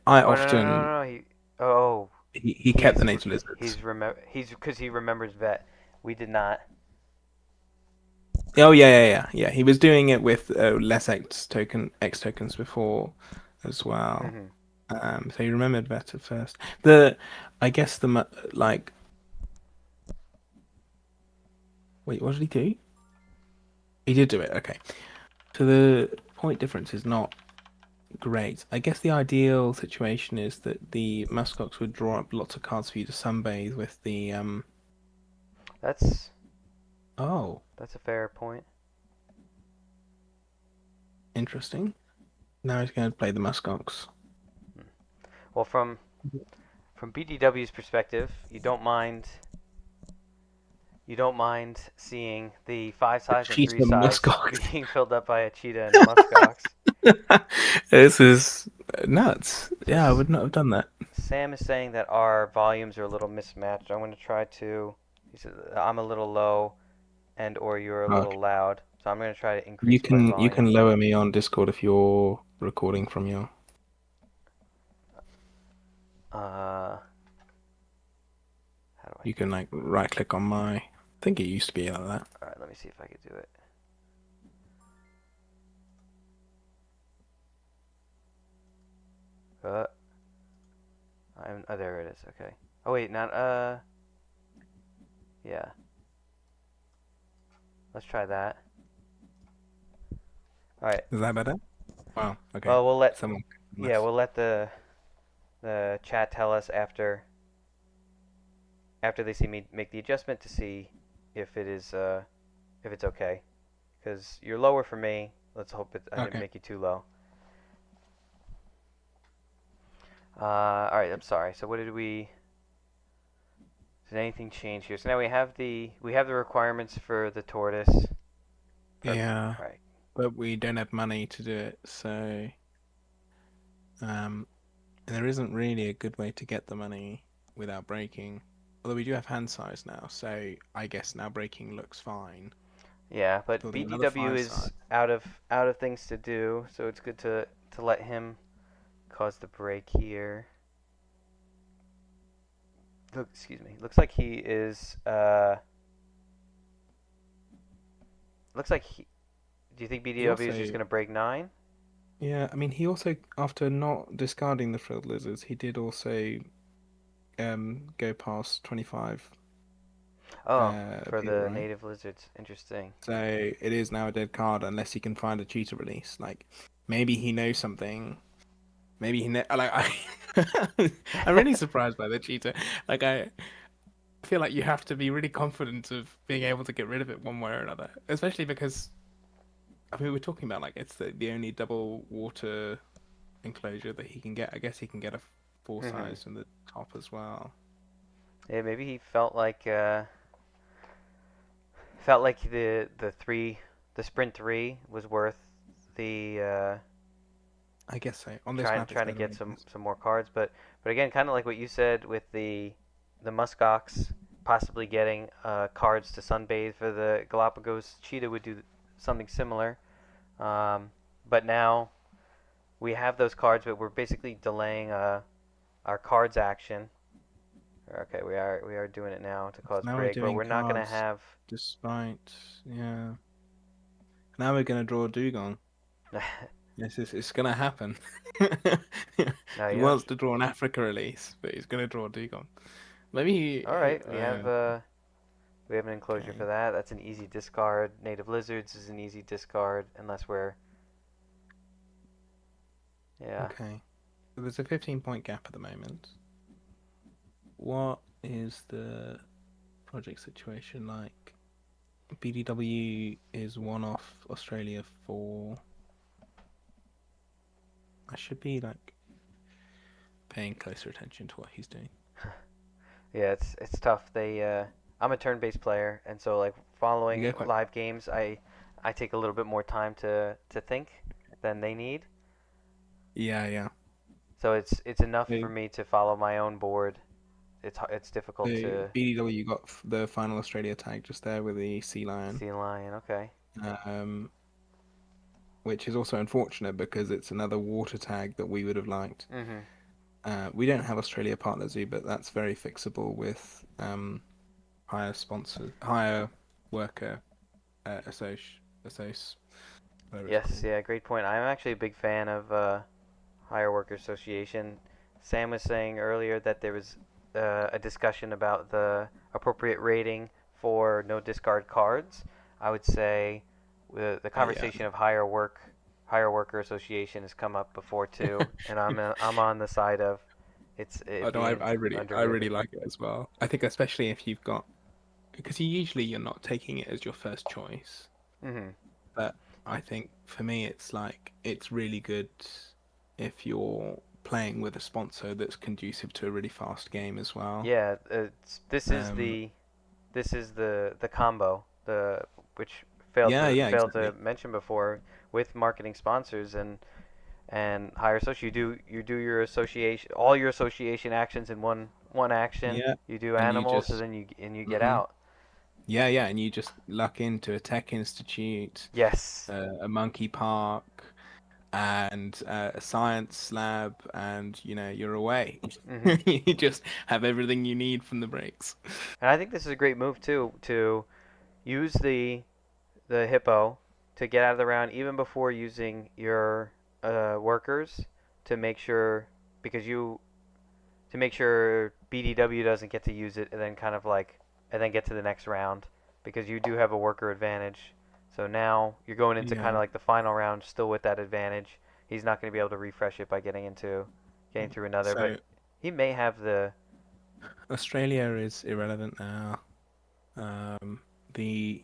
Oh, no, no, no,
often
no, no. Oh,
he kept the nature lizards.
he's because he remembers vet. We did not.
Oh yeah. He was doing it with less X tokens before as well.
Hmm.
So he remembered vet at first. I guess like. Wait, what did he do? He did do it. Okay. So the point difference is not great. I guess the ideal situation is that the muskox would draw up lots of cards for you to sunbathe with the
That's
Oh,
that's a fair point.
interesting. Now he's going to play the muskox.
Well, from BDW's perspective, you don't mind seeing the 5
The
size and 3
cheetah
size
muskox.
being filled up by a cheetah and a muskox.
This is nuts.
So
Yeah, I would not have done that.
Sam is saying that our volumes are a little mismatched. I'm going to try to. He said I'm a little low, and or you're a
Okay.
little loud. So I'm going to try to
You
increase my
can you
volume.
can lower me on Discord if you're recording from your.
How do I
You
do
can
it?
like right click on my. I think it used to be like that.
All right, let me see if I can do it. Uh, oh, there it is. Okay. Oh wait, not yeah. Let's try that. All right.
Is that better? Wow. Okay.
Well,
Someone.
yeah,
Nice.
we'll let the chat tell us after they see me make the adjustment to see if it is if it's okay. Because you're lower for me. Let's hope I didn't
Okay.
make you too low. All right. I'm sorry. So what did we? Did anything change here? So now we have the requirements for the tortoise.
Yeah,
All right.
but we don't have money to do it, so there isn't really a good way to get the money without breaking. Although we do have hand size now, so I guess now breaking looks fine.
Yeah, but
Building another
BDW
5
is
size.
out of things to do, so it's good to let him cause the break here. Look, excuse me. Looks like he is. Looks like he. Do you think
He
BDW is just
also,
gonna break 9?
yeah, I mean, he also, after not discarding the frilled lizards, he did also go past 25
Oh, for
appeal,
the
right?
native lizards. Interesting.
So it is now a dead card unless he can find a cheetah release. Like maybe he knows something. Maybe he like I'm really surprised by the cheetah. Like I feel like you have to be really confident of being able to get rid of it one way or another, especially because I mean we're talking about like it's the only double water enclosure that he can get. I guess he can get a full
Hmm.
size in the top as well.
Yeah, maybe he felt like the sprint 3 was worth the
I guess so. On this map, it's
trying to
better
get
anyways.
some more cards, but again, kind of like what you said with the muskox possibly getting cards to sunbathe for the Galapagos cheetah would do something similar. But now we have those cards, but we're basically delaying our cards action. Okay, we are doing it now to
So
cause
now we're
break, but
doing
we're not gonna
cards
have.
despite yeah. Now we're gonna draw a dugong.
No,
Yes, it's gonna happen. He
you don't.
wants to draw an Africa release, but he's gonna draw a dugong. Maybe
All right, we have an enclosure for
okay.
that. That's an easy discard. Native lizards is an easy discard unless we're yeah.
Okay. So there's a 15-point gap at the moment. What is the project situation like? BDW is one off Australia for I should be like paying closer attention to what he's doing.
Yeah, it's tough. I'm a turn-based player, and so like
You
following
go quite.
live games, I take a little bit more time to think than they need.
Yeah, yeah.
So it's enough
So,
for me to follow my own board. It's difficult
so
to
BDW got the final Australia tag just there with the sea lion,
see lion. Okay.
um, which is also unfortunate because it's another water tag that we would have liked.
Mhm.
We don't have Australia Partner Zoo, but that's very fixable with higher sponsors, higher worker assoc, whatever it's
Yes.
called.
Yeah. Great point. I'm actually a big fan of Higher Worker Association. Sam was saying earlier that there was a discussion about the appropriate rating for no discard cards. I would say the
Yeah.
conversation of Higher Worker Association has come up before too, and I'm on the side of
I
it
know.
being
I really
underrated.
like it as well. I think especially if you've got because you're not taking it as your first choice.
Mhm.
But I think for me, it's like it's really good if you're playing with a sponsor that's conducive to a really fast game as well.
Yeah.
Um,
This is the combo which failed
yeah,
to
yeah,
failed to
exactly.
mention before with marketing sponsors and higher social. You do your association all your association actions in one action.
Yeah,
You do
and you
animals and
just
then you get
hmm
out.
yeah, yeah, and you just luck into a tech institute,
Yes.
a monkey park, and a science lab, and you're away.
Hmm.
You just have everything you need from the breaks.
And I think this is a great move too to use the hippo to get out of the round even before using your workers to make sure because you to make sure BDW doesn't get to use it and then kind of like and then get to the next round because you do have a worker advantage. So now you're going into kind
Yeah.
of like the final round still with that advantage. He's not going to be able to refresh it by getting through another, but
So
he may have the
Australia is irrelevant now. The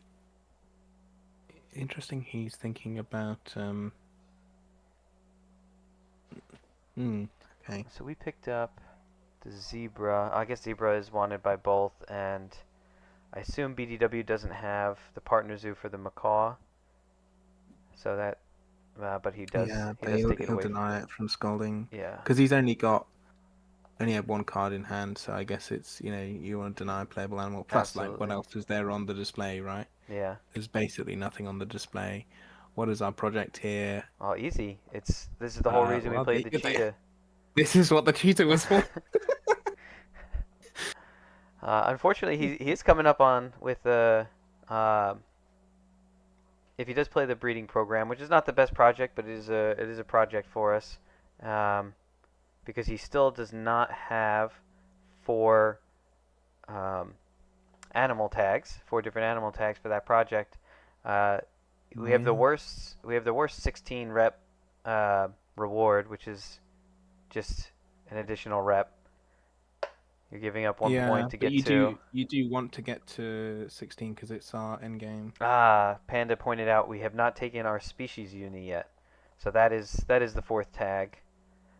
interesting he's thinking about hmm, okay.
so we picked up the zebra. I guess zebra is wanted by both and I assume BDW doesn't have the partner zoo for the macaw. So that but
Yeah,
he
but
does
he'll
take it
he'll
away.
deny it from scolding
Yeah.
because he's only had one card in hand, so I guess it's you want to deny a playable animal. Plus, like, what
Absolutely.
else is there on the display, right?
Yeah.
There's basically nothing on the display. What is our project here?
Oh, easy. This is the whole reason we
Well,
played the cheetah.
this is what the cheetah was for.
Unfortunately, he is coming up on with if he does play the breeding program, which is not the best project, but it is a project for us, um, because he still does not have four um, four different animal tags for that project. Uh,
Yeah.
we have the worst 16 rep uh, reward, which is just an additional rep. You're giving up 1 point
Yeah,
to
but
get two.
you do want to get to 16 because it's our end game.
Ah, Panda pointed out we have not taken our species uni yet, so that is the fourth tag.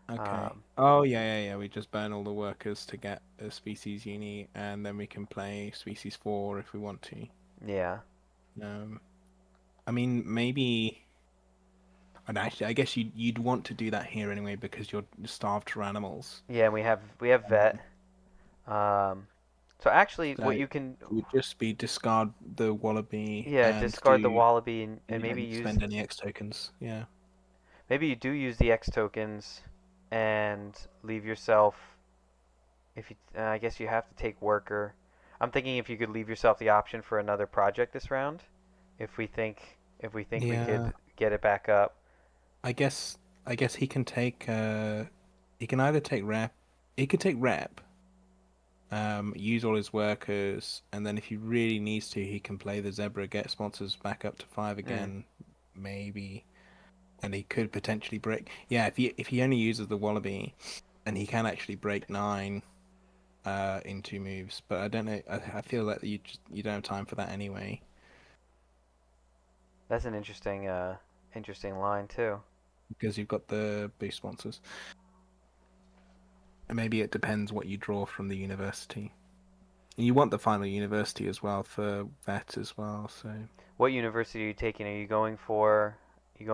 Okay.
Um,
Oh yeah, yeah, yeah. We just burn all the workers to get a species uni, and then we can play species 4 if we want to.
yeah,
Um, I mean, maybe. And actually, I guess you'd want to do that here anyway because you're starved for animals.
yeah. And we have vet.
Um,
Um, so actually,
so
what
it
you can
would just be discard the wallaby
yeah
and
discard the wallaby
and
and
you don't spend any X tokens. Yeah.
maybe you do use the X tokens and leave yourself if you I guess you have to take worker. I'm thinking if you could leave yourself the option for another project this round, if we think we
Yeah.
could get it back up.
I guess he can take he can either take rep he could take rep, use all his workers, and then if he really needs to, he can play the zebra, get sponsors back up to 5
Mm.
again, maybe. And he could potentially break. Yeah, if he only uses the wallaby, and he can actually break 9 in 2 moves. But I don't know. I feel that you don't have time for that anyway.
That's an interesting line too.
because you've got the boost sponsors. And maybe it depends what you draw from the university. And you want the final university as well for vet as well. So
What university are you taking? Are you going for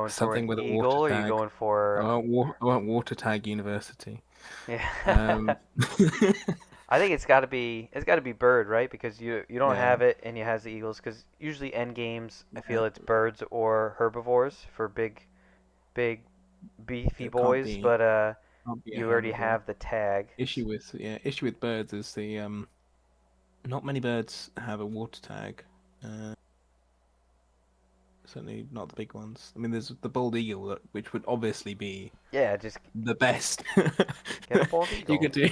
something
an
with a water
eagle, or are you
tag.
going for?
I want water tag university.
Yeah. I think it's got to be bird, right? Because you don't
Yeah,
have it and you has the eagles. Because usually end games, I
yeah.
feel it's birds or herbivores for big beefy
It can't
boys.
be
But
a
you already
herbivore.
have the tag.
Issue with birds is the not many birds have a water tag. Certainly not the big ones. I mean, there's the bald eagle, which would obviously be
Yeah, just
the best.
get a bald
You
eagle.
could do.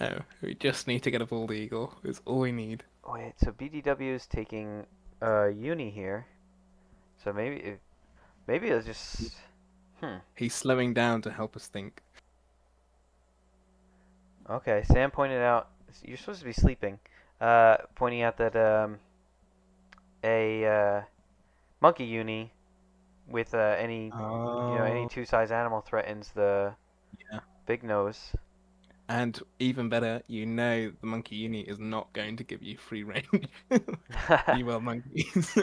Oh, we just need to get a bald eagle. It's all we need.
Wait, so BDW is taking uni here. So maybe it's just
He's slowing down to help us think.
Okay, Sam pointed out you're supposed to be sleeping. Pointing out that a monkey uni with any any
Oh,
two-size animal threatens the
yeah.
big nose.
And even better, you know the monkey uni is not going to give you free range. You will monkeys.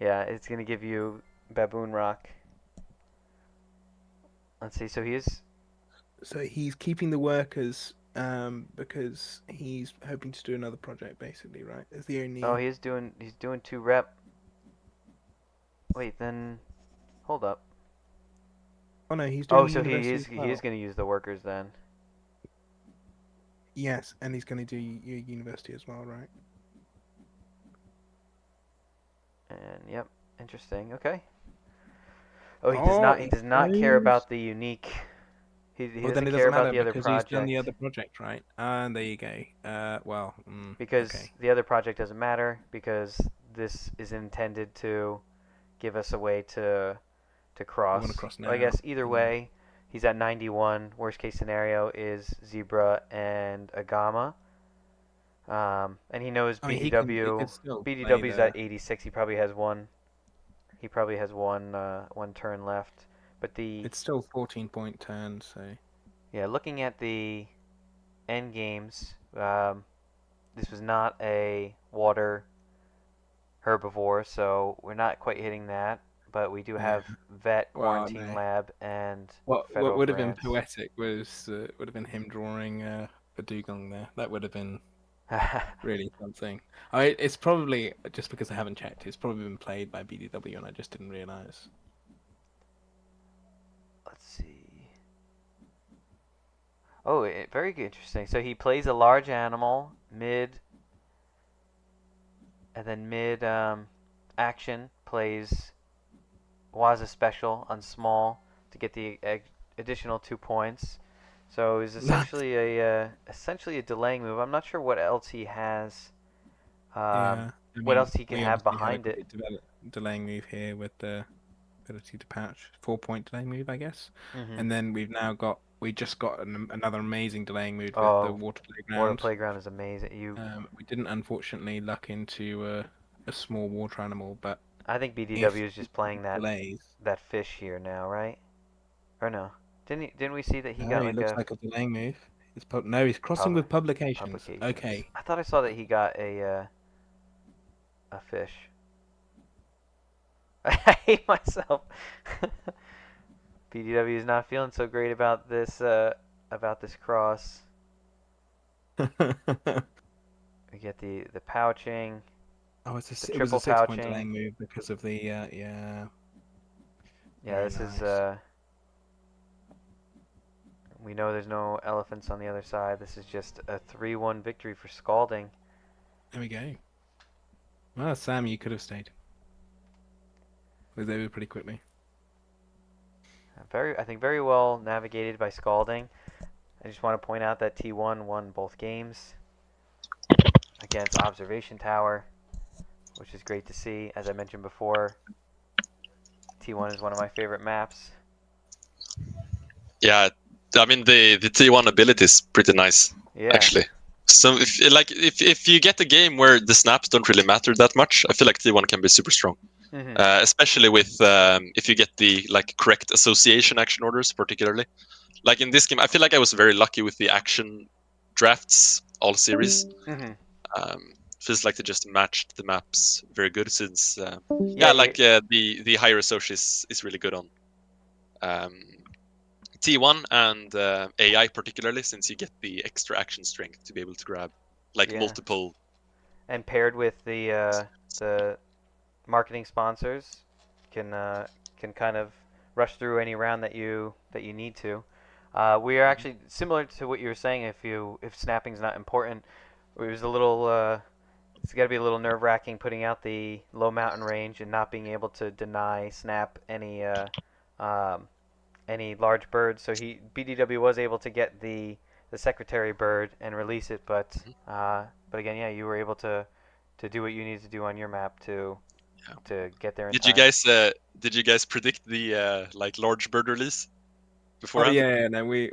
Yeah, it's gonna give you baboon rock. Let's see. So he is.
So he's keeping the workers because he's hoping to do another project, basically, right? Is the
Oh,
only.
he's doing 2 rep. Wait, then hold up.
Oh no, he's
Oh,
doing
so
university as
he is
well.
gonna use the workers then.
Yes, and he's going to do university as well, right?
And yep, interesting. Okay. Oh, he does not care
goes.
about the unique. He
Well, then
doesn't
it
care
doesn't
about
matter
the other
because he's done the
project
other project, right? And there you go. Well,
because
okay.
the other project doesn't matter because this is intended to give us a way to
You want to
cross.
cross
I
now?
guess either way, he's at 91. Worst case scenario is zebra and a gamma. And he knows
I mean, he could still play
BDW's
the.
at 86. He probably has one. He probably has one turn left. But the
It's still 14-point turn, so.
yeah, looking at the end games, this was not a water herbivore, so we're not quite hitting that. But we do
Yeah.
have vet,
Well,
quarantine
no.
lab, and
What
federal
would have been
grants.
poetic would have been him drawing a dugong there. That would have been really something. It's probably just because I haven't checked. It's probably been played by BDW and I just didn't realize.
Let's see. Oh, very interesting. So he plays a large animal mid, and then mid action plays Waza special on small to get the additional 2 points. So it was essentially a delaying move. I'm not sure what else he has.
Yeah, I
What
mean,
else he can
we
have
obviously had a
behind it.
great delaying move here with the ability to patch. 4-point delaying move, I guess.
Hmm.
And then we just got another amazing delaying move with the
Oh,
water
Water
playground.
Playground is amazing.
We didn't unfortunately luck into a small water animal, but
I think
if
BDW is just playing
delays,
that fish here now, right? Or no? Didn't we see that he
no,
got
it
like
looks
a
like a delaying move. No, he's crossing
pub
with publications.
publications?
Okay.
I thought I saw that he got a fish. I hate myself. BDW is not feeling so great about this cross. We get the pouching,
Oh,
the
it was
triple
a 6-point
pouching.
delaying move because of the yeah.
Yeah,
Very
this is
nice.
we know there's no elephants on the other side. This is just a 3-1 victory for Scalding.
There we go. Well, Sam, you could have stayed. It was over pretty quickly.
I think very well navigated by Scalding. I just want to point out that T1 won both games against Observation Tower, which is great to see. As I mentioned before, T1 is one of my favorite maps.
Yeah, I mean the T1 ability is pretty nice,
Yeah.
actually. So if you get a game where the snaps don't really matter that much, I feel like T1 can be super strong. especially with if you get the like correct association action orders, particularly. Like in this game, I feel like I was very lucky with the action drafts all series. Feels like they just matched the maps very good since the higher associate is really good on T1 and AI particularly, since you get the extra action strength to be able to grab like multiple.
And paired with the marketing sponsors, can kind of rush through any round that you need to. We are actually similar to what you were saying. If snapping's not important, it was a little. It's got to be a little nerve-wracking putting out the low mountain range and not being able to deny snap any large birds. So BDW was able to get the secretary bird and release it, but again, yeah, you were able to do what you needed to do on your map to get there in time.
Did you guys predict the like large bird release beforehand?
Oh yeah, no, we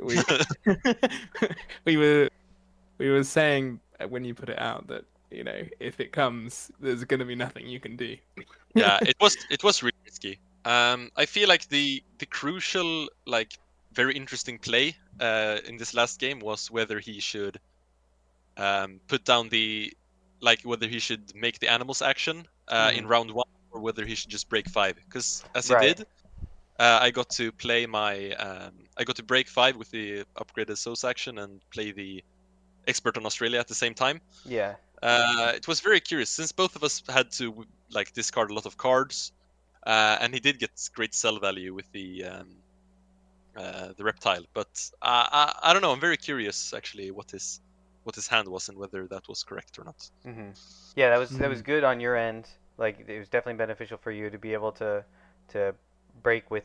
we were saying when you put it out that, you know, if it comes, there's going to be nothing you can do.
Yeah, it was really risky. I feel like the crucial, like, very interesting play in this last game was whether he should put down whether he should make the animals action in round 1 or whether he should just break 5. Because as he did, I got to play I got to break 5 with the upgraded SOS action and play the expert on Australia at the same time.
Yeah.
It was very curious since both of us had to like discard a lot of cards, and he did get great sell value with the reptile. But I don't know. I'm very curious actually what his hand was and whether that was correct or not.
Yeah, that was good on your end. Like, it was definitely beneficial for you to be able to break with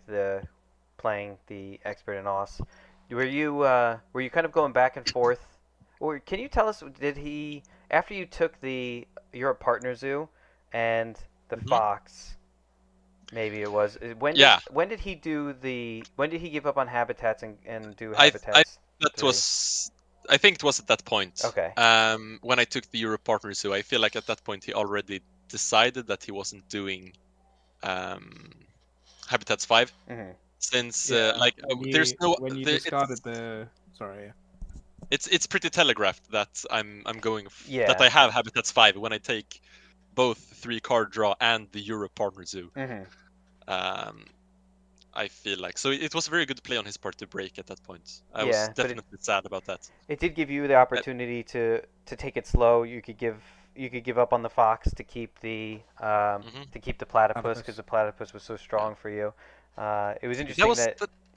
playing the expert in Aus. Were you kind of going back and forth, or can you tell us, did he, after you took your partner zoo and the fox, maybe it was, when did he give up on habitats and do habitats?
I think it was at that point.
Okay.
When I took the Europe partner zoo, I feel like at that point he already decided that he wasn't doing Habitats 5. Since there's no
when you discarded the
it's pretty telegraphed that I'm going
that
I have Habitats 5 when I take both 3 card draw and the Europe partner zoo. I feel like so it was a very good play on his part to break at that point. I was definitely sad about that.
It did give you the opportunity to take it slow. You could give up on the fox to keep the platypus, because the platypus was so strong for you. It was interesting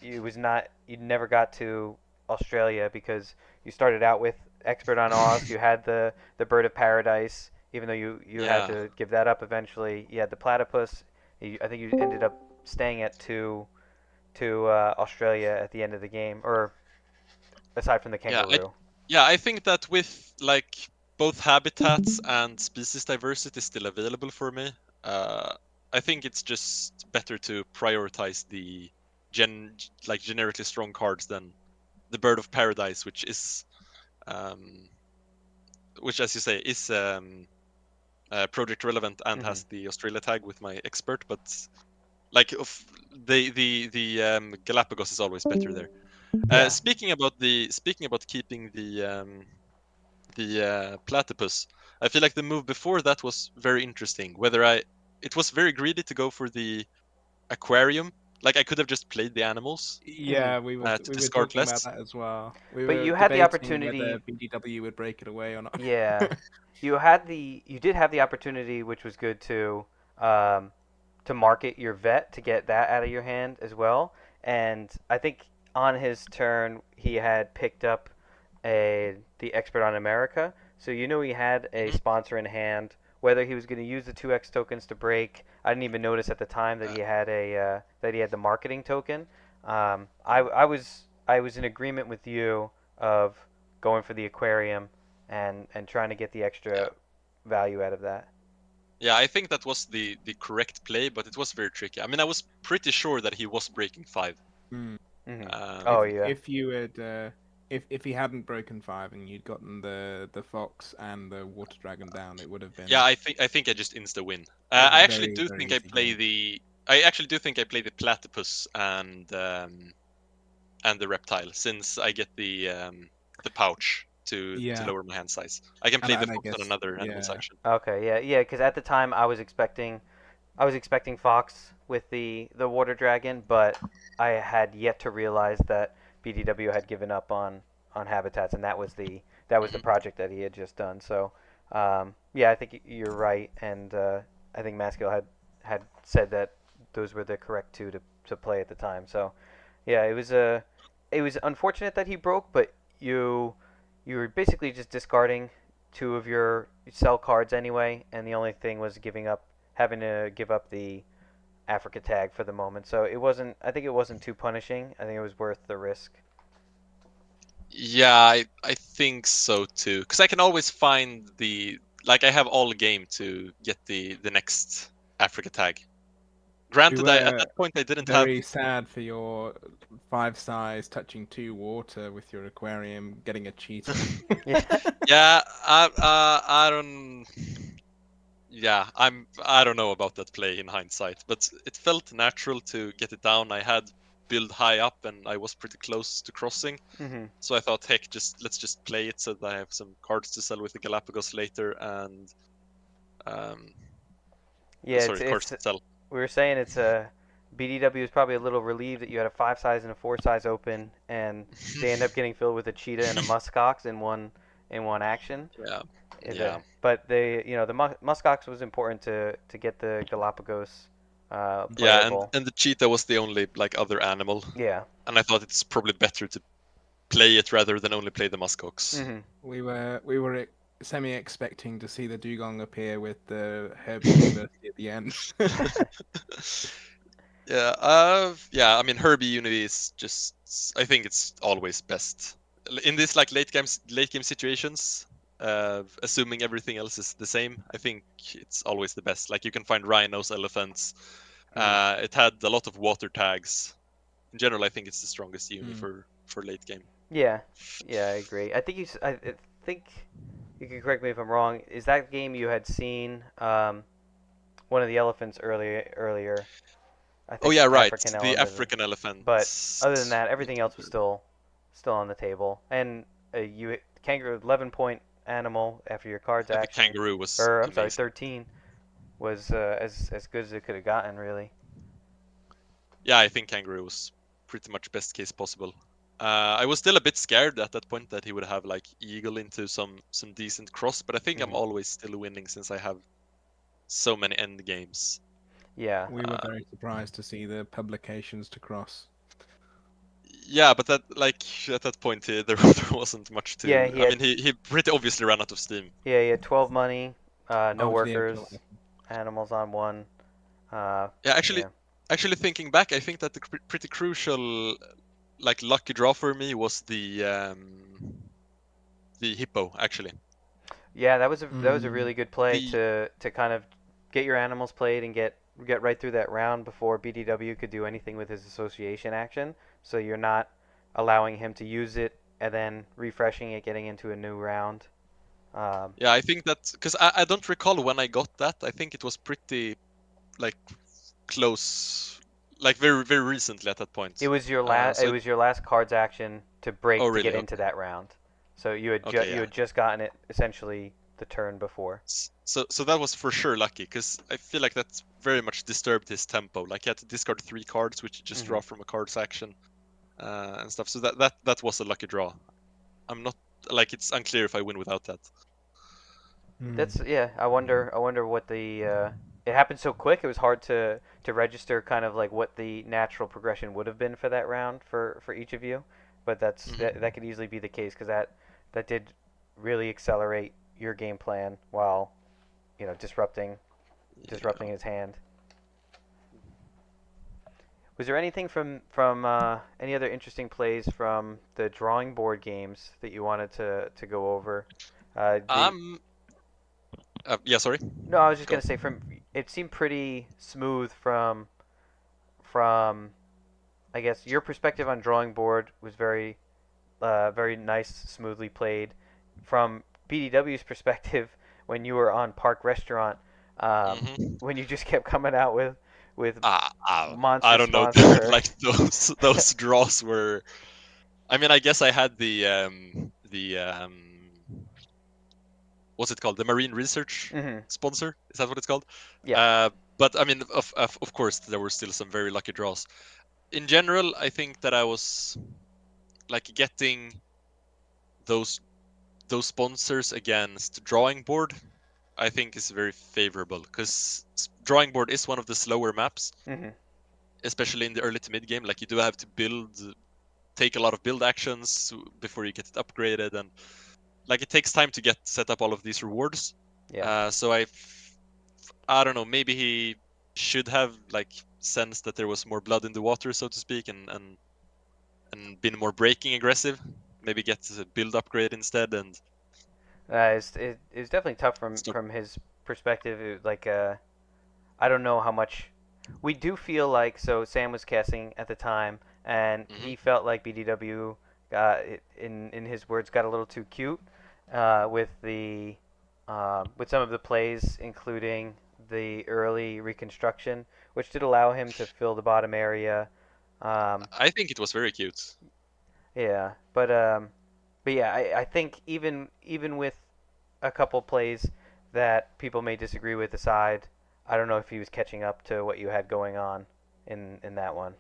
you never got to Australia because you started out with expert on Oz. You had the bird of paradise, even though you had to give that up eventually. You had the platypus. I think you ended up staying at to Australia at the end of the game, or aside from the kangaroo.
I think that with like both habitats and species diversity still available for me, I think it's just better to prioritize the generically strong cards than the bird of paradise, which is which, as you say, is project relevant and has the Australia tag with my expert, but like the Galapagos is always better there. Speaking about keeping the platypus, I feel like the move before that was very interesting. It was very greedy to go for the aquarium. Like, I could have just played the animals.
Yeah, we were talking about that as well.
But you had the opportunity
whether BDW would break it away or not.
Yeah, you did have the opportunity, which was good to market your vet to get that out of your hand as well. And I think on his turn he had picked up the expert on America, so he had a sponsor in hand. Whether he was going to use the 2x tokens to break, I didn't even notice at the time that he had the marketing token. I was in agreement with you of going for the aquarium and trying to get the extra value out of that.
Yeah, I think that was the correct play, but it was very tricky. I mean, I was pretty sure that he was breaking 5.
If if he hadn't broken 5 and you'd gotten the fox and the water dragon down, it would have been.
Yeah, I think I just insta win.
was a
I actually
very,
do
very
think I
easy
play
game.
the platypus and the reptile, since I get the pouch to
Yeah.
lower my hand size. I can play the
And I
fox on
guess,
another animal
yeah.
section.
Okay, yeah. Because at the time I was expecting Fox with the water dragon, but I had yet to realize that BDW had given up on habitats, and that was the
Mhm.
project that he had just done. So, yeah, I think you're right, and I think Maskil had said that those were the correct two to play at the time. So, yeah, it was unfortunate that he broke, but you were basically just discarding two of your sell cards anyway, and the only thing was having to give up the Africa tag for the moment. So it wasn't. I think it wasn't too punishing. I think it was worth the risk.
Yeah, I think so too. Because I can always find I have all game to get the next Africa tag.
We
Granted, at
were
that point I didn't have.
very sad for your 5 size touching 2 water with your aquarium getting a cheetah.
Yeah.
Yeah, I don't. Yeah, I don't know about that play in hindsight, but it felt natural to get it down. I had build high up and I was pretty close to crossing.
hmm
So I thought, heck, let's just play it so that I have some cards to sell with the Galapagos later, and um,
Yeah.
sorry, cards to sell.
We were saying it's a BDW is probably a little relieved that you had a 5 size and a 4 size open, and they end up getting filled with a cheetah and a muskox in one action.
Yeah,
The,
yeah,
but the muskox was important to get the Galapagos
yeah,
playable.
and the cheetah was the only other animal,
Yeah.
and I thought it's probably better to play it rather than only play the muskox.
hmm
we were semi expecting to see the dugong appear with the Herbie University at the end.
Yeah, yeah. I mean, Herbie Unity is just. I think it's always best in this late game situations. Assuming everything else is the same, I think it's always the best. Like, you can find rhinos, elephants. It had a lot of water tags. In general, I think it's the strongest uni for late game.
Yeah. Yeah, I agree. I think you can correct me if I'm wrong. Is that game you had seen one of the elephants earlier? I
Oh
think
yeah,
an
right.
African
The
elephant.
African
But
elephants.
other than that, everything else was still on the table. And you kangaroo 11-point animal after your card's
The
action,
kangaroo was
or I'm sorry,
amazing.
13 was as good as it could have gotten, really.
Yeah, I think kangaroo was pretty much best case possible. I was still a bit scared at that point that he would have eagle into some decent cross, but I think I'm always still winning since I have so many end games.
Yeah.
We were very surprised to see the publications to cross.
Yeah, but that at that point there wasn't much to.
Yeah,
I mean, he pretty obviously ran out of steam.
Yeah, he had 12 money, no
Obviously,
workers, animals on one.
Yeah, actually thinking back, I think that the pretty crucial lucky draw for me was the hippo actually.
Yeah, that was a really good play
The-
to kind of get your animals played and get right through that round before BDW could do anything with his association action. So you're not allowing him to use it and then refreshing it, getting into a new round.
Yeah, I think that because I don't recall when I got that. I think it was pretty close, very very recently at that point.
It was your last.
So
It was your last card's action to break
Oh,
to
really?
get into that round. So you had
Okay,
you
yeah.
had just gotten it essentially the turn before.
So that was for sure lucky, because I feel like that very much disturbed his tempo. Like, he had to discard 3 cards, which you just draw from a card's action, and stuff. So that was a lucky draw. I'm not it's unclear if I win without that.
That's I wonder what the it happened so quick. It was hard to register kind of what the natural progression would have been for that round for each of you. But that could easily be the case, because that did really accelerate your game plan while disrupting his hand. Was there anything from any other interesting plays from the drawing board games that you wanted to go over?
Yeah, sorry.
No, I was just
Go.
gonna say it seemed pretty smooth from I guess your perspective on drawing board was very very nice, smoothly played. From BDW's perspective, when you were on Park Restaurant,
Mhm.
when you just kept coming out with
I
monster
don't know.
sponsor.
Like those draws were. I mean, I guess I had what's it called? The Marine Research
Hmm.
sponsor. Is that what it's called?
Yeah.
But I mean, of course, there were still some very lucky draws. In general, I think that I was like getting those sponsors against drawing board. I think is very favorable because drawing board is one of the slower maps,
Hmm.
especially in the early to mid game. Like you do have to take a lot of build actions before you get it upgraded, and like it takes time to get set up all of these rewards.
Yeah.
So I don't know, maybe he should have like sensed that there was more blood in the water, so to speak, and been more breaking aggressive. Maybe get a build upgrade instead and
It's definitely tough
start.
from his perspective. I don't know how much we do feel like. So Sam was casting at the time, and
Mhm.
he felt like BDW, in his words, got a little too cute with some of the plays, including the early reconstruction, which did allow him to fill the bottom area. Um,
I think it was very cute.
yeah, but yeah, I think even with a couple plays that people may disagree with aside, I don't know if he was catching up to what you had going on in that one.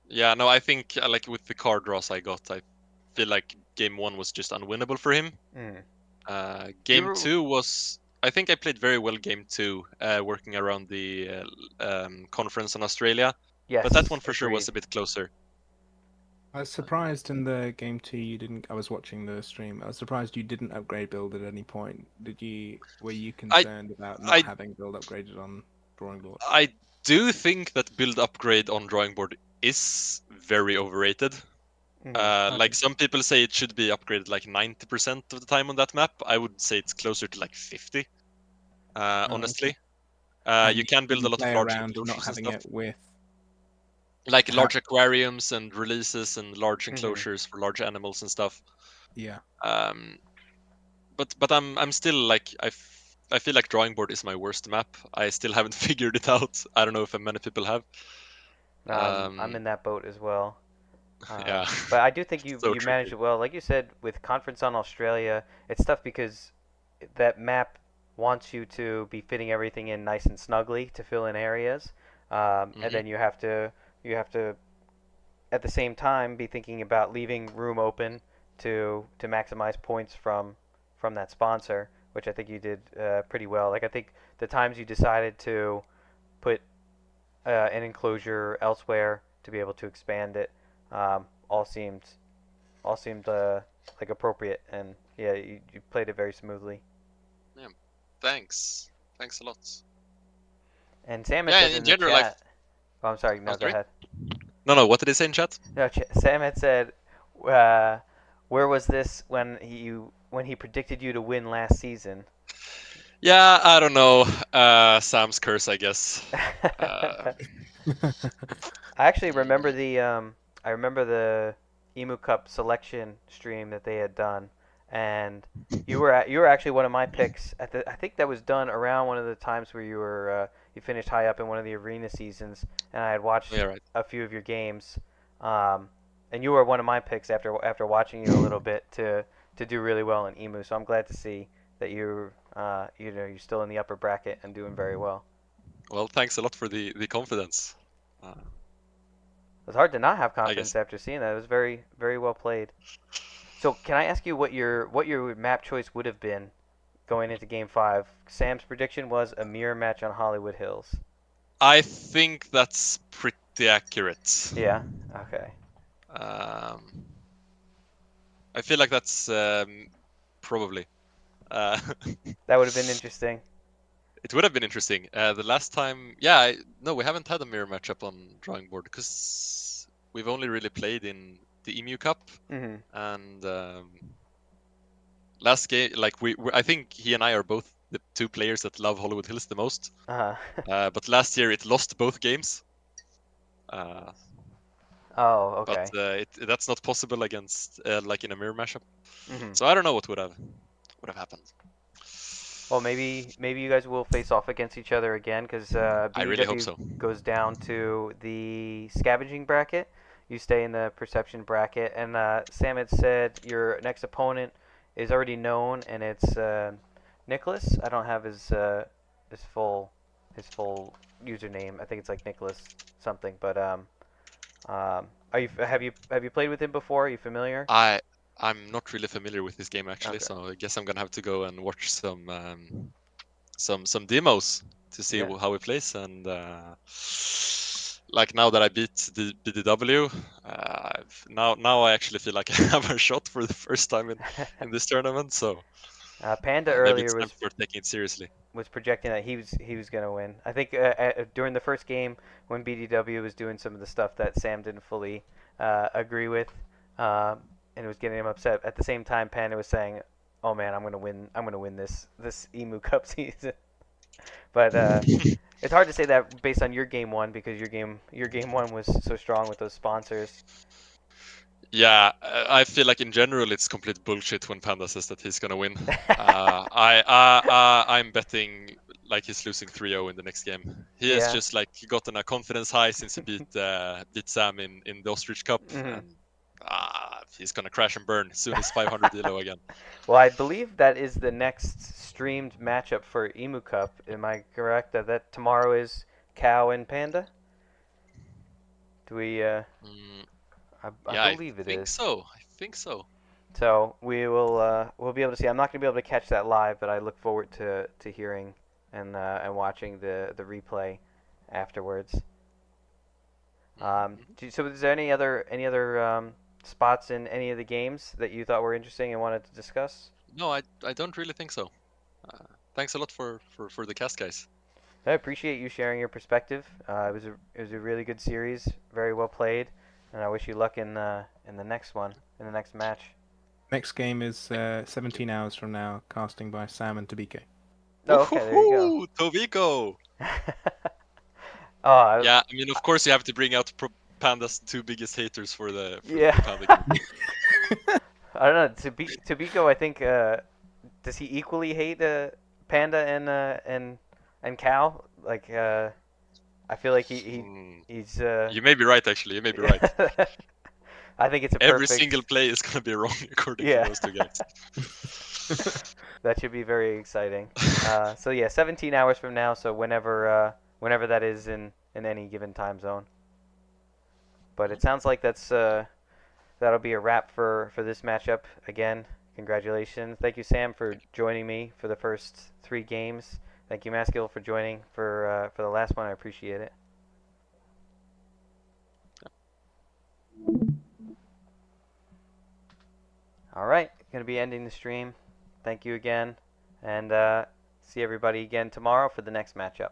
Yeah, no, I think like with the card draws I got, I feel like game one was just unwinnable for him.
Mm. You
Game
were,
two was, I think I played very well game two, working around the conference in Australia, but that
yes,
one for sure was
agreed.
a bit closer.
I was surprised in the game 2 you didn't. I was watching the stream. I was surprised you didn't upgrade build at any point. Did you? Were you
I
concerned about not
I
having build upgraded on drawing board?
I do think that build upgrade on drawing board is very overrated.
Mm.
Like
Okay.
some people say it should be upgraded like 90% of the time on that map. I would say it's closer to like 50,
Oh, okay.
honestly.
And
You
you
can build a
didn't
lot of
play
large
around not
enclosures and
having
stuff,
it with.
like
Ha-
large aquariums and releases and large
Hmm.
enclosures for large animals and stuff.
yeah.
Um, but I'm still like I feel like drawing board is my worst map. I still haven't figured it out. I don't know if many people have.
No, I'm
Um,
in that boat as well.
yeah,
But I do think
so
you managed
tricky.
it well. Like you said, with Conference on Australia, it's tough because that map wants you to be fitting everything in nice and snugly to fill in areas, and
Hmm.
then you have to at the same time be thinking about leaving room open to maximize points from that sponsor, which I think you did pretty well. Like I think the times you decided to put an enclosure elsewhere to be able to expand it, um, all seemed all seemed like appropriate, and yeah, you played it very smoothly.
Yeah, thanks a lot.
And Sam had
Yeah,
said
in
in the
general, like,
chat. Oh, I'm sorry.
I'm
No, go
sorry.
ahead.
No, what did they say in chat?
No, Sam had said, uh, where was this when he predicted you to win last season?
Yeah, I don't know. Sam's curse, I guess. Uh,
I actually remember
mm,
the Emu Cup selection stream that they had done, and you were actually one of my picks at the I think that was done around one of the times where you finished high up in one of the arena seasons, and I had watched
yeah, right.
a few of your games, um, and you were one of my picks after watching you a little bit to do really well in Emu. So I'm glad to see that you're still in the upper bracket and doing very well.
Well, thanks a lot for the confidence. Uh,
It's hard to not have
I
confidence
guess.
after seeing that. It was very, very well played. So, can I ask you what your map choice would have been going into Game 5? Sam's prediction was a mirror match on Hollywood Hills.
I think that's pretty accurate.
Yeah. Okay.
Um, I feel like that's probably. Uh,
That would have been interesting.
it would have been interesting. The last time, yeah, no, we haven't had a mirror matchup on drawing board because we've only really played in the Emu Cup
Mhm.
and last game. Like I think he and I are both the two players that love Hollywood Hills the most.
Uh-huh.
But last year it lost both games. Uh,
Oh,
but
okay.
that's not possible against like in a mirror matchup.
Hmm.
So I don't know what would have happened.
Well, maybe you guys will face off against each other again because
I really hope
BDW
so.
goes down to the scavenging bracket. You stay in the perception bracket, and Sam had said your next opponent is already known, and it's Nicholas. I don't have his full username. I think it's like Nicholas something. But are you have you played with him before? Are you familiar?
I'm not really familiar with this game actually,
Okay.
so I guess I'm gonna have to go and watch some demos to see
Yeah.
how he plays. And like now that I beat the BDW, now I actually feel like I have a shot for the first time in this tournament. So
Panda
maybe
earlier
it's time to start taking it seriously.
was projecting that he was gonna win. I think during the first game when BDW was doing some of the stuff that Sam didn't fully agree with, and it was getting him upset. At the same time, Panda was saying, "Oh man, I'm gonna win. I'm gonna win this Emu Cup season." But it's hard to say that based on your game one because your game one was so strong with those sponsors.
Yeah, I feel like in general it's complete bullshit when Panda says that he's gonna win. I'm betting like he's losing 3-0 in the next game. He has
Yeah.
just like gotten a confidence high since he beat Sam in the Ostrich Cup,
Mhm.
and he's gonna crash and burn as soon as 500 elo again.
Well, I believe that is the next streamed matchup for Emu Cup. Am I correct that tomorrow is Cow and Panda? Do we?
Mm,
I
yeah, I
believe it
think
is.
so. I think so.
So we'll be able to see. I'm not gonna be able to catch that live, but I look forward to hearing and watching the replay afterwards.
Mhm.
So is there any other spots in any of the games that you thought were interesting and wanted to discuss?
No, I don't really think so. Thanks a lot for the cast, guys.
I appreciate you sharing your perspective. It was a really good series, very well played, and I wish you luck in the next one, in the next match.
Next game is 17 hours from now, casting by Sam and Tabiko.
Oh, okay, there you go.
Woohoo! Tobiko!
Oh,
Yeah, I mean, of course you have to bring out Panda's two biggest haters for
yeah.
the Panda game.
I don't know. Tabiko, I think, does he equally hate Panda and Cal? Like, I feel like he's.
You may be right, actually. You may be right.
I think it's a
Every
perfect.
single play is gonna be wrong according to
Yeah.
those two guys.
That should be very exciting. So yeah, 17 hours from now. So whenever that is in any given time zone. But it sounds like that'll be a wrap for this matchup. Again, congratulations. Thank you, Sam, for joining me for the first 3 games. Thank you, Maskil, for joining for the last one. I appreciate it. All right, gonna be ending the stream. Thank you again, and see everybody again tomorrow for the next matchup.